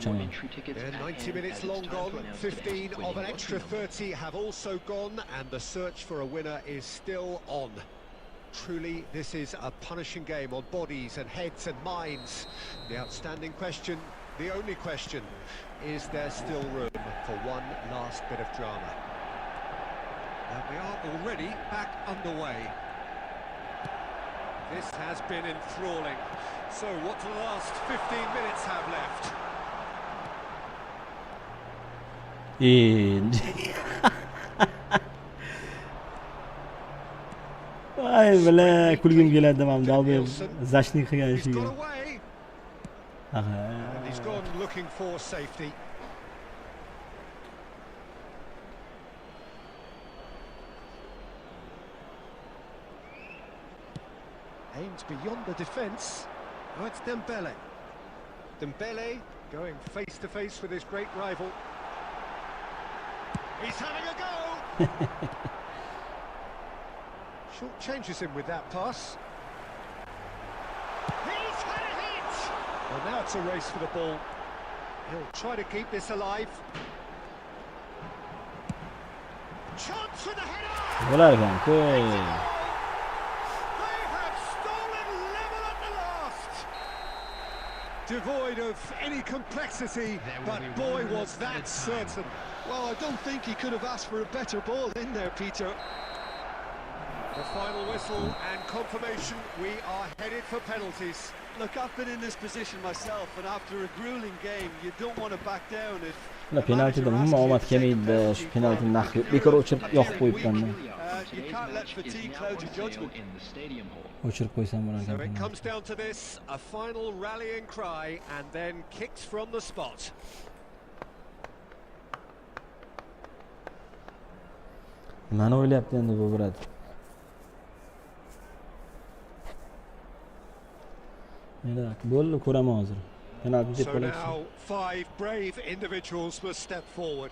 S4: Yeah, 90 minutes long gone, 15 of an extra 30 have also gone, and the search for a winner is still on. Truly, this is a punishing game on bodies and heads and minds. The outstanding question, the only question, is there still room for one last bit of drama? And we are already back underway. This has been enthralling. So what do the last 15 minutes have left?
S1: İyi. Ay bile kulgim keladi mana dalbe zashnik qilgan
S4: He's
S1: ishiga.
S4: got away.
S1: Aha.
S4: And he's gone looking for safety. Aimed beyond the defence. Oh, it's Dembele. Dembele going face to face with his great rival. He's having a go. Short changes him with that pass. He's had a hit. Well, now it's a race for the ball. He'll try to keep this alive. Chance for the header.
S1: Bo'lar ekan-ku.
S4: They have stolen level at the last. Devoid of any complexity, but boy was that certain.
S5: Well, I don't think he could have asked for a better ball in there, Peter.
S4: The final whistle and confirmation, we are headed for penalties.
S5: Look, I've been in this position myself, and after a grueling game, you don't want to back down if...
S1: Ular penaltida umuman omad kelmaydi. Shu penaltini naq bekor o'chirib yoqib qo'yibman.
S5: you can't let fatigue cloud your judgment.
S1: O'chirib qo'ysam bo'lar
S4: So it
S1: ekan.
S4: comes down to this, a final rallying cry, and then kicks from the spot.
S1: Nimani o'ylayapti endi bu brat? Mana bo'ldi, ko'raman hozir. Penalti deb
S4: So
S1: qo'yapti.
S4: now 5 brave individuals must step forward.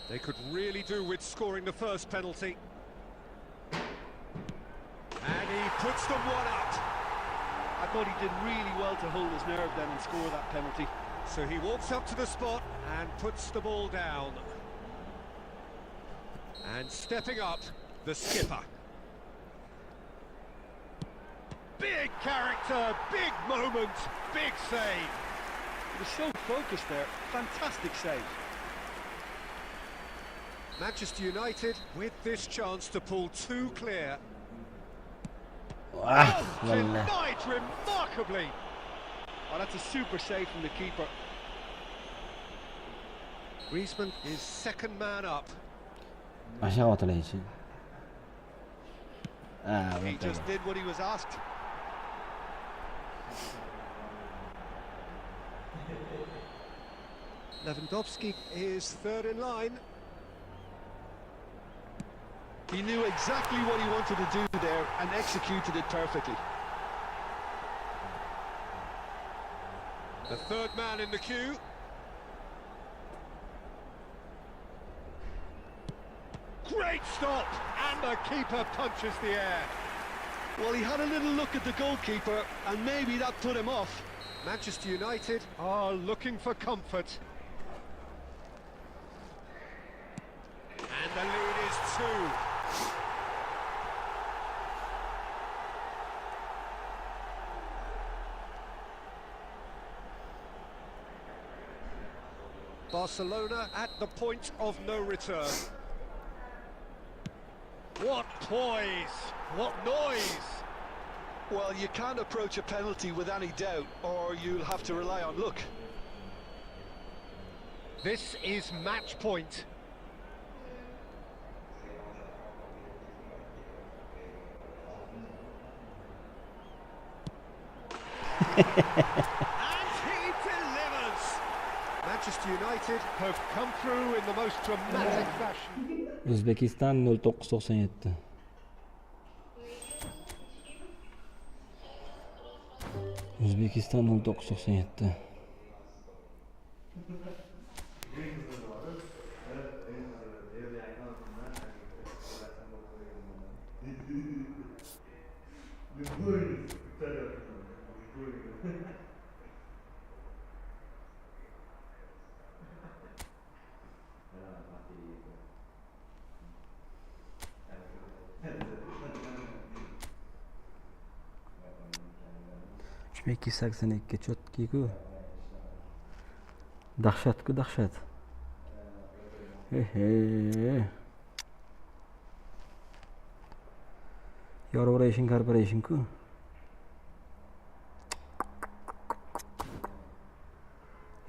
S4: They could really do with scoring the first penalty. And he puts them one up.
S7: I thought he did really well to hold his nerve then and score that penalty.
S4: So he walks up to the spot and puts the ball down. And stepping up, the skipper. Big character, big moment, big save.
S7: He was so focused there. Fantastic save.
S4: Manchester United with this chance to pull 2 clear.
S1: Ah,
S4: Oh,
S1: vallahi.
S4: denied remarkably.
S7: Oh, that's a super save from the keeper.
S4: Griezmann is second man up.
S1: Aşağı otilaychi. Ah,
S5: He
S1: o'rtaga.
S5: just did what he was asked.
S4: Lewandowski is third in line.
S5: He knew exactly what he wanted to do there and executed it perfectly.
S4: The third man in the queue. Great stop, and the keeper punches the air.
S5: Well, he had a little look at the goalkeeper, and maybe that put him off.
S4: Manchester United are looking for comfort. And the lead is 2. Barcelona at the point of no return. What poise! What noise!
S5: Well, you can't approach a penalty with any doubt, or you'll have to rely on luck.
S4: This is match point. And he delivers! Manchester United have come through in the most dramatic fashion.
S1: O'zbekiston 0997. O'zbekiston 0997. Matchmaking 82 cho'tki-ku. Dahshat-ku, dahshat. Yorvoration Corporation-ku.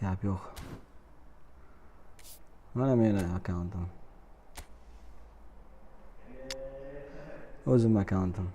S1: Gap yo'q. Mana meni akkauntim. O'zim accountim.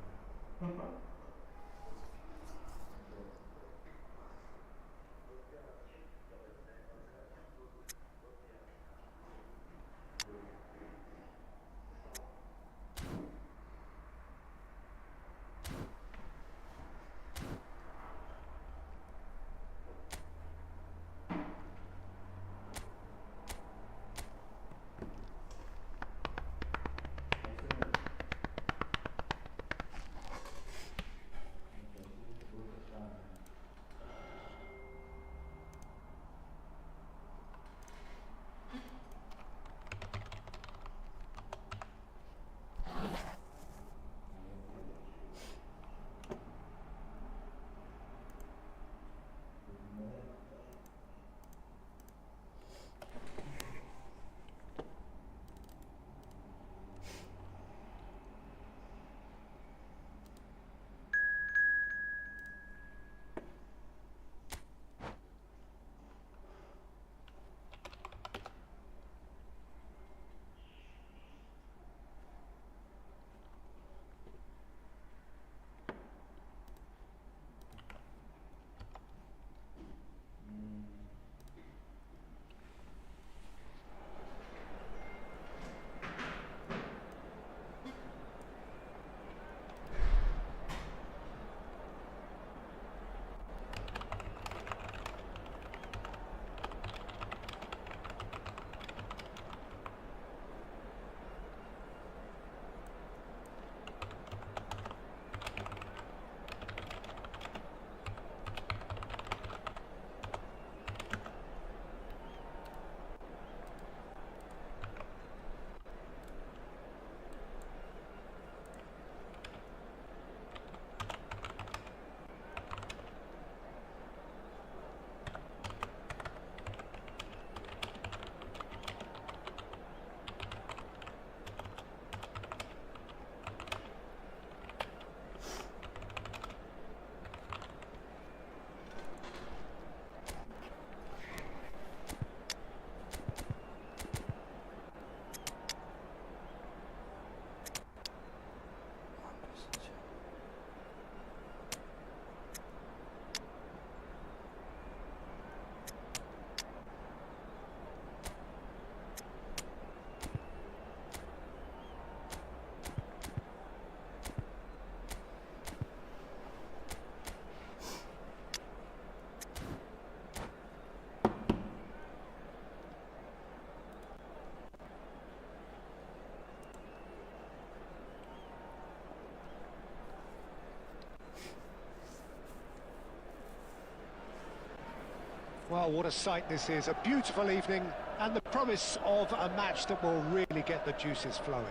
S4: Well, what a sight this is. A beautiful evening and the promise of a match that will really get the juices flowing.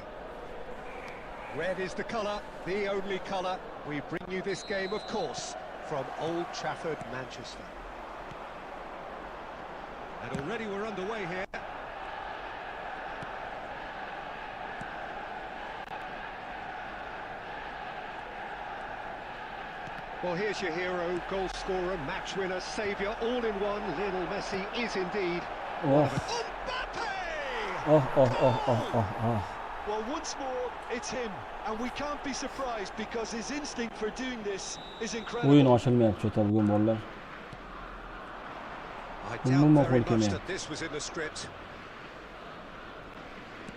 S4: Red is the colour, the only colour. We bring you this game, of course, from Old Trafford, Manchester. And already we're underway here. Well, here's your hero, goal scorer, match winner, saviour, all in one. Lionel Messi is indeed.
S1: Oh.
S4: Mbappe!
S5: Well, once more, it's him, and we can't be surprised because his instinct for doing this is incredible.
S1: O'yin ochilmayapti o'ta bugun bolalar.
S4: I
S1: Umuman
S4: doubt very
S1: qo'l
S4: much
S1: kelmayapti.
S4: that this was in the script.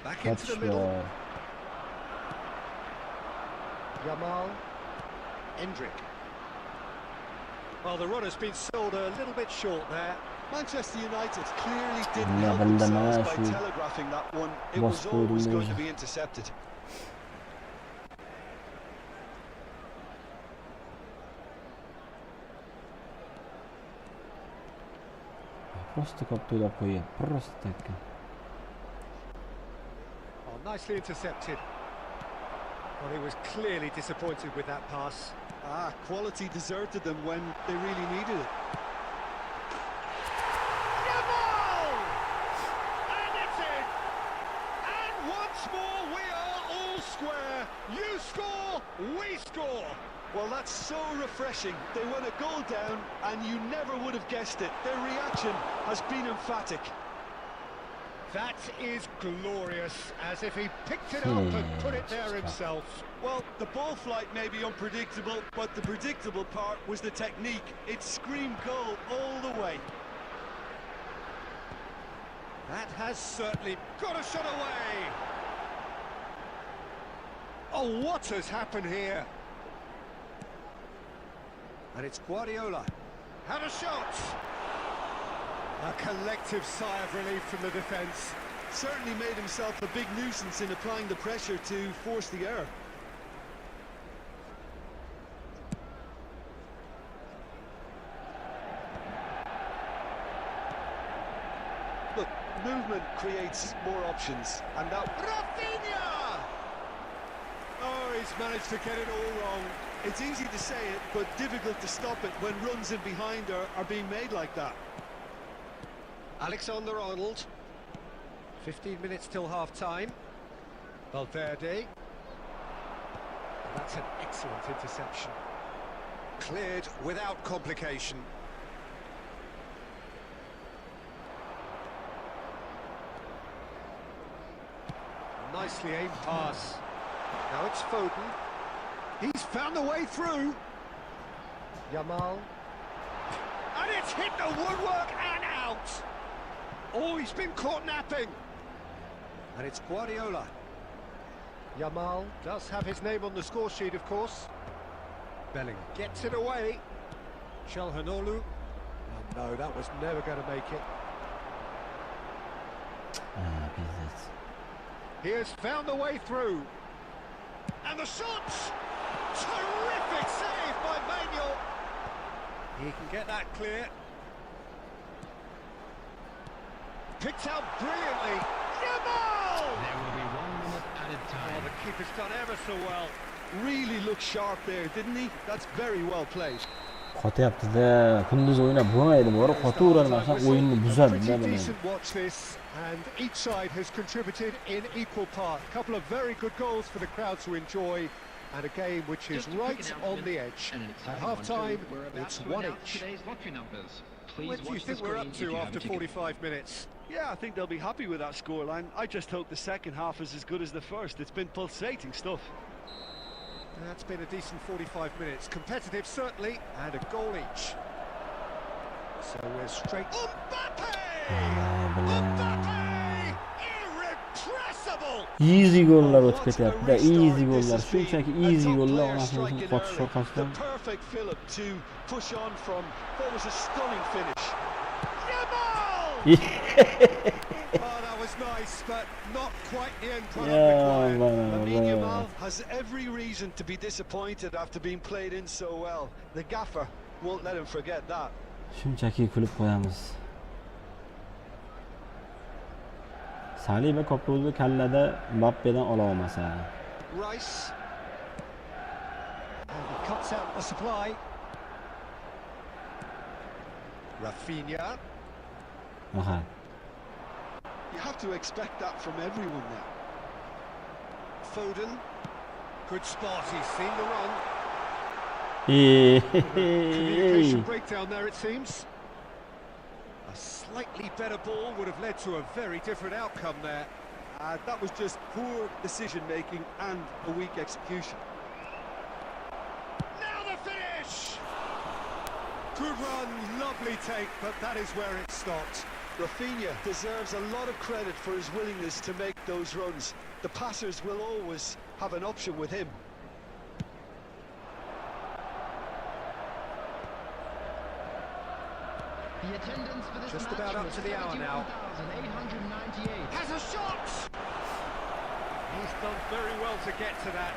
S4: Back into the middle.
S1: Topishlar.
S4: Yamal, Endrick. Well, the run has been sold a little bit short there.
S5: Manchester United clearly didn't
S1: Yeah,
S5: help
S1: but the
S5: themselves by
S1: match-
S5: telegraphing that one. It
S1: was
S5: was always
S1: good,
S5: going to
S1: yeah.
S5: be intercepted.
S1: Prosta koptu o'ylab qo'ygan. Prosta takka.
S4: Oh, nicely intercepted. Well, he was clearly disappointed with that pass.
S5: Ah, quality deserted them when they really needed it.
S4: Yamal! And it's in! And once more we are all square. You score, we score.
S5: Well, that's so refreshing. They went a goal down and you never would have guessed it. Their reaction has been emphatic.
S4: That is glorious, as if he picked it up and put it there himself.
S5: Well, the ball flight may be unpredictable, but the predictable part was the technique. It screamed goal all the way.
S4: That has certainly got a shot away. Oh, what has happened here? And it's Guardiola. Had a shot. A collective sigh of relief from the defence.
S5: Certainly made himself a big nuisance in applying the pressure to force the error. Look, movement creates more options, and that...
S4: Rafinha! Oh, he's managed to get it all wrong.
S5: It's easy to say it, but difficult to stop it when runs in behind are being made like that.
S4: Alexander-Arnold. 15 minutes till half-time. Valverde. That's an excellent interception. Cleared without complication. Nicely aimed pass. Now it's Foden. He's found the way through. Yamal. And it's hit the woodwork and out. Oh, he's been caught napping. And it's Guardiola. Yamal does have his name on the score sheet, of course. Bellingham gets it away. Çalhanoğlu. Oh, no, that was never going to make it.
S1: Business.
S4: He has found the way through. And the shot! Terrific save by Manuel. He can get that clear. Picked out brilliantly. Yamal!
S6: There will be 1 minute added
S4: Oh,
S6: time.
S4: the keeper's done ever so well.
S5: Really looked sharp there, didn't he? That's very well played.
S1: Qotyapti-da. Kunduz o'ynab bo'lmaydi. Bori qotavermasam o'yinni buzadi.
S4: Pretty decent watch this, and each side has contributed in equal part. A couple of very good goals for the crowd to enjoy, and a game which is right on the edge. At half-time, it's 1 each. What do you think we're up to after 45 minutes?
S7: Yeah, I think they'll be happy with that scoreline. I just hope the second half is as good as the first. It's been pulsating stuff.
S4: That's been a decent 45 minutes. Competitive, certainly, and a goal each. So we're straight... Mbappe! Mbappe! Irrepressible!
S1: Easy gollar o'tib ketyapti-da. Easy gollar. Shunchaki easy gollar onasini qotish orqasidan.
S5: The perfect fillip to push on from what was a stunning finish.
S4: Yamal! Oh, that was nice, but not quite the end product required.
S5: Lamine Yamal has every reason to be disappointed after being played in so well. The gaffer won't let him forget that.
S1: Shunchaki kulib qo'yamiz. Saliba kopgolni kallada Mbappedan ola olmasa.
S4: Rice. And he cuts out the supply. Rafinha.
S1: Aha.
S5: You have to expect that from everyone now.
S4: Foden. Good spot, he's seen the run. Communication breakdown there, it seems. A slightly better ball would have led to a very different outcome there.
S5: That was just poor decision-making and a weak execution.
S4: Now the finish! Good run, lovely take, but that is where it stopped.
S5: Rafinha deserves a lot of credit for his willingness to make those runs. The passers will always have an option with him.
S6: The attendance for this
S4: Just
S6: match
S4: about up
S6: was
S4: to the hour now.
S6: 71,898.
S4: Has a shot! He's done very well to get to that.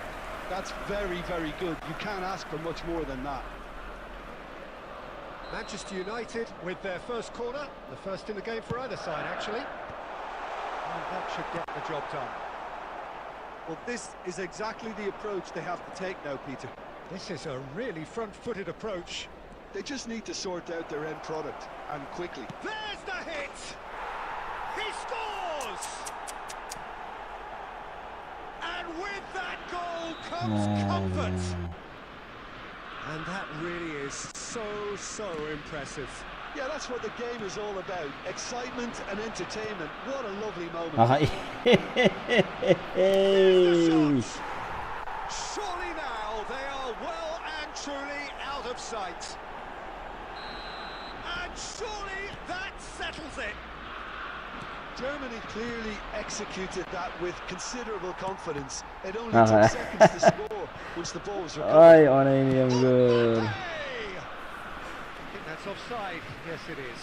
S5: That's very, very good. You can't ask for much more than that.
S4: Manchester United with their first corner, the first in the game for either side, actually. And that should get the job done.
S5: Well, this is exactly the approach they have to take now, Peter.
S4: This is a really front-footed approach.
S5: They just need to sort out their end product, and quickly.
S4: There's the hit! He scores! And with that goal comes comfort. And that really is so impressive.
S5: Yeah, that's what the game is all about. Excitement and entertainment. What a lovely moment.
S1: Aha.
S4: Surely now they are well and truly out of sight. And surely that settles it.
S5: Germany clearly executed that with considerable confidence. It only took seconds to score once the ball was recovered.
S1: Ay onayım gol.
S4: I think that's offside. Yes, it is.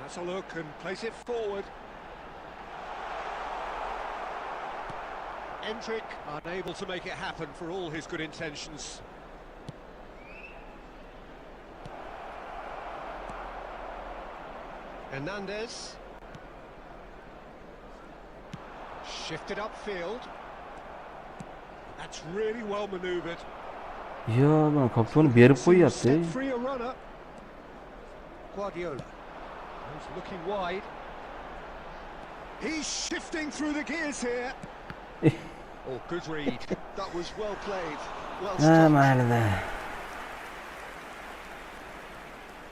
S4: Has a look and place it forward. Endrick unable to make it happen for all his good intentions. Hernandez. Shifted upfield. That's really well manoeuvred.
S1: Yo, bana kaptonu berib qo'yapti.
S4: Set free a runner. Guardiola. He's looking wide. He's shifting through the gears here. Oh, good read.
S5: That was well played. Well
S1: Ha,
S5: stopped.
S1: mayli.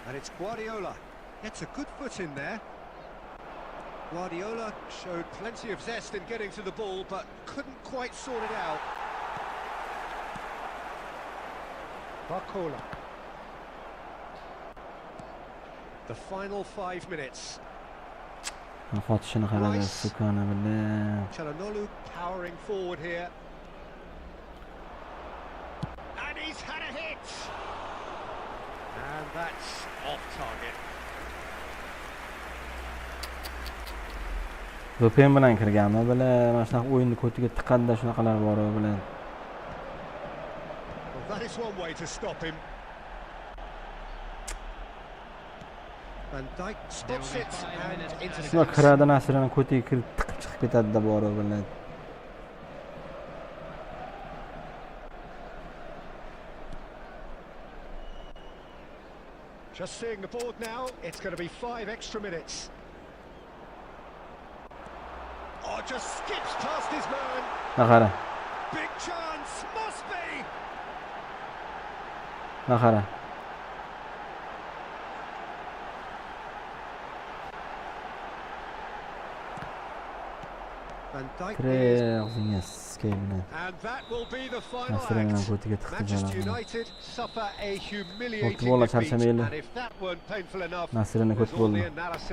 S4: And it's Guardiola. Gets a good foot in there. Guardiola showed plenty of zest in getting to the ball, but couldn't quite sort it out. Barcola. The final 5 minutes.
S1: Qotishini qaradi, Sukona bilan.
S4: Çalhanoğlu powering forward here. And he's had a hit. And that's off target.
S1: VPN bilan kirganmi bilan, mana shunaqa o'yinni ko'tiga tiqanda shunaqalar bor bilan.
S4: Well, that is one way to stop him. Van Dijk spots it and intercepts.
S1: Shuna kiradi Nasrini ko'tiga kirib tiqib chiqib ketadi bor bilan.
S4: Just seeing the board now, it's going to be 5 extra minutes. Oh, just skips past his man.
S1: Qara.
S4: Big chance, must be.
S1: Qara.
S4: Van Dijk
S1: Og'zingiz skeybilan.
S4: and that will be the final
S1: Nasrini
S4: act.
S1: ko'tiga tiqdi
S4: Manchester
S1: janob.
S4: United suffer a humiliating
S1: Futbolda
S4: defeat,
S1: charchamayli.
S4: and if that weren't painful enough,
S1: Nasrini
S4: there's
S1: ko'ti
S4: all the
S1: bo'ldi.
S4: analysis